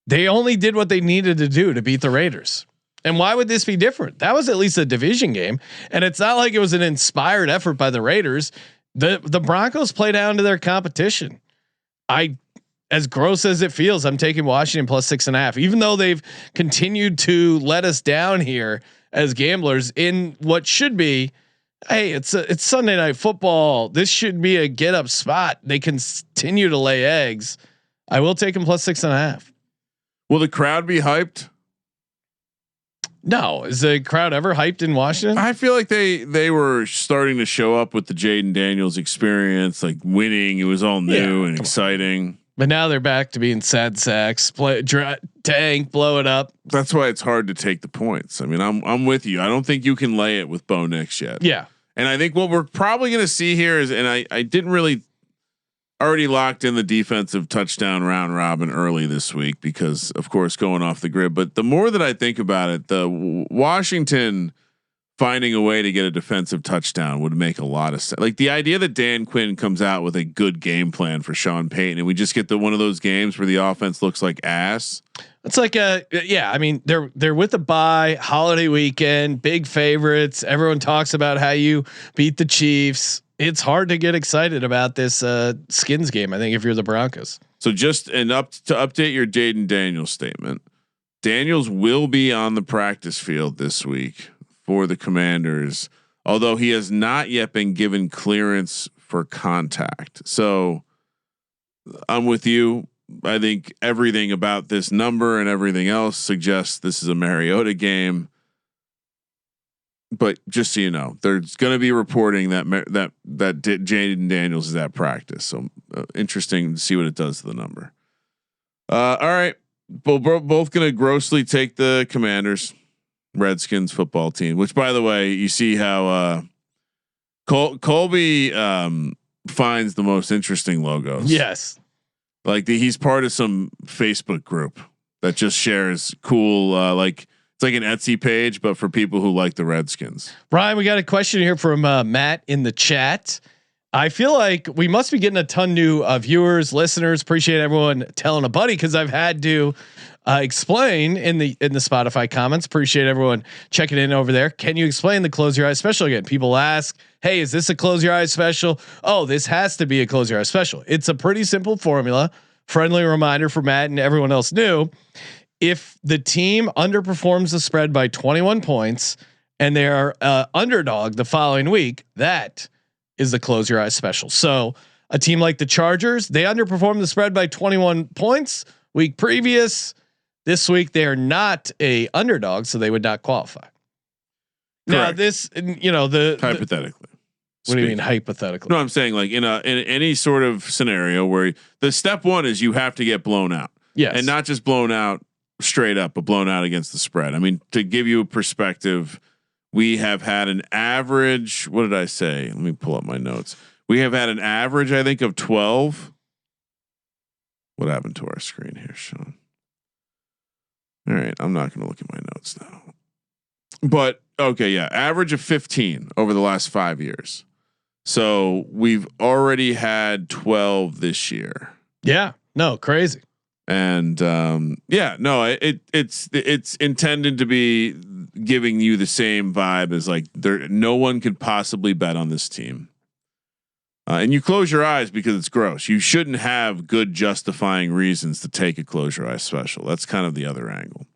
They only did what they needed to do to beat the Raiders. And why would this be different? That was at least a division game, and it's not like it was an inspired effort by the Raiders. The Broncos play down to their competition. As gross as it feels, I'm taking Washington +6.5, even though they've continued to let us down here as gamblers in what should be, hey, it's Sunday night football. This should be a get up spot. They continue to lay eggs. I will take them +6.5. Will the crowd be hyped? No, is the crowd ever hyped in Washington? I feel like they were starting to show up with the Jaden Daniels experience, like winning. It was all new and exciting. But now they're back to being sad sacks, tank, blow it up. That's why it's hard to take the points. I mean, I'm with you. I don't think you can lay it with Bo Nix yet. Yeah. And I think what we're probably going to see here is, and I didn't really already locked in the defensive touchdown round robin early this week because of course going off the grid. But the more that I think about it, the Washington finding a way to get a defensive touchdown would make a lot of sense. Like the idea that Dan Quinn comes out with a good game plan for Sean Payton and we just get one of those games where the offense looks like ass. It's like I mean, they're with a bye, holiday weekend, big favorites. Everyone talks about how you beat the Chiefs. It's hard to get excited about this Skins game, I think, if you're the Broncos. So to update your Jaden Daniels statement, Daniels will be on the practice field this week for the Commanders, although he has not yet been given clearance for contact. So I'm with you. I think everything about this number and everything else suggests this is a Mariota game. But just so you know, there's going to be reporting that Jaden Daniels is at practice. So interesting to see what it does to the number. All right, both going to grossly take the Commanders. Redskins football team, which by the way, you see how Colby finds the most interesting logos. Yes. Like he's part of some Facebook group that just shares cool, like it's like an Etsy page, but for people who like the Redskins. Ryan, we got a question here from Matt in the chat. I feel like we must be getting a ton new viewers, listeners. Appreciate everyone telling a buddy because I've had to explain in the Spotify comments. Appreciate everyone checking in over there. Can you explain the Close Your Eyes special again? People ask, "Hey, is this a Close Your Eyes special?" Oh, this has to be a Close Your Eyes special. It's a pretty simple formula. Friendly reminder for Matt and everyone else new. If the team underperforms the spread by 21 points and they are underdog the following week, that is the Close Your Eyes special. So a team like the Chargers, they underperformed the spread by 21 points week previous. This week they are not a underdog, so they would not qualify. Correct. Now this, hypothetically. What do you mean hypothetically? No, I'm saying like in any sort of scenario where the step one is you have to get blown out. Yes. And not just blown out straight up, but blown out against the spread. I mean, to give you a perspective, we have had an average. What did I say? Let me pull up my notes. We have had an average, I think, of 12. What happened to our screen here, Sean? All right, I'm not going to look at my notes now. But okay, yeah, average of 15 over the last 5 years. So we've already had 12 this year. Yeah, no, crazy. And it's intended to be giving you the same vibe as like no one could possibly bet on this team. And you close your eyes because it's gross. You shouldn't have good justifying reasons to take a close your eyes special. That's kind of the other angle.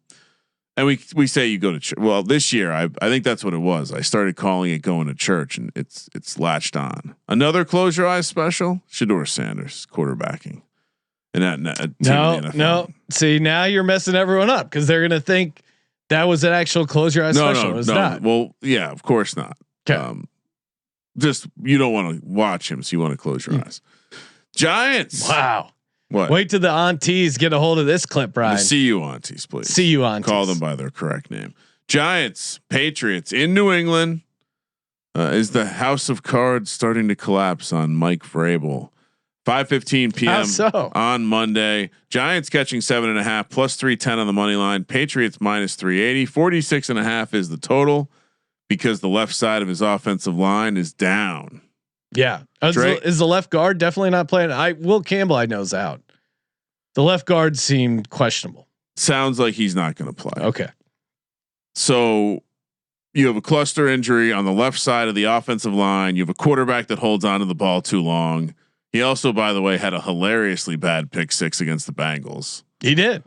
And we say you go to church. Well, this year I think that's what it was. I started calling it going to church, and it's latched on. Another close your eyes special. Shedeur Sanders quarterbacking. And no. See, now you're messing everyone up because they're gonna think that was an actual close your eyes special. It's not. Well, yeah, of course not. Okay. Just you don't want to watch him, so you want to close your eyes. Giants. Wow. What? Wait till the aunties get a hold of this clip, Brian. See you aunties, please. See you aunties. Call them by their correct name. Giants, Patriots in New England. Is the house of cards starting to collapse on Mike Vrabel? 5:15 p.m. on Monday. Giants catching 7.5 plus 310 on the money line. Patriots minus 380. 46.5 is the total because the left side of his offensive line is down. Yeah. Is the left guard definitely not playing? Will Campbell, I know, is out. The left guard seemed questionable. Sounds like he's not going to play. Okay. So you have a cluster injury on the left side of the offensive line. You have a quarterback that holds onto the ball too long. He also, by the way, had a hilariously bad pick six against the Bengals. He did.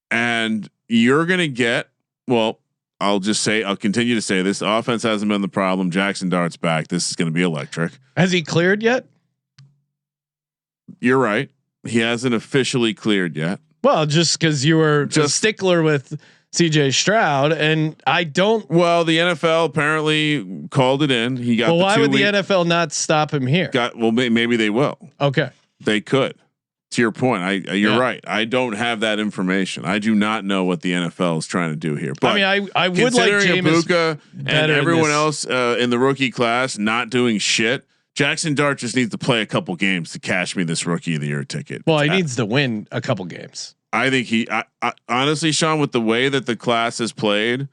And you're going to get, well, I'll continue to say this. Offense hasn't been the problem. Jackson Dart's back. This is going to be electric. Has he cleared yet? You're right. He hasn't officially cleared yet. Well, just because you were a stickler with CJ Stroud, and I don't. Well, the NFL apparently called it in. He got. Well, why would the NFL not stop him here? Maybe they will. Okay, they could. to your point, you're right. I don't have that information. I do not know what the NFL is trying to do here. But I mean, I would like Jameis Ibuka and everyone else in the rookie class not doing shit. Jackson Dart just needs to play a couple games to cash me this Rookie of the Year ticket. Well, he needs to win a couple games. I think I honestly, Sean, with the way that the class has played,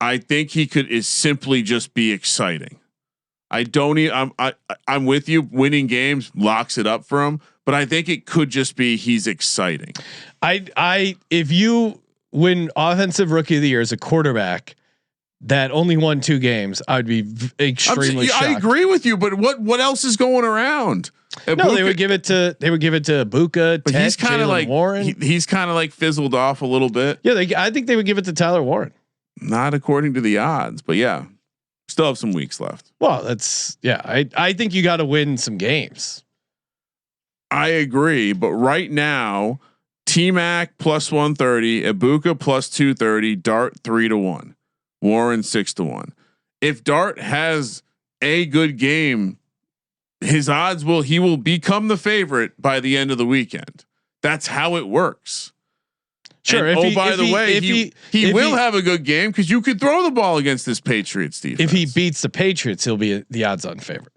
I think he is simply just be exciting. I'm with you. Winning games locks it up for him, but I think it could just be he's exciting. If you win Offensive Rookie of the Year as a quarterback that only won 2 games, I'd be extremely shocked. I agree with you, but what else is going around? No, they would give it to Ibuka, but he's kind of like Warren. He's kind of like fizzled off a little bit. Yeah, I think they would give it to Tyler Warren. Not according to the odds, but yeah, still have some weeks left. Well, I think you got to win some games. I agree, but right now, T-Mac plus 130, Ibuka plus 230, Dart 3-1, Warren 6-1. If Dart has a good game, his odds he will become the favorite by the end of the weekend. That's how it works. Sure. And, by the way, he will have a good game because you could throw the ball against this Patriots defense. If he beats the Patriots, he'll be the odds-on favorite.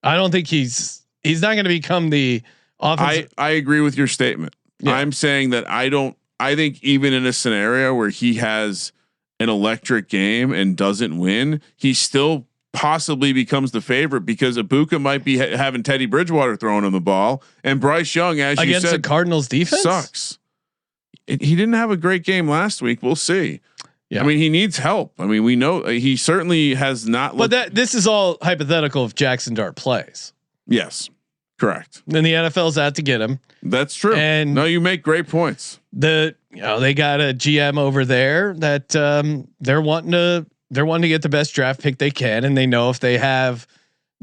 I don't think he's not going to become the offensive. I agree with your statement. Yeah. I'm saying that I think even in a scenario where he has an electric game and doesn't win, he still possibly becomes the favorite because Ibuka might be having Teddy Bridgewater throwing him the ball, and Bryce Young, as you said, against the Cardinals defense sucks. He didn't have a great game last week. We'll see. Yeah. I mean, he needs help. I mean, we know he certainly has not. But this is all hypothetical if Jackson Dart plays. Yes, correct. Then the NFL's out to get him. That's true. And no, you make great points. They got a GM over there that they're wanting to get the best draft pick they can, and they know if they have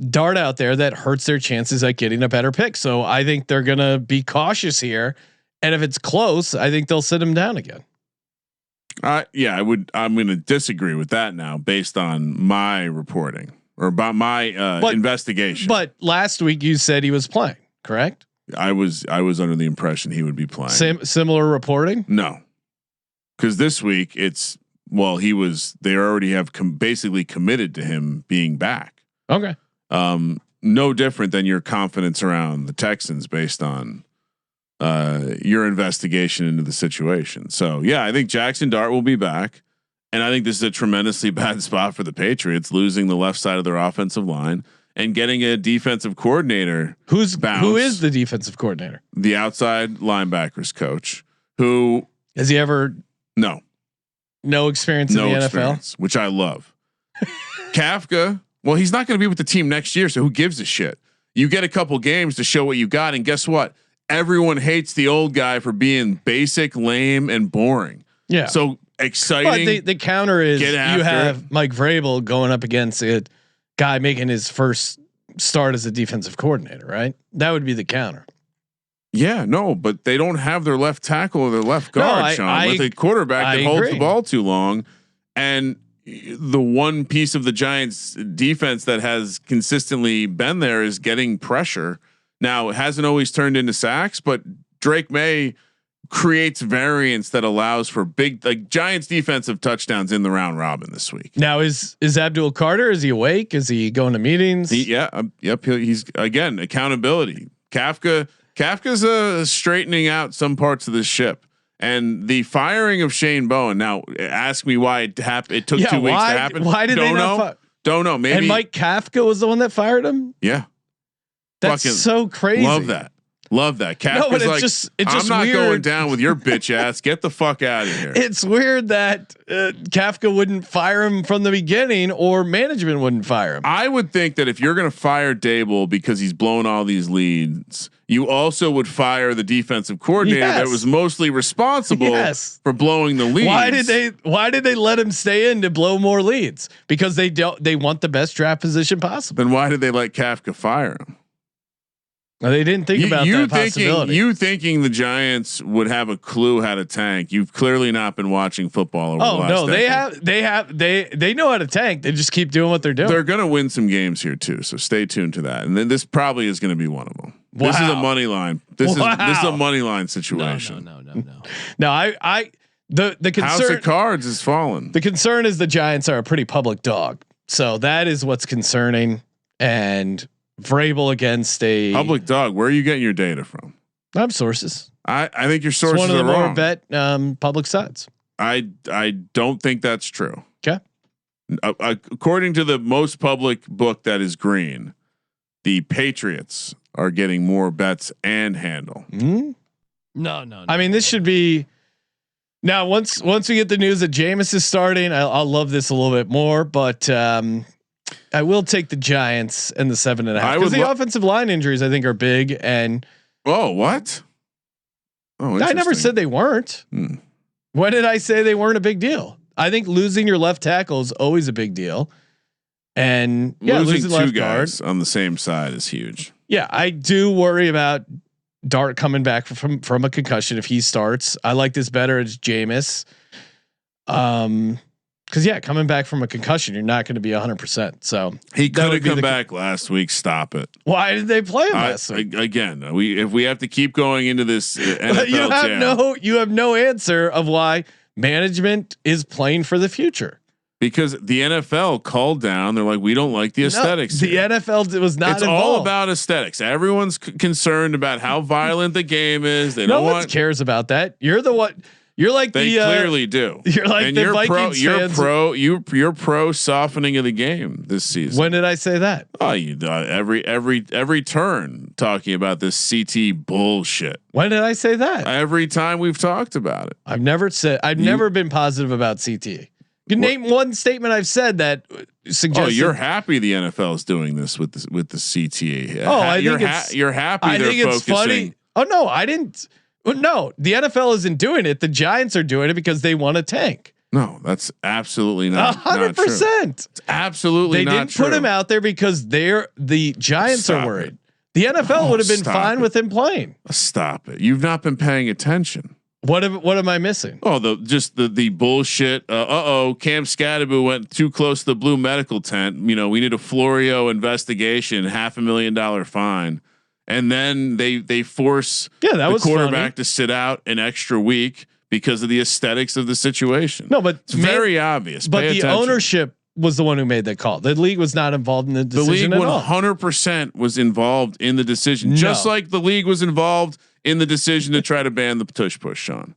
Dart out there, that hurts their chances at getting a better pick. So I think they're gonna be cautious here. And if it's close, I think they'll sit him down again. Yeah, I'm going to disagree with that now, based on my reporting or about my investigation. But last week you said he was playing, correct? I was under the impression he would be playing. Similar reporting? No, because this week they already have basically committed to him being back. Okay. No different than your confidence around the Texans based on your investigation into the situation. So yeah, I think Jackson Dart will be back, and I think this is a tremendously bad spot for the Patriots, losing the left side of their offensive line and getting a defensive coordinator. Who is the defensive coordinator? The outside linebackers coach. Who has he ever? No experience in the NFL, which I love. Kafka. Well, he's not going to be with the team next year, so who gives a shit? You get a couple games to show what you got, and guess what? Everyone hates the old guy for being basic, lame, and boring. Yeah. So exciting. But the counter is you have Mike Vrabel going up against a guy making his first start as a defensive coordinator, right? That would be the counter. Yeah, no, but they don't have their left tackle or their left guard, Sean, with a quarterback that holds the ball too long. And the one piece of the Giants defense that has consistently been there is getting pressure. Now, it hasn't always turned into sacks, but Drake May creates variance that allows for big, like Giants defensive touchdowns in the round robin this week. Now is Abdul Carter, is he awake? Is he going to meetings? Yep. He's again, accountability. Kafka's straightening out some parts of this ship, and the firing of Shane Bowen. Now ask me why it happened. It took 2 weeks to happen. Why did they not? Don't know. Maybe. And Mike Kafka was the one that fired him. Yeah. That's so crazy. Love that. Kafka's but it's like, just I'm not weird. going down with your bitch ass. Get the fuck out of here. It's weird that Kafka wouldn't fire him from the beginning, or management wouldn't fire him. I would think that if you're going to fire Dable because he's blown all these leads, you also would fire the defensive coordinator that was mostly responsible for blowing the leads. Why did they let him stay in to blow more leads? Because they want the best draft position possible. Then why did they let Kafka fire him? Well, they didn't think about that possibility. You thinking the Giants would have a clue how to tank? You've clearly not been watching football over the last decade. They know how to tank. They just keep doing what they're doing. They're going to win some games here too, so stay tuned to that. And then this probably is going to be one of them. This is a Wow. money line. This is a money line situation. No, the concern. House of Cards is fallen. The concern is the Giants are a pretty public dog, so that is what's concerning. And Vrabel against a public dog. Where are you getting your data from? I have sources. I think your sources it's one of the are more wrong. bet public sites. I don't think that's true. Okay. According to the most public book that is green, the Patriots are getting more bets and handle. Mm-hmm. No. I mean, this should be now. Once we get the news that Jameis is starting, I'll love this a little bit more. But I will take the Giants and the 7.5 because the offensive line injuries I think are big. And what? Oh, I never said they weren't. When did I say they weren't a big deal? I think losing your left tackle is always a big deal. And losing left two guys guard on the same side is huge. Yeah, I do worry about Dart coming back from a concussion if he starts. I like this better as Jameis. Because coming back from a concussion, you're not going to be 100%. So he could have come back last week. Stop it. Why did they play him last week? Again, if we have to keep going into this NFL you have no answer of why management is playing for the future. Because the NFL called down. They're like, we don't like the aesthetics. The NFL was not. It's involved. all about aesthetics. Everyone's concerned about how violent the game is. They no one cares about that. You're the one. You're like they clearly do. You're like the Vikings fans. You're pro softening of the game this season. When did I say that? Oh, you every turn talking about this CT bullshit. When did I say that? Every time we've talked about it. I've never been positive about CT. You can name one statement I've said that suggests. Oh, you're happy the NFL is doing this with the CTE. Oh, I think you're happy. I think it's funny. Oh no, I didn't. No, the NFL isn't doing it. The Giants are doing it because they want to tank. No, that's absolutely not 100%. It's absolutely not true. They didn't put him out there because the Giants are worried. The NFL would have been fine with him playing. Stop it! You've not been paying attention. What am I missing? Oh, the bullshit. Cam Scadaboo went too close to the blue medical tent. We need a Florio investigation, $500,000 fine, and then they force the quarterback to sit out an extra week because of the aesthetics of the situation. No, but it's very obvious. But the ownership was the one who made that call. The league was not involved in the decision. The league 100% was involved in the decision, just like the league was involved in the decision to try to ban the tush push, Sean.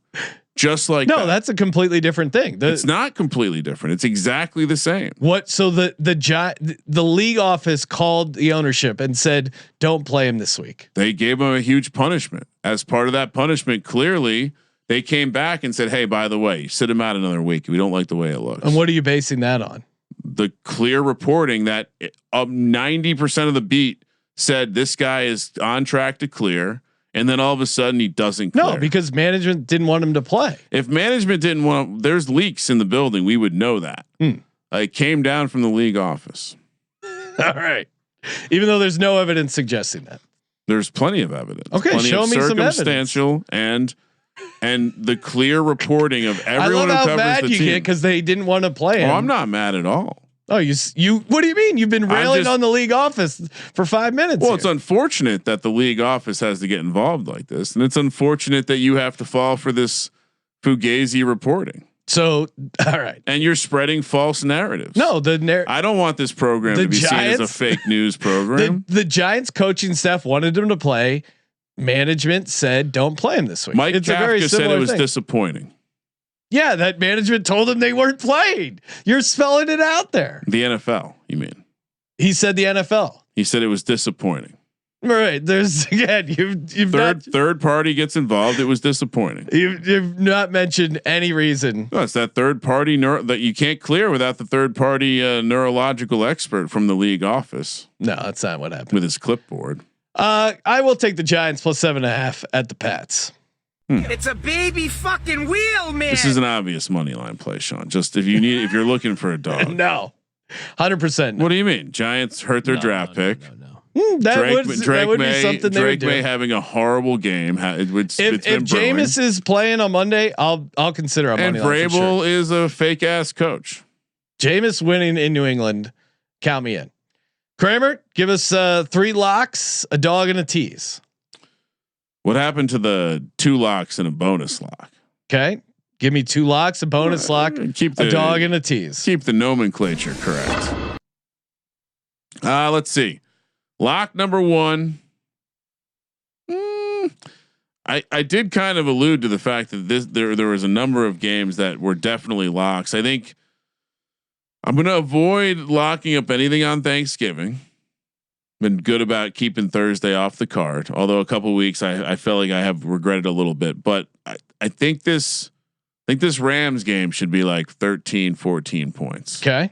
Just like that's a completely different thing. It's not completely different. It's exactly the same. What? So the league office called the ownership and said, "Don't play him this week." They gave him a huge punishment. As part of that punishment, clearly they came back and said, "Hey, by the way, sit him out another week. We don't like the way it looks." And what are you basing that on? The clear reporting that 90% of the beat said this guy is on track to clear. And then all of a sudden he doesn't clear. No, because management didn't want him to play. If management didn't want, there's leaks in the building. We would know that. It came down from the league office. All right. Even though there's no evidence suggesting that. There's plenty of evidence. Okay. Show me some evidence. Circumstantial and the clear reporting of everyone who covers the team. I love how mad you get because they didn't want to play him. Oh, I'm not mad at all. Oh, you. What do you mean? You've been railing on the league office for 5 minutes. Well, it's unfortunate that the league office has to get involved like this, and it's unfortunate that you have to fall for this fugazi reporting. So, all right, and you're spreading false narratives. No, I don't want this program to be seen as a fake news program. The Giants coaching staff wanted him to play. Management said, "Don't play him this week." Mike Kafka said it was disappointing. Yeah, that management told him they weren't playing. You're spelling it out there. The NFL, you mean? He said the NFL. He said it was disappointing. Right. There's again, you've third party gets involved. It was disappointing. You've not mentioned any reason. No, it's that third party that you can't clear without the third party neurological expert from the league office. No, that's not what happened with his clipboard. I will take the Giants plus 7.5 at the Pats. It's a baby fucking wheel, man. This is an obvious money line play, Sean. Just if you're looking for a dog. No, 100%. What do you mean? Giants hurt their draft pick. That would be something. Drake May having a horrible game. If Jameis is playing on Monday, I'll consider a money line. And Vrabel is a fake ass coach. Jameis winning in New England. Count me in. Kramer, give us 3 locks, a dog, and a tease. What happened to the 2 locks and a bonus lock? Okay. Give me 2 locks, a bonus lock, keep the a dog, and a tease. Keep the nomenclature correct. Let's see. Lock number 1. I did kind of allude to the fact that there was a number of games that were definitely locks. I think I'm going to avoid locking up anything on Thanksgiving. Been good about keeping Thursday off the card. Although a couple of weeks I felt like I have regretted a little bit, but I think this Rams game should be like 13, 14 points. Okay.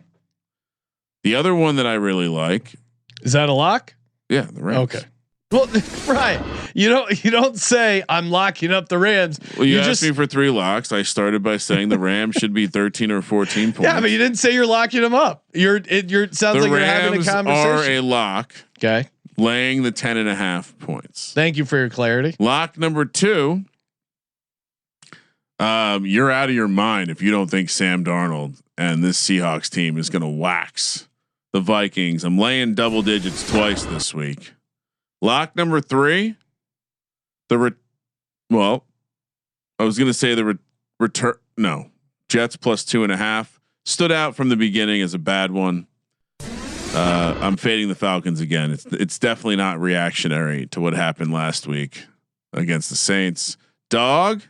The other one that I really like. Is that a lock? Yeah. The Rams. Okay. Well, right. You don't say I'm locking up the Rams. Well, you asked me for 3 locks. I started by saying the Rams should be 13 or 14 points. Yeah, but you didn't say you're locking them up. It sounds like you're having a conversation. Are a lock. Okay. Laying the 10.5 points. Thank you for your clarity. Lock number 2. You're out of your mind if you don't think Sam Darnold and this Seahawks team is going to wax the Vikings. I'm laying double digits twice this week. Lock number 3. I was going to say the return. No, Jets plus 2.5 stood out from the beginning as a bad one. I'm fading the Falcons again. It's definitely not reactionary to what happened last week against the Saints. Dog.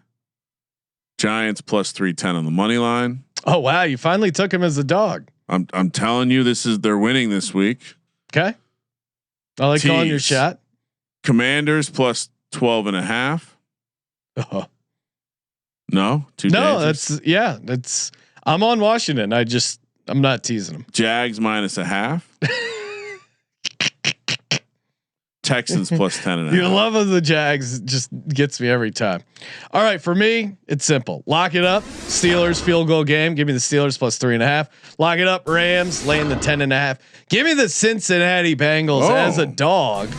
Giants plus 310 on the money line. Oh wow, you finally took him as a dog. I'm telling you, they're winning this week. Okay. I like calling your shot. Commanders plus 12.5. No, that's I'm on Washington. I'm not teasing them. Jags minus 0.5. Texans plus 10.5. Your love of the Jags just gets me every time. All right, for me, it's simple. Lock it up. Steelers field goal game. Give me the Steelers plus 3.5. Lock it up. Rams laying the 10.5. Give me the Cincinnati Bengals as a dog.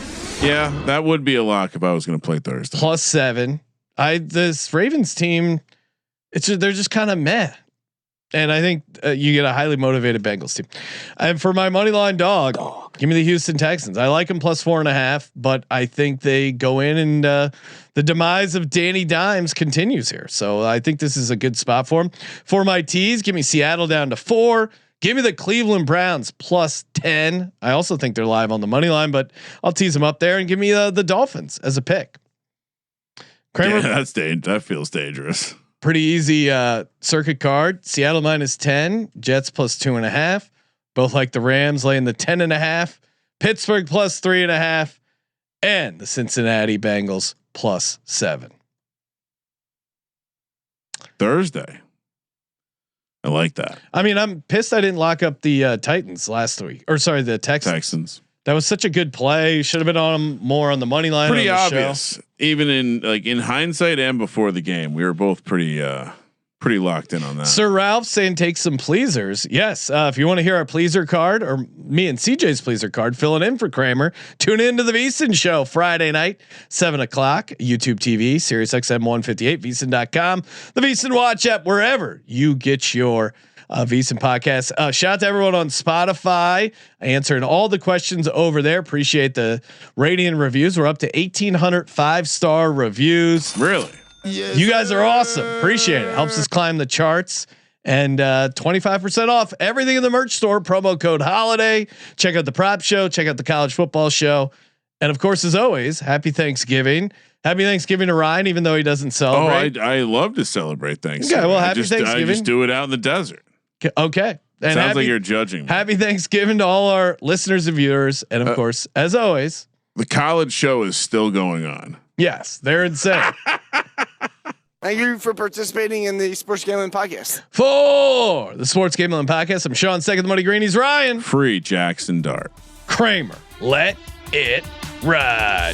Yeah, that would be a lock if I was going to play Thursday. Plus 7. This Ravens team, they're just kind of meh. And I think you get a highly motivated Bengals team. And for my money line dog, give me the Houston Texans. I like them plus 4.5, but I think they go in and the demise of Danny Dimes continues here. So I think this is a good spot for him. For my teas, give me Seattle down to 4. Give me the Cleveland Browns plus 10. I also think they're live on the money line, but I'll tease them up there and give me the Dolphins as a pick. Kramer, yeah, that feels dangerous. Pretty easy circuit card. Seattle minus 10, Jets plus 2.5. Both like the Rams laying the 10.5. Pittsburgh plus 3.5, and the Cincinnati Bengals plus 7. Thursday. I like that. I mean, I'm pissed I didn't lock up the Titans last week, or sorry, the Texans. That was such a good play. Should have been on them more on the money line. Pretty obvious, even in hindsight and before the game, we were both pretty locked in on that. Sir Ralph saying take some pleasers. Yes, if you want to hear our pleaser card or me and CJ's pleaser card, filling in for Kramer, tune in to the VSiN Show Friday night, 7:00, YouTube TV, Sirius XM 158, VSiN.com, the VSiN Watch app, wherever you get your VSiN podcast. Shout out to everyone on Spotify answering all the questions over there. Appreciate the rating and reviews. We're up to 1,800 5-star reviews. Really? Yes, you guys are awesome. Appreciate it. Helps us climb the charts. And 25% off everything in the merch store. Promo code HOLIDAY. Check out the prop show. Check out the college football show. And of course, as always, happy Thanksgiving. Happy Thanksgiving to Ryan, even though he doesn't celebrate. Oh, I love to celebrate Thanksgiving. Okay, well, happy Thanksgiving. I just do it out in the desert. Okay. And sounds like you're judging me. Happy Thanksgiving to all our listeners and viewers. And of course, as always, the college show is still going on. Yes, they're insane. Thank you for participating in the Sports Gambling Podcast. For the Sports Gambling Podcast, I'm Sean, second the Money Greenies, Ryan. Free Jackson Dart. Kramer. Let it ride.